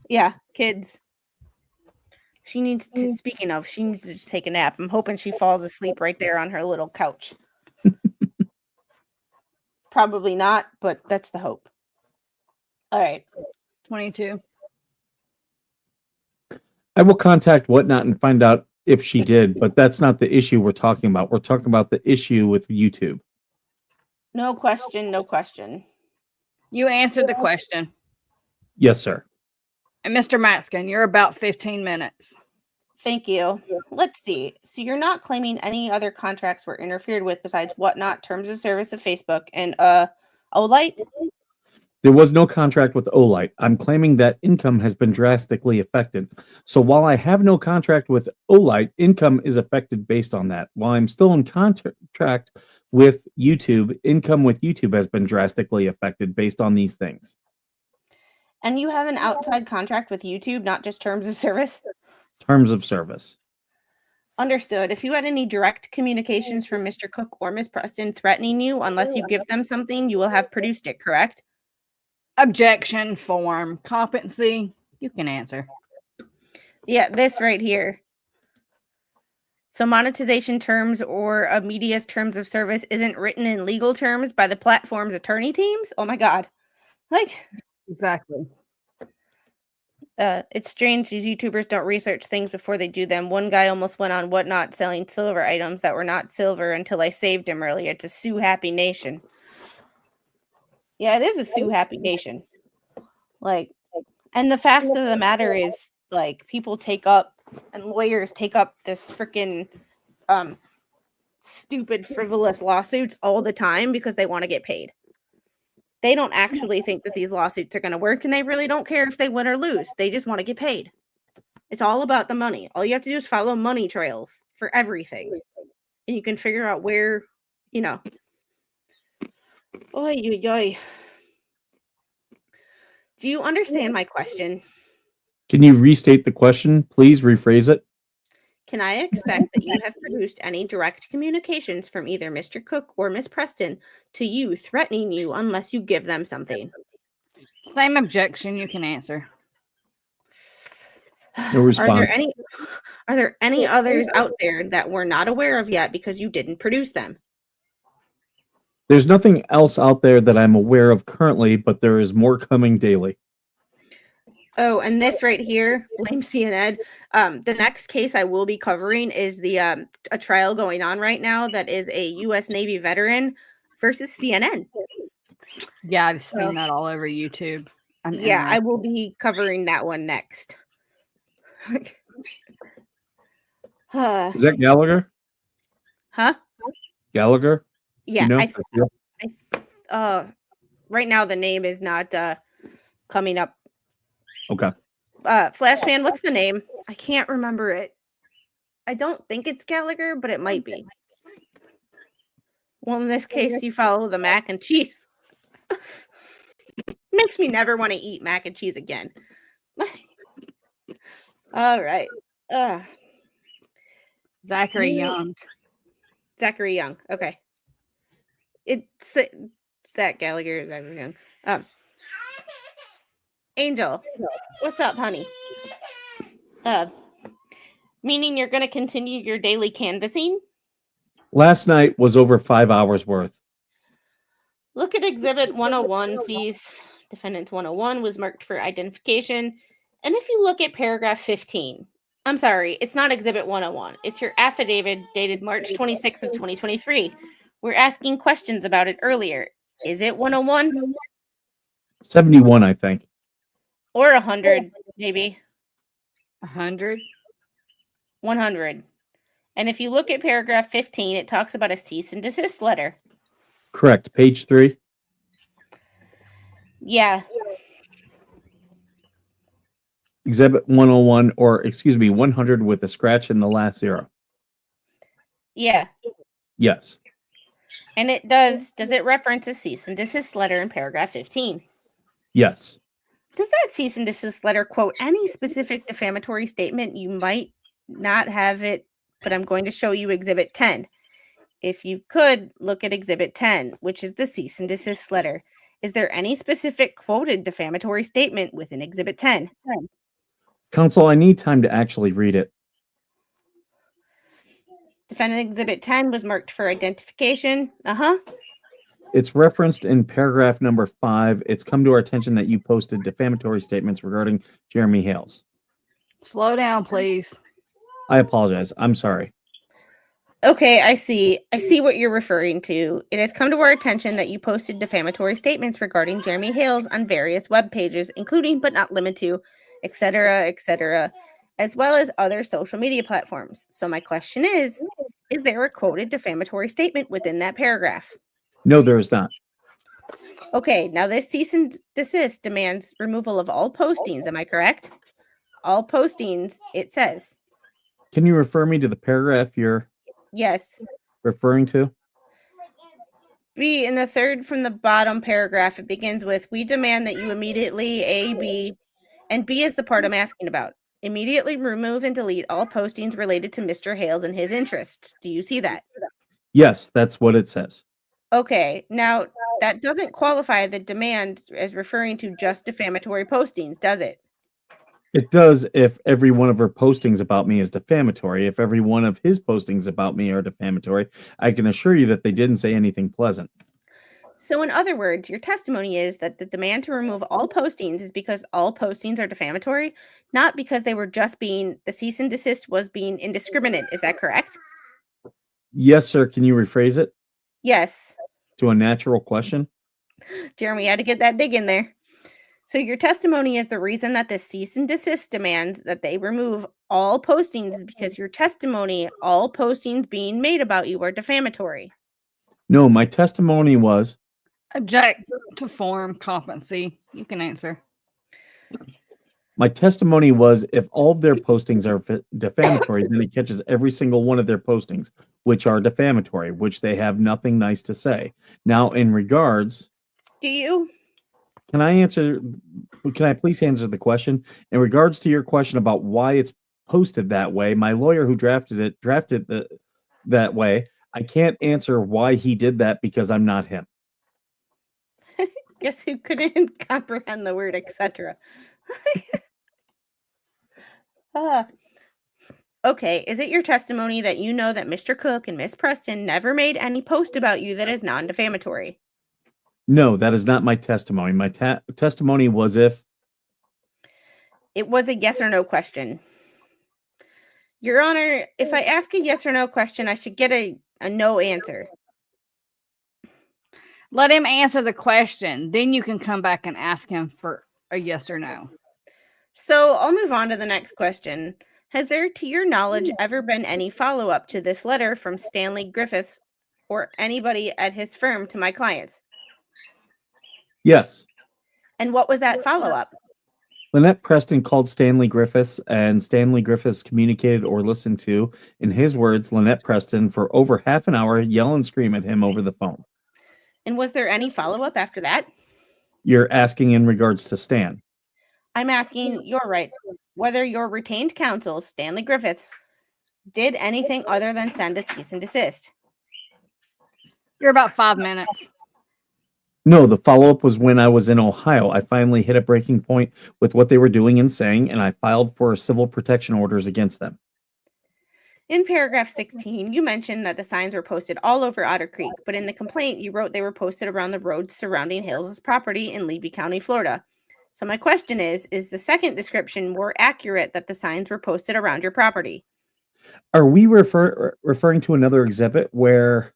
Yeah, kids. She needs to, speaking of, she needs to just take a nap. I'm hoping she falls asleep right there on her little couch. Probably not, but that's the hope. All right. 22. I will contact Whatnot and find out if she did, but that's not the issue we're talking about. We're talking about the issue with YouTube. No question, no question. You answered the question. Yes, sir. And Mr. Matskin, you're about 15 minutes. Thank you. Let's see. So you're not claiming any other contracts were interfered with besides Whatnot, Terms of Service of Facebook, and Olight? There was no contract with Olight. I'm claiming that income has been drastically affected. So while I have no contract with Olight, income is affected based on that. While I'm still in contract with YouTube, income with YouTube has been drastically affected based on these things. And you have an outside contract with YouTube, not just Terms of Service? Terms of service. Understood. If you had any direct communications from Mr. Cook or Ms. Preston threatening you, unless you give them something, you will have produced it, correct? Objection form. Competency. You can answer. Yeah, this right here. So monetization terms or a media's terms of service isn't written in legal terms by the platform's attorney teams? Oh my God. Like, exactly. It's strange these YouTubers don't research things before they do them. One guy almost went on Whatnot selling silver items that were not silver until I saved him earlier. It's a Sue Happy Nation. Yeah, it is a Sue Happy Nation. Like, and the fact of the matter is, like, people take up and lawyers take up this freaking stupid, frivolous lawsuits all the time because they want to get paid. They don't actually think that these lawsuits are going to work, and they really don't care if they win or lose. They just want to get paid. It's all about the money. All you have to do is follow money trails for everything. And you can figure out where, you know. Oy, oy, oy. Do you understand my question? Can you restate the question? Please rephrase it. Can I expect that you have produced any direct communications from either Mr. Cook or Miss Preston to you threatening you unless you give them something? Same objection. You can answer. No response. Are there any others out there that we're not aware of yet because you didn't produce them? There's nothing else out there that I'm aware of currently, but there is more coming daily. Oh, and this right here, blame CNN. The next case I will be covering is the a trial going on right now that is a U.S. Navy veteran versus CNN. Yeah, I've seen that all over YouTube. Yeah, I will be covering that one next. Huh? Is that Gallagher? Gallagher? Yeah, You know? right now the name is not coming up. Okay. Flash fan, what's the name? I can't remember it. I don't think it's Gallagher, but it might be. Well, in this case, you follow the mac and cheese. Makes me never want to eat mac and cheese again. All right. Zachary Young. Zachary Young. Okay. It's Zach Gallagher. Zachary Young. Angel, what's up, honey? Meaning you're going to continue your daily canvassing? Last night was over 5 hours worth. Look at Exhibit 101, please. Defendant 101 was marked for identification. And if you look at paragraph 15, I'm sorry, it's not Exhibit 101. It's your affidavit dated March 26th of 2023. We're asking questions about it earlier. Is it 101? 71, I think. Or 100, maybe. 100? 100. And if you look at paragraph 15, it talks about a cease and desist letter. Correct. Page 3. Yeah. Exhibit 101, or excuse me, 100 with a scratch in the last zero. Yeah. Yes. And it does it reference a cease and desist letter in paragraph 15? Yes. Does that cease and desist letter quote any specific defamatory statement? You might not have it, but I'm going to show you Exhibit 10. If you could look at Exhibit 10, which is the cease and desist letter. Is there any specific quoted defamatory statement within Exhibit 10? Counsel, I need time to actually read it. Defendant Exhibit 10 was marked for identification. It's referenced in paragraph number 5. It's come to our attention that you posted defamatory statements regarding Jeremy Hales. Slow down, please. I apologize. I'm sorry. Okay, I see what you're referring to. It has come to our attention that you posted defamatory statements regarding Jeremy Hales on various web pages, including but not limited to, etc., as well as other social media platforms. So my question is there a quoted defamatory statement within that paragraph? No, there is not. Okay, now this cease and desist demands removal of all postings. Am I correct? All postings, it says. Can you refer me to the paragraph you're Yes. referring to? B, in the third from the bottom paragraph, it begins with, we demand that you immediately, A, B, and B is the part I'm asking about. Immediately remove and delete all postings related to Mr. Hales and his interests. Do you see that? Yes, that's what it says. Okay, now that doesn't qualify the demand as referring to just defamatory postings, does it? It does if every one of her postings about me is defamatory. If every one of his postings about me are defamatory, I can assure you that they didn't say anything pleasant. So in other words, your testimony is that the demand to remove all postings is because all postings are defamatory, not because they were just the cease and desist was being indiscriminate. Is that correct? Yes, sir. Can you rephrase it Yes. to a natural question? Jeremy had to get that dig in there. So your testimony is the reason that the cease and desist demands that they remove all postings is because your testimony, all postings being made about you are defamatory. No, my testimony was... Object to form competency. You can answer. My testimony was if all of their postings are defamatory, then it catches every single one of their postings, which are defamatory, which they have nothing nice to say. Now, in regards... Do you? Can I please answer the question? In regards to your question about why it's posted that way, my lawyer who drafted that way. I can't answer why he did that because I'm not him. Guess who couldn't comprehend the word etc. Okay, is it your testimony that you know that Mr. Cook and Miss Preston never made any post about you that is non-defamatory? No, that is not my testimony. My testimony was if... It was a yes or no question. Your Honor, if I ask a yes or no question, I should get a no answer. Let him answer the question. Then you can come back and ask him for a yes or no. So I'll move on to the next question. Has there, to your knowledge, ever been any follow-up to this letter from Stanley Griffiths or anybody at his firm to my clients? Yes. And what was that follow-up? Lynette Preston called Stanley Griffiths, and Stanley Griffiths communicated or listened to, in his words, Lynette Preston for over half an hour, yell and scream at him over the phone. And was there any follow-up after that? You're asking in regards to Stan. I'm asking, you're right, whether your retained counsel, Stanley Griffiths, did anything other than send a cease and desist. You're about 5 minutes. No, the follow-up was when I was in Ohio. I finally hit a breaking point with what they were doing and saying, and I filed for civil protection orders against them. In paragraph 16, you mentioned that the signs were posted all over Otter Creek, but in the complaint, you wrote they were posted around the roads surrounding Hills' property in Levy County, Florida. So my question is the second description more accurate that the signs were posted around your property? Are we referring to another exhibit? Where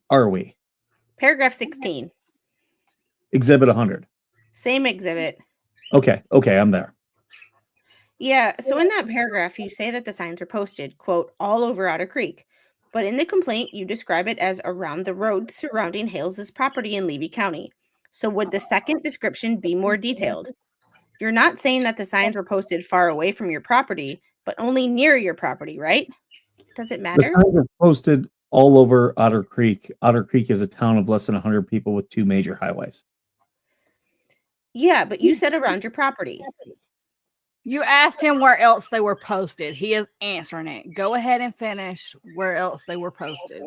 are we? Paragraph 16. Exhibit 100. Same exhibit. Okay, I'm there. Yeah, so in that paragraph, you say that the signs are posted, quote, all over Otter Creek. But in the complaint, you describe it as around the road surrounding Hales' property in Levy County. So would the second description be more detailed? You're not saying that the signs were posted far away from your property, but only near your property, right? Does it The matter? signs are posted all over Otter Creek. Otter Creek is a town of less than 100 people with 2 major highways. Yeah, but you said around your property. You asked him where else they were posted. He is answering it. Go ahead and finish where else they were posted.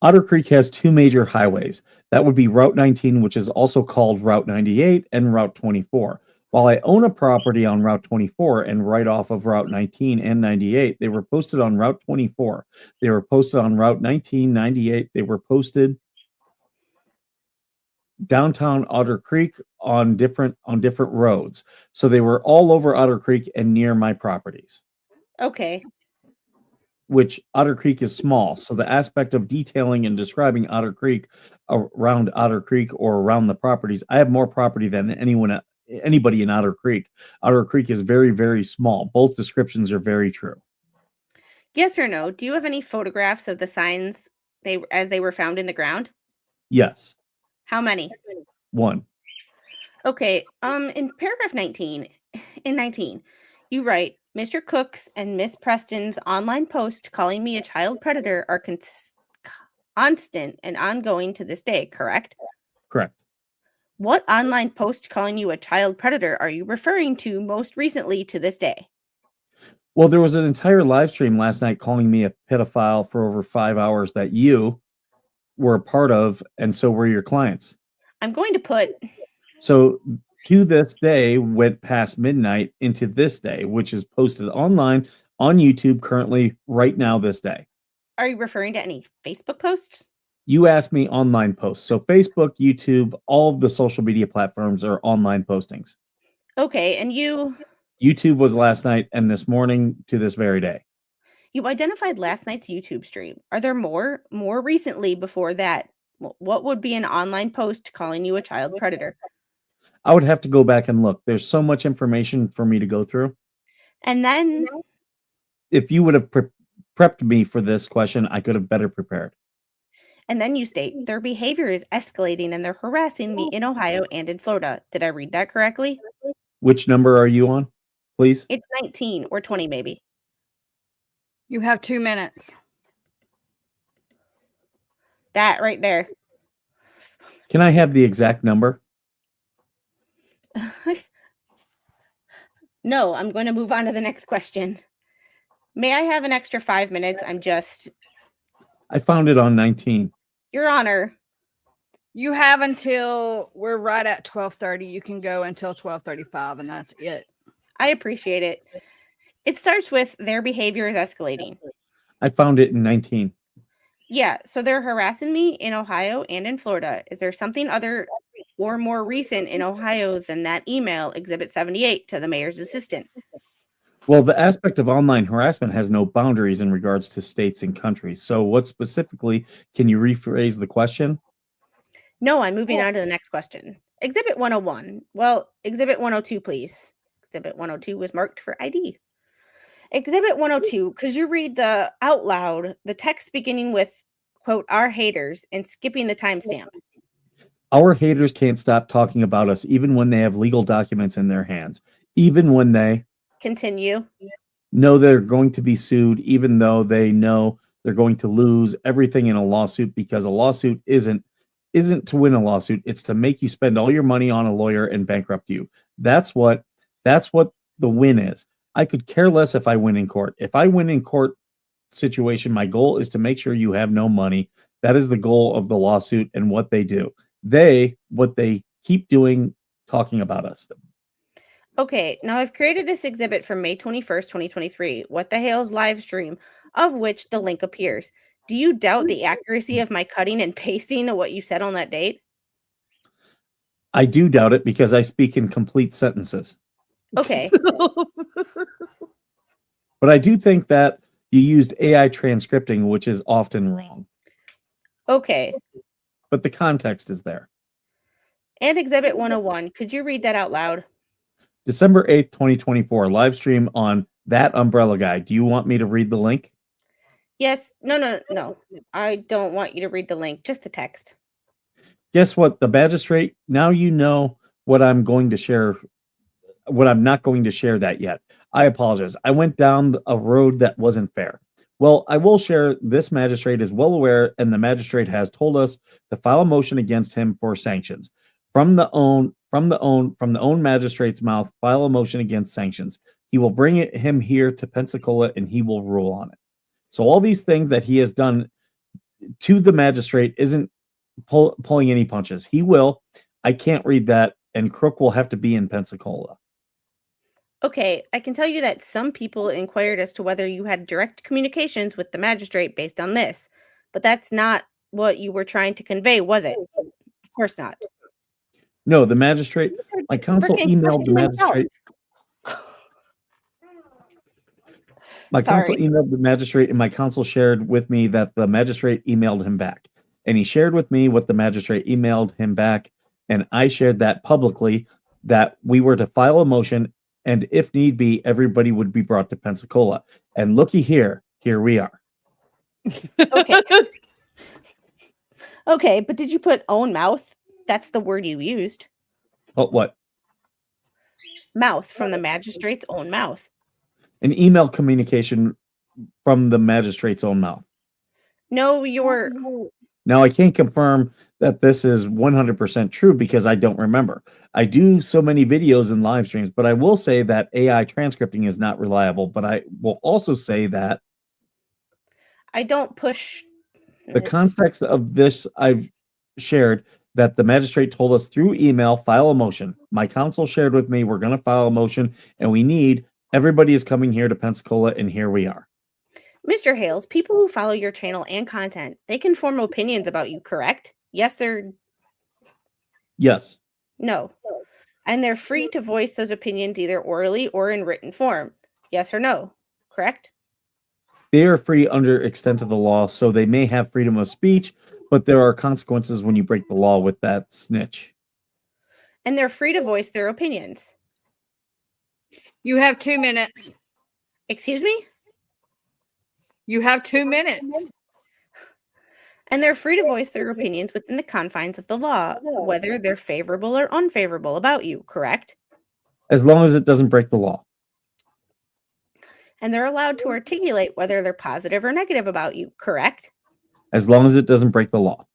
Otter Creek has 2 major highways. That would be Route 19, which is also called Route 98, and Route 24. While I own a property on Route 24 and right off of Route 19 and 98, they were posted on Route 24. They were posted on Route 19, 98. They were posted downtown Otter Creek on different roads. So they were all over Otter Creek and near my properties. Okay. Which Otter Creek is small. So the aspect of detailing and describing Otter Creek around Otter Creek or around the properties, I have more property than anybody in Otter Creek. Otter Creek is very, very small. Both descriptions are very true. Yes or no? Do you have any photographs of the signs as they were found in the ground? Yes. How many? 1. Okay. In paragraph 19, you write, Mr. Cook's and Miss Preston's online post calling me a child predator are constant and ongoing to this day, correct? Correct. What online post calling you a child predator are you referring to most recently to this day? Well, there was an entire live stream last night calling me a pedophile for over 5 hours that you were a part of, and so were your clients. I'm going to put... So to this day, went past midnight into this day, which is posted online on YouTube currently right now this day. Are you referring to any Facebook posts? You asked me online posts. So Facebook, YouTube, all of the social media platforms are online postings. Okay, and YouTube was last night and this morning to this very day. You identified last night's YouTube stream. Are there more recently before that? What would be an online post calling you a child predator? I would have to go back and look. There's so much information for me to go through. And then... If you would have prepped me for this question, I could have better prepared. And then you state, their behavior is escalating and they're harassing me in Ohio and in Florida. Did I read that correctly? Which number are you on, please? It's 19 or 20 maybe. You have 2 minutes. That right there. Can I have the exact number? No, I'm going to move on to the next question. May I have an extra 5 minutes? I found it on 19. Your Honor. You have until we're right at 12:30. You can go until 12:35, and that's it. I appreciate it. It starts with their behavior is escalating. I found it in 19. Yeah, so they're harassing me in Ohio and in Florida. Is there something other or more recent in Ohio than that email, Exhibit 78, to the mayor's assistant? Well, the aspect of online harassment has no boundaries in regards to states and countries. So what specifically, can you rephrase the question? No, I'm moving on to the next question. Exhibit 101. Well, Exhibit 102, please. Exhibit 102 was marked for ID. Exhibit 102, could you read out loud the text beginning with, quote, our haters and skipping the timestamp? Our haters can't stop talking about us even when they have legal documents in their hands, even when they Continue. know they're going to be sued, even though they know they're going to lose everything in a lawsuit, because a lawsuit isn't to win a lawsuit. It's to make you spend all your money on a lawyer and bankrupt you. That's what the win is. I could care less if I win in court. If I win in court situation, my goal is to make sure you have no money. That is the goal of the lawsuit and what they do. What they keep doing, talking about us. Okay, now I've created this exhibit from May 21st, 2023. What the Hell's live stream, of which the link appears. Do you doubt the accuracy of my cutting and pasting of what you said on that date? I do doubt it because I speak in complete sentences. Okay. But I do think that you used AI transcripting, which is often wrong. Okay. But the context is there. And Exhibit 101, could you read that out loud? December 8th, 2024, live stream on That Umbrella Guy. Do you want me to read the link? Yes. No. I don't want you to read the link, just the text. Guess what? The magistrate, now you know what I'm going to share, what I'm not going to share that yet. I apologize. I went down a road that wasn't fair. Well, I will share this magistrate is well aware, and the magistrate has told us to file a motion against him for sanctions. From the own magistrate's mouth, file a motion against sanctions. He will bring him here to Pensacola and he will rule on it. So all these things that he has done to the magistrate isn't pulling any punches. He will. I can't read that, and Crook will have to be in Pensacola. Okay, I can tell you that some people inquired as to whether you had direct communications with the magistrate based on this, but that's not what you were trying to convey, was it? Of course not. No, the magistrate, my counsel emailed the magistrate. My counsel emailed the magistrate, and my counsel shared with me that the magistrate emailed him back. And he shared with me what the magistrate emailed him back, and I shared that publicly, that we were to file a motion, and if need be, everybody would be brought to Pensacola. And looky here we are. Okay. Okay, but did you put own mouth? That's the word you used. Oh, what? Mouth, from the magistrate's own mouth. An email communication from the magistrate's own mouth. No, you're... Now, I can't confirm that this is 100% true because I don't remember. I do so many videos and live streams, but I will say that AI transcripting is not reliable. But I will also say that I don't push... The context of this I've shared, that the magistrate told us through email, file a motion. My counsel shared with me, we're going to file a motion, and everybody is coming here to Pensacola, and here we are. Mr. Hales, people who follow your channel and content, they can form opinions about you, correct? Yes or... Yes. No. And they're free to voice those opinions either orally or in written form. Yes or no, correct? They are free under extent of the law, so they may have freedom of speech, but there are consequences when you break the law with that snitch. And they're free to voice their opinions. You have 2 minutes. Excuse me? You have 2 minutes. And they're free to voice their opinions within the confines of the law, whether they're favorable or unfavorable about you, correct? As long as it doesn't break the law. And they're allowed to articulate whether they're positive or negative about you, correct? As long as it doesn't break the law.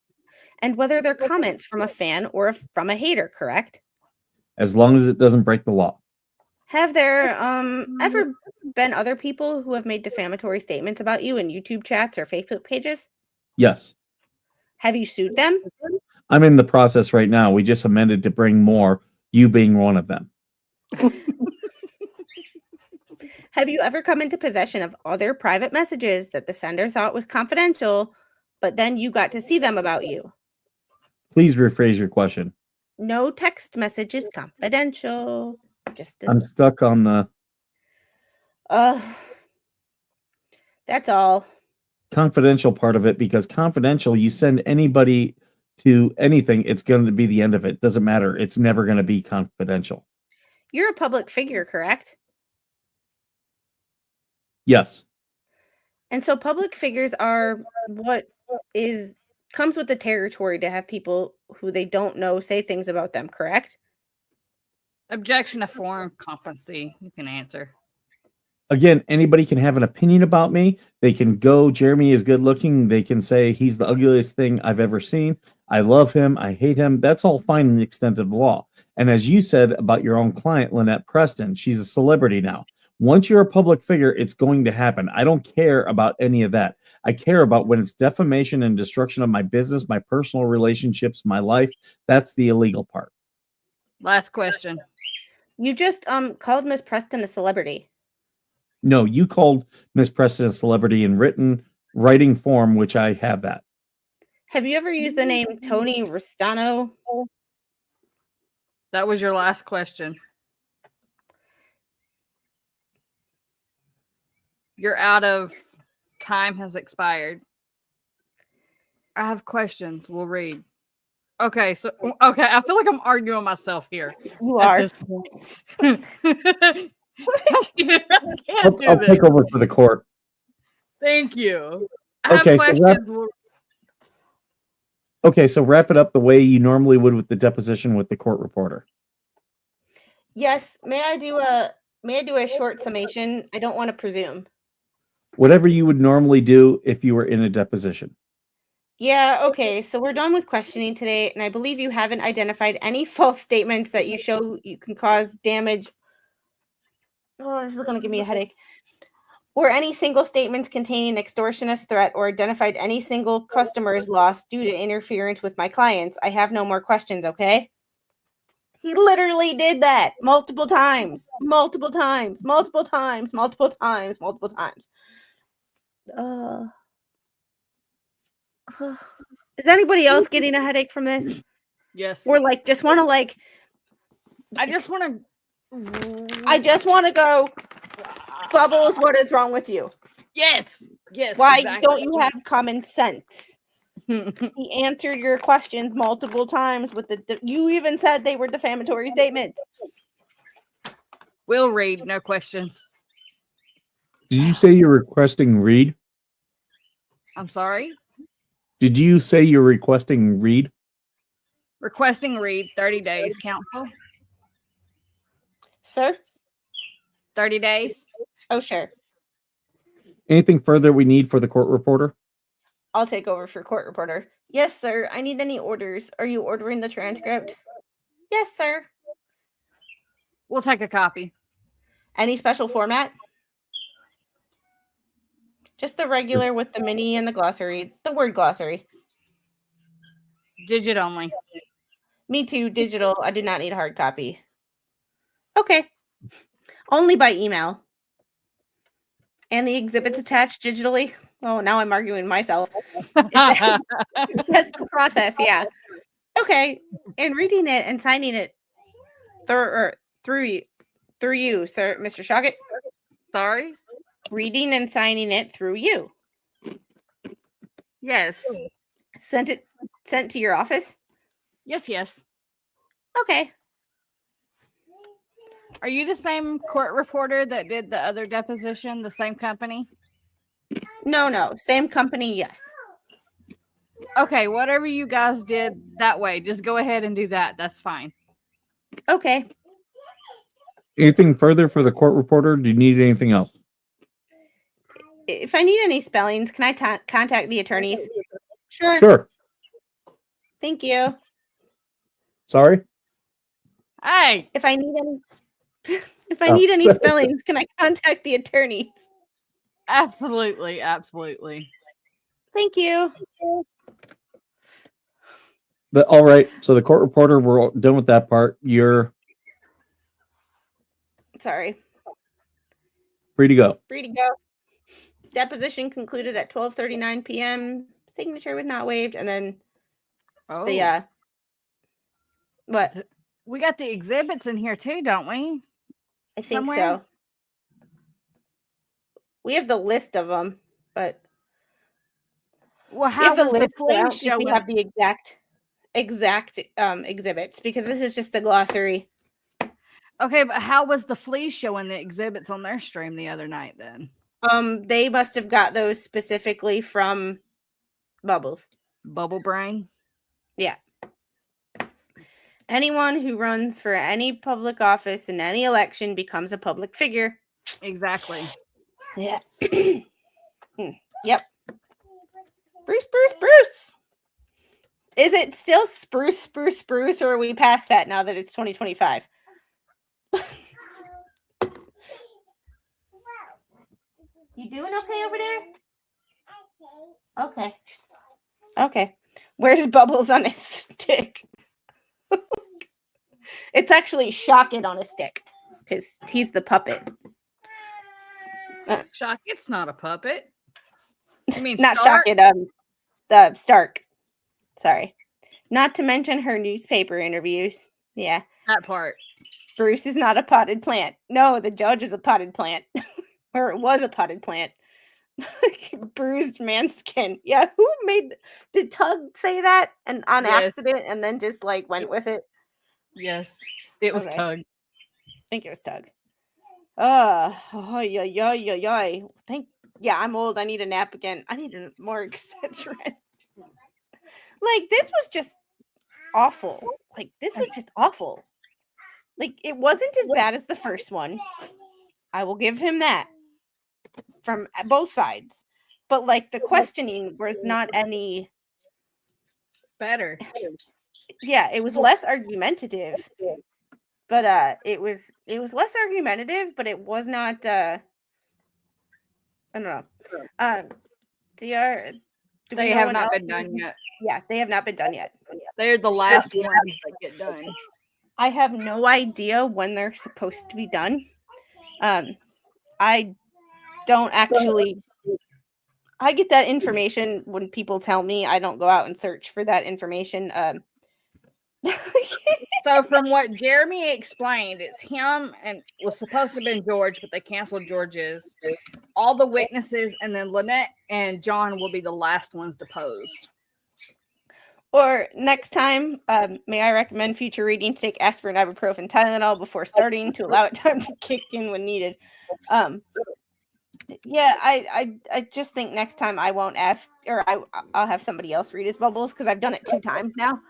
And whether they're comments from a fan or from a hater, correct? As long as it doesn't break the law. Have there ever been other people who have made defamatory statements about you in YouTube chats or Facebook pages? Yes. Have you sued them? I'm in the process right now. We just amended to bring more, you being one of them. Have you ever come into possession of other private messages that the sender thought was confidential, but then you got to see them about you? Please rephrase your question. No text message is confidential. I'm stuck on the... That's all. Confidential part of it, because confidential, you send anybody to anything, it's going to be the end of it. Doesn't matter. It's never going to be confidential. You're a public figure, correct? Yes. And so public figures are what comes with the territory to have people who they don't know say things about them, correct? Objection to foreign competency. You can answer. Again, anybody can have an opinion about me. They can go, Jeremy is good looking. They can say he's the ugliest thing I've ever seen. I love him. I hate him. That's all fine in the extent of the law. And as you said about your own client, Lynette Preston, she's a celebrity now. Once you're a public figure, it's going to happen. I don't care about any of that. I care about when it's defamation and destruction of my business, my personal relationships, my life. That's the illegal part. Last question. You just called Miss Preston a celebrity. No, you called Miss Preston a celebrity in writing form, which I have that. Have you ever used the name Tony Ristano? That was your last question. You're out of time has expired. I have questions. We'll read. Okay, so I feel like I'm arguing myself here. You are. I'll take over for the court. Thank you. I have Okay, questions. So wrap it up the way you normally would with the deposition with the court reporter. Yes. May I do a short summation? I don't want to presume. Whatever you would normally do if you were in a deposition. Yeah, okay. So we're done with questioning today, and I believe you haven't identified any false statements that you show you can cause damage. Oh, this is going to give me a headache. Or any single statements containing extortionist threat, or identified any single customer's loss due to interference with my clients. I have no more questions, okay? He literally did that multiple times. Multiple times. Multiple times. Multiple times. Multiple times. Is anybody else getting a headache from this? Yes. Or just want to I just want to go, Bubbles, what is wrong with you? Yes. Yes. Why exactly. don't you have common sense? He answered your questions multiple times with you even said they were defamatory statements. We'll read. No questions. Did you say you're requesting read? I'm sorry? Did you say you're requesting read? Requesting read 30 days, counsel. Sir? 30 days? Oh, sure. Anything further we need for the court reporter? I'll take over for court reporter. Yes, sir. I need any orders. Are you ordering the transcript? Yes, sir. We'll take a copy. Any special format? Just the regular with the mini and the glossary. The word glossary. Digit only. Me too, digital. I do not need a hard copy. Okay. Only by email. And the exhibits attached digitally. Oh, now I'm arguing myself. That's the process, yeah. Okay. And reading it and signing it through you, sir, Mr. Shockett. Sorry? Reading and signing it through you. Yes. Sent to your office? Yes. Okay. Are you the same court reporter that did the other deposition, the same company? No. Same company, yes. Okay, whatever you guys did that way, just go ahead and do that. That's fine. Okay. Anything further for the court reporter? Do you need anything else? If I need any spellings, can I contact the attorneys? Sure. Thank you. Sorry? Hey! If I need any spellings, can I contact the attorney? Absolutely. Thank you. All right. So the court reporter, we're done with that part. You're Sorry. free to go. Free to go. Deposition concluded at 12:39 p.m. Signature was not waived, and then what? We got the exhibits in here too, don't we? I think Somewhere? so. We have the list of them, but Well, how the was the list? I police don't think we showing? have the exact. exact exhibits because this is just the glossary. Okay, but how was the Flea showing the exhibits on their stream the other night then? They must have got those specifically from Bubbles. Bubble Brain? Yeah. Anyone who runs for any public office in any election becomes a public figure. Exactly. Yeah. Yep. Bruce. Is it still spruce, or are we past that now that it's 2025? You doing okay over there? Okay. Where's Bubbles on his stick? It's actually Shockit on a stick because he's the puppet. Shockit's not a puppet. You mean Not Stark? Shockit, Stark. Sorry. Not to mention her newspaper interviews. Yeah. That part. Bruce is not a potted plant. No, the judge is a potted plant. Or it was a potted plant. Bruised man skin. Yeah, did Tug say that and on accident and then just like went with it? Yes. It was Okay. Tug. I think it was Tug. Yeah, I'm old. I need a nap again. I need a more Excedrin. Like, this was just awful. Like, this was just awful. Like, it wasn't as bad as the first one. I will give him that. From both sides. But, like, the questioning was not any Better. Yeah, it was less argumentative. But it was less argumentative, but it was not I don't know. Do They have not been done yet. Yeah, they have not been done yet. They're the last ones that get done. I have no idea when they're supposed to be done. I don't actually. I get that information when people tell me. I don't go out and search for that information. So from what Jeremy explained, it's him and was supposed to have been George, but they canceled George's. All the witnesses, and then Lynette and John will be the last ones deposed. Or next time, may I recommend future readings take aspirin, ibuprofen, Tylenol before starting to allow it time to kick in when needed. Yeah, I just think next time I won't ask, or I'll have somebody else read his bubbles because I've done it 2 times now.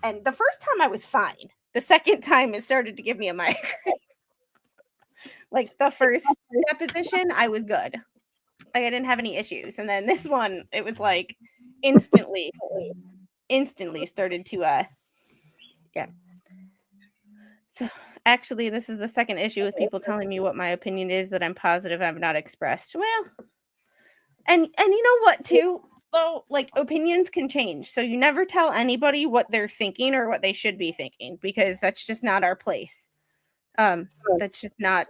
And the first time I was fine. The second time it started to give me a migraine. Like the first deposition, I was good. Like I didn't have any issues. And then this one, it was like instantly started to yeah. So actually this is the second issue with people telling me what my opinion is that I'm positive I've not expressed. Well, and you know what too? Though, like opinions can change. So you never tell anybody what they're thinking or what they should be thinking because that's just not our place. That's just not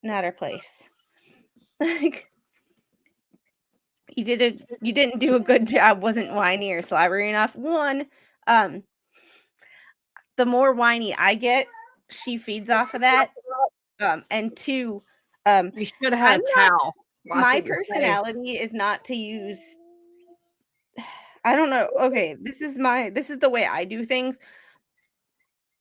our place. Like you didn't do a good job, wasn't whiny or slobbery enough. One, the more whiny I get, she feeds off of that. And two, You should have had a towel. My personality is not to use. I don't know. Okay, this is the way I do things.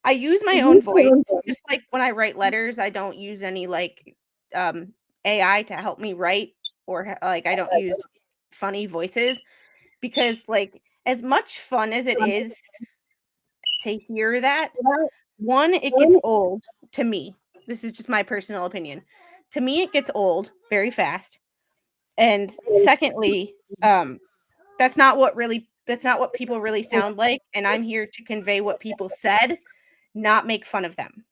I use my own voice. Just like when I write letters, I don't use any like AI to help me write, or like I don't use funny voices because like as much fun as it is to hear that, one, it gets old to me. This is just my personal opinion. To me, it gets old very fast. And secondly, that's not what people really sound like. And I'm here to convey what people said, not make fun of them.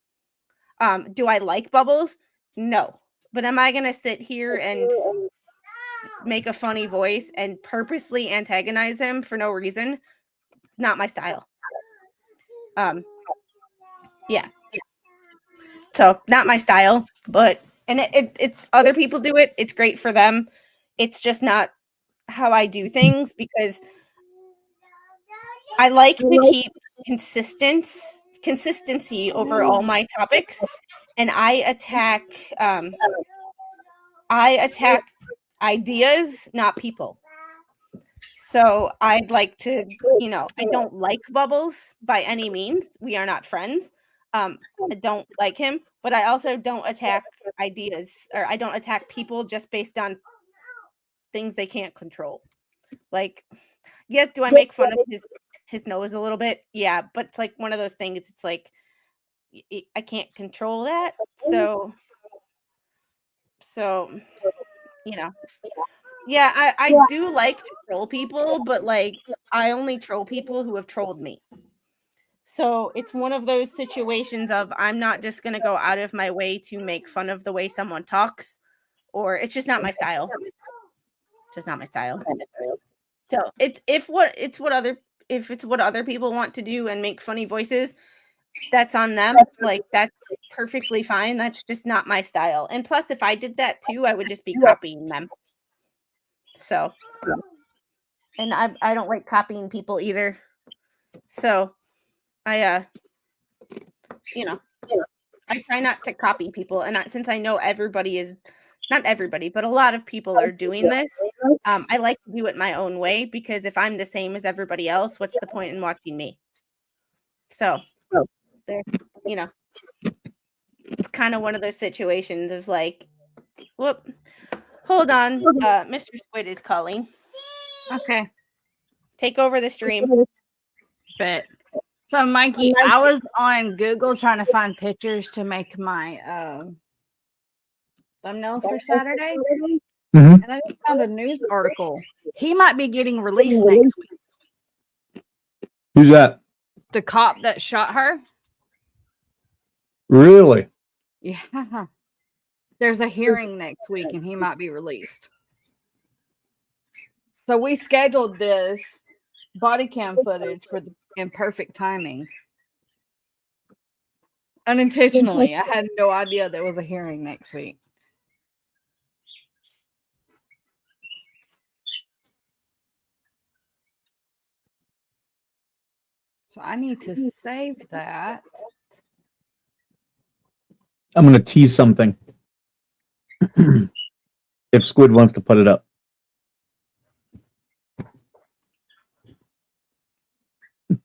Do I like Bubbles? No. But am I going to sit here and make a funny voice and purposely antagonize him for no reason? Not my style. Yeah. So not my style, but it's other people do it. It's great for them. It's just not how I do things because I like to keep consistency over all my topics, and I attack ideas, not people. So I'd like to, I don't like Bubbles by any means. We are not friends. I don't like him, but I also don't attack ideas, or I don't attack people just based on things they can't control. Like, yes, do I make fun of his nose a little bit? Yeah, but it's like one of those things. It's like I can't control that. So yeah, I do like to troll people, but like I only troll people who have trolled me. So it's one of those situations of I'm not just going to go out of my way to make fun of the way someone talks, or it's just not my style. Just not my style. So if it's what other people want to do and make funny voices, that's on them. Like that's perfectly fine. That's just not my style. And plus, if I did that too, I would just be copying them. So, and I don't like copying people either. So I I try not to copy people, and since I know everybody is not everybody, but a lot of people are doing this. I like to do it my own way, because if I'm the same as everybody else, what's the point in watching me? So, there, it's kind of one of those situations of like, whoop, hold on, Mr. Squid is calling. Okay. Take over the stream. Bet. So, Mikey, I was on Google trying to find pictures to make my thumbnails for Saturday. Mhm. And I just found a news article. He might be getting released next week. Who's that? The cop that shot her. Really? Yeah. There's a hearing next week and he might be released. So we scheduled this body cam footage for the imperfect timing. Unintentionally. I had no idea there was a hearing next week. So I need to save that. I'm going to tease something. If Squid wants to put it up.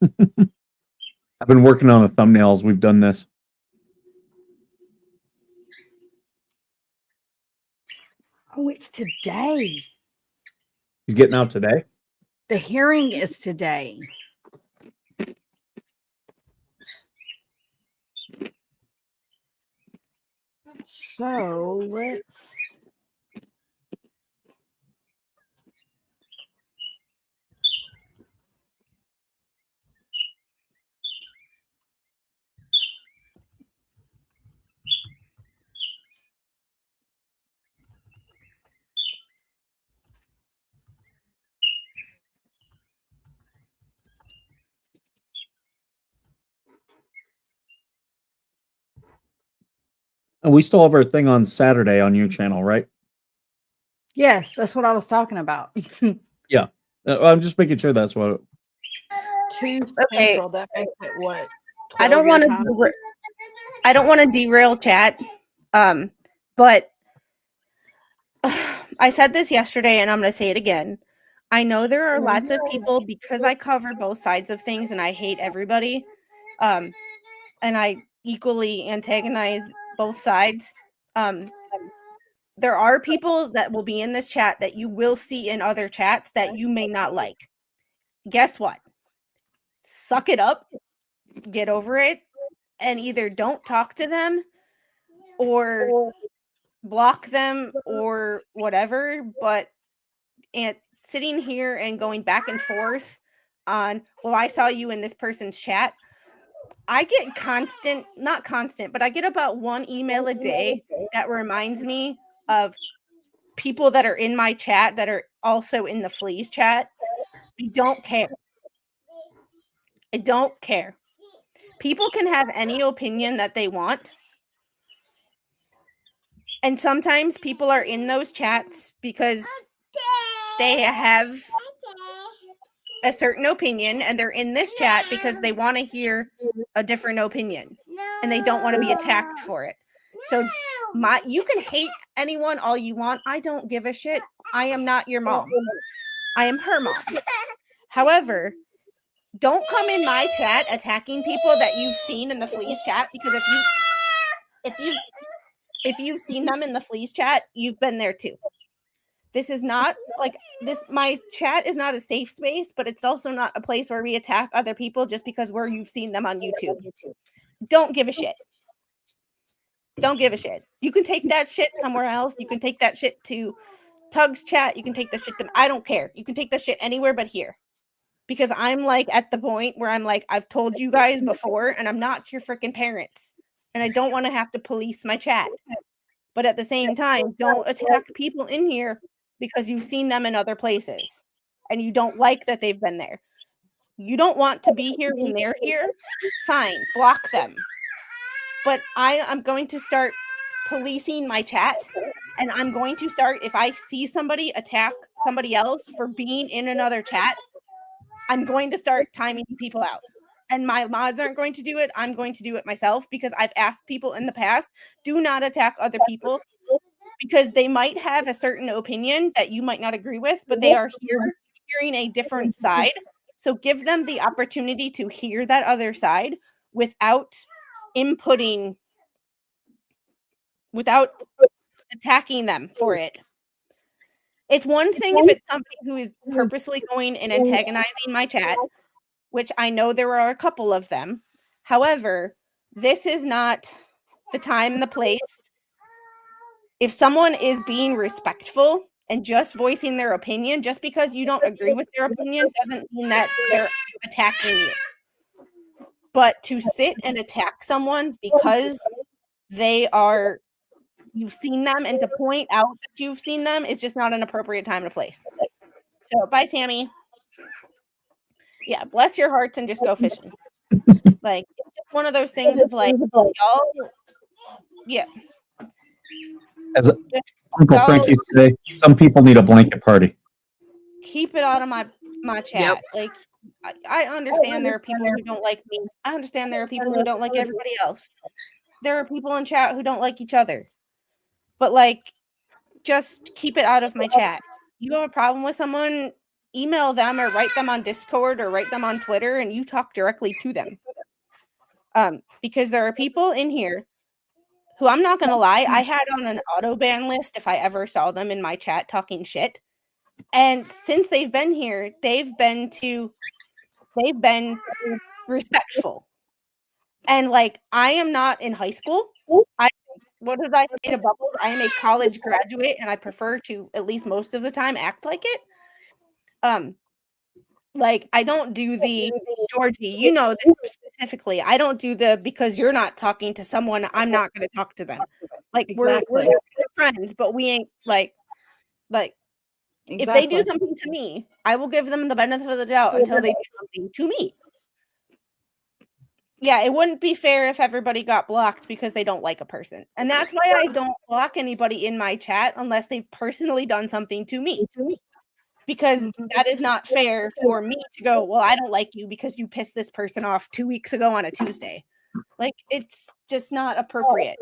I've been working on the thumbnails. We've done this. Oh, it's today. He's getting out today? The hearing is today. So let's. And we still have our thing on Saturday on your channel, right? Yes, that's what I was talking about. Yeah. I'm just making sure that's what. Two Okay. Central, that makes it what? I don't want to derail chat. But I said this yesterday and I'm going to say it again. I know there are lots of people, because I cover both sides of things and I hate everybody. And I equally antagonize both sides. There are people that will be in this chat that you will see in other chats that you may not like. Guess what? Suck it up, get over it, and either don't talk to them or block them or whatever. But sitting here and going back and forth on, well, I saw you in this person's chat. I get not constant, but I get about one email a day that reminds me of people that are in my chat that are also in the Fleas chat. I don't care. I don't care. People can have any opinion that they want. And sometimes people are in those chats because they have a certain opinion, and they're in this chat because they want to hear a different opinion and they don't want to be attacked for it. So you can hate anyone all you want. I don't give a shit. I am not your mom. I am her mom. However, don't come in my chat attacking people that you've seen in the Fleas chat, because if you've seen them in the Fleas chat, you've been there too. This is not like this. My chat is not a safe space, but it's also not a place where we attack other people just because you've seen them on YouTube. Don't give a shit. Don't give a shit. You can take that shit somewhere else. You can take that shit to Tug's chat. You can take that shit to, I don't care. You can take that shit anywhere but here. Because I'm like at the point where I'm like, I've told you guys before, and I'm not your freaking parents. And I don't want to have to police my chat. But at the same time, don't attack people in here because you've seen them in other places and you don't like that they've been there. You don't want to be here when they're here. Fine, block them. But I'm going to start policing my chat, and I'm going to start, if I see somebody attack somebody else for being in another chat, I'm going to start timing people out. And my mods aren't going to do it. I'm going to do it myself, because I've asked people in the past, do not attack other people, because they might have a certain opinion that you might not agree with, but they are hearing a different side. So give them the opportunity to hear that other side without inputting, without attacking them for it. It's one thing if it's somebody who is purposely going and antagonizing my chat, which I know there are a couple of them. However, this is not the time and the place. If someone is being respectful and just voicing their opinion, just because you don't agree with their opinion doesn't mean that they're attacking you. But to sit and attack someone because you've seen them, and to point out that you've seen them, it's just not an appropriate time and place. So bye, Tammy. Yeah, bless your hearts and just go fishing. Like, it's just one of those things of like, y'all, yeah. As Uncle Frank used to say, some people need a blanket party. Keep it out of my chat. Yep. Like, I understand there are people who don't like me. I understand there are people who don't like everybody else. There are people in chat who don't like each other. But like, just keep it out of my chat. You have a problem with someone, email them or write them on Discord or write them on Twitter, and you talk directly to them. Because there are people in here who, I'm not gonna lie, I had on an auto ban list if I ever saw them in my chat talking shit. And since they've been here, they've been respectful. And like, I am not in high school. What did I say to Bubbles? I am a college graduate, and I prefer to, at least most of the time, act like it. Like, I don't do the, Georgie, you know this specifically, I don't do the, because you're not talking to someone, I'm not going to talk to them. Like, exactly. we're friends, but we ain't like exactly. If they do something to me, I will give them the benefit of the doubt until they do something to me. Yeah, it wouldn't be fair if everybody got blocked because they don't like a person. And that's why I don't block anybody in my chat unless they've personally done something to me. Because that is not fair for me to go, well, I don't like you because you pissed this person off 2 weeks ago on a Tuesday. Like, it's just not appropriate.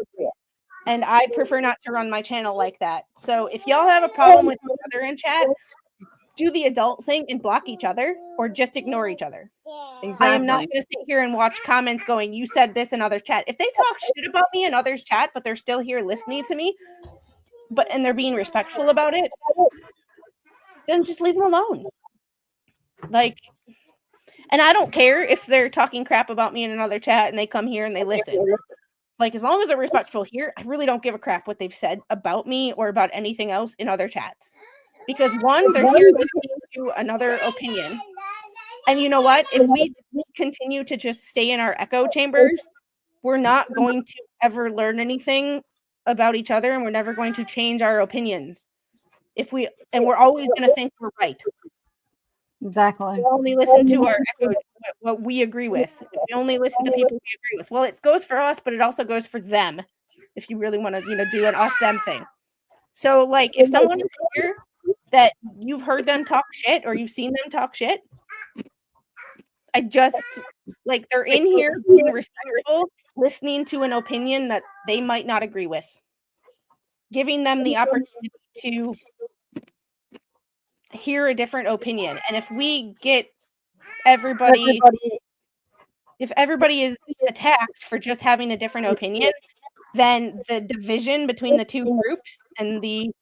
And I prefer not to run my channel like that. So if y'all have a problem with each other in chat, do the adult thing and block each other, or just ignore each other. Exactly. I am not going to sit here and watch comments going, you said this in other chat. If they talk shit about me in others' chat, but they're still here listening to me, and they're being respectful about it, then just leave them alone. Like, and I don't care if they're talking crap about me in another chat and they come here and they listen. Like, as long as they're respectful here, I really don't give a crap what they've said about me or about anything else in other chats. Because one, they're here listening to another opinion. And you know what? If we continue to just stay in our echo chambers, we're not going to ever learn anything about each other, and we're never going to change our opinions. We're always going to think we're right. Exactly. We only listen to our echo, what we agree with. We only listen to people we agree with. Well, it goes for us, but it also goes for them. If you really want to, do an us-them thing. So, like, if someone is here that you've heard them talk shit or you've seen them talk shit, I just, like, they're in here being respectful, listening to an opinion that they might not agree with. Giving them the opportunity to hear a different opinion. And if we get everybody, if everybody is attacked for just having a different opinion, then the division between the two groups and the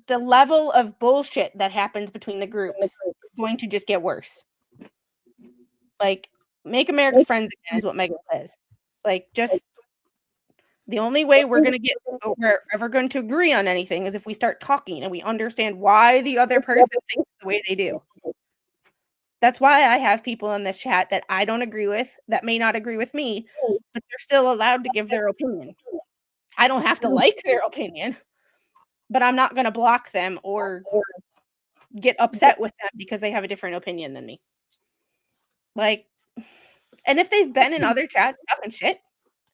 level of bullshit that happens between the groups is going to just get worse. Like, make America friends again is what Megan says. Like, just the only way we're ever going to agree on anything is if we start talking and we understand why the other person thinks the way they do. That's why I have people in this chat that I don't agree with, that may not agree with me, but they're still allowed to give their opinion. I don't have to like their opinion, but I'm not going to block them or get upset with them because they have a different opinion than me. Like, and if they've been in other chats talking shit,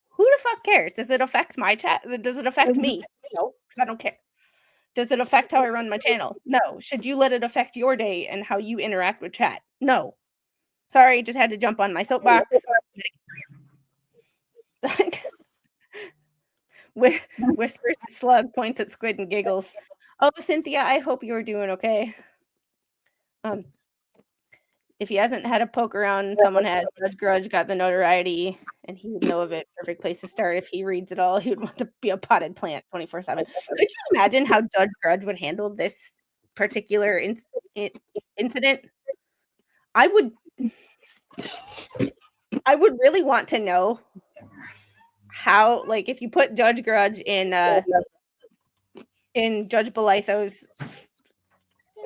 who the fuck cares? Does it affect my chat? Does it affect me? No, because I don't care. Does it affect how I run my channel? No. Should you let it affect your day and how you interact with chat? No. Sorry, just had to jump on my soapbox. Whispers the slug, points at squid and giggles. Oh, Cynthia, I hope you're doing okay. If he hasn't had a poke around, someone had. Judge Grudge got the notoriety, and he would know of it. Perfect place to start. If he reads it all, he would want to be a potted plant 24/7. Could you imagine how Judge Grudge would handle this particular incident? I would really want to know how, like, if you put Judge Grudge in Judge Belitho's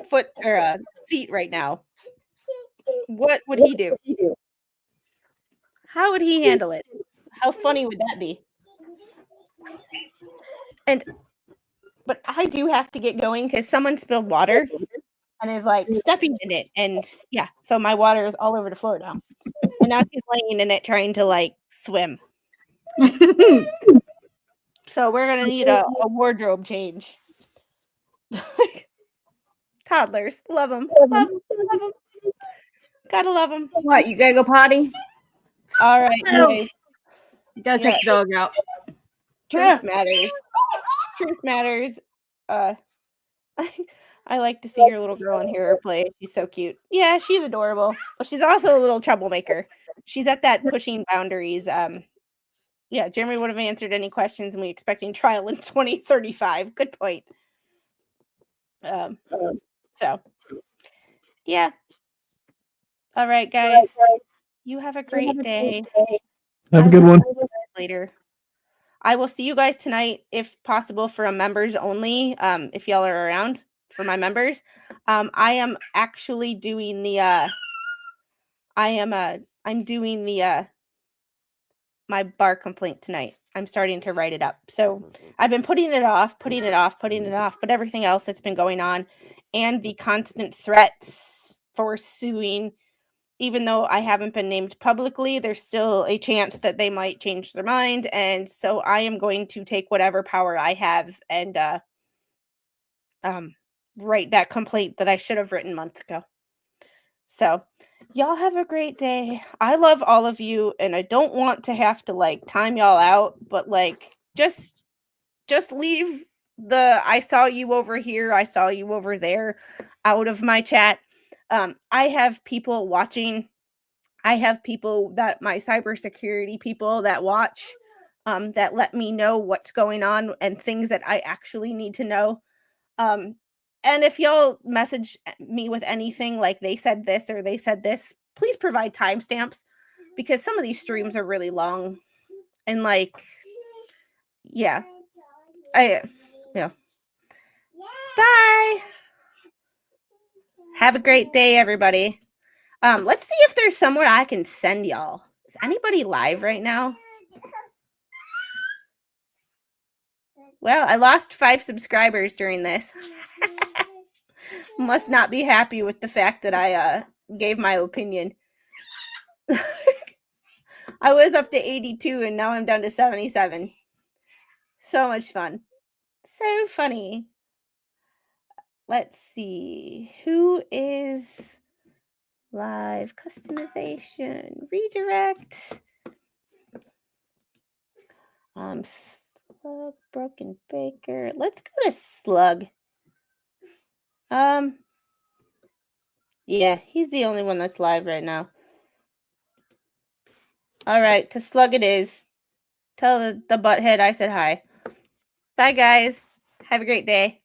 foot or seat right now, what would he do? How would he handle it? How funny would that be? But I do have to get going because someone spilled water and is like stepping in it, and yeah, so my water is all over the floor now, and now she's laying in it trying to like swim. So we're gonna need a wardrobe change. Toddlers, love them, love them. Gotta love them. What, you gotta go potty? All right, boys. You gotta take the dog out. Truth matters. Truth matters. I like to see your little girl and hear her play. She's so cute. Yeah, she's adorable. But she's also a little troublemaker. She's at that pushing boundaries. Yeah, Jeremy would have answered any questions, and we expecting trial in 2035. Good point. So, yeah. All right, guys. You have a great day. Have a good one. Later. I will see you guys tonight, if possible, for a members only. If y'all are around for my members, I am actually doing the. I'm doing the. My bar complaint tonight. I'm starting to write it up. So I've been putting it off, but everything else that's been going on, and the constant threats for suing. Even though I haven't been named publicly, there's still a chance that they might change their mind. And so I am going to take whatever power I have and write that complaint that I should have written months ago. So y'all have a great day. I love all of you, and I don't want to have to like time y'all out, but like just leave the I saw you over here, I saw you over there out of my chat. I have people watching. I have people that my cybersecurity people that watch, that let me know what's going on and things that I actually need to know. And if y'all message me with anything like they said this or they said this, please provide timestamps, because some of these streams are really long. And like, yeah. Yeah. Bye. Have a great day, everybody. Let's see if there's somewhere I can send y'all. Is anybody live right now? Well, I lost 5 subscribers during this. Must not be happy with the fact that I gave my opinion. I was up to 82 and now I'm down to 77. So much fun. So funny. Let's see. Who is live? Customization. Redirect. Slug, Broken Baker. Let's go to Slug. Yeah, he's the only one that's live right now. All right, to Slug it is. Tell the butthead I said hi. Bye, guys. Have a great day.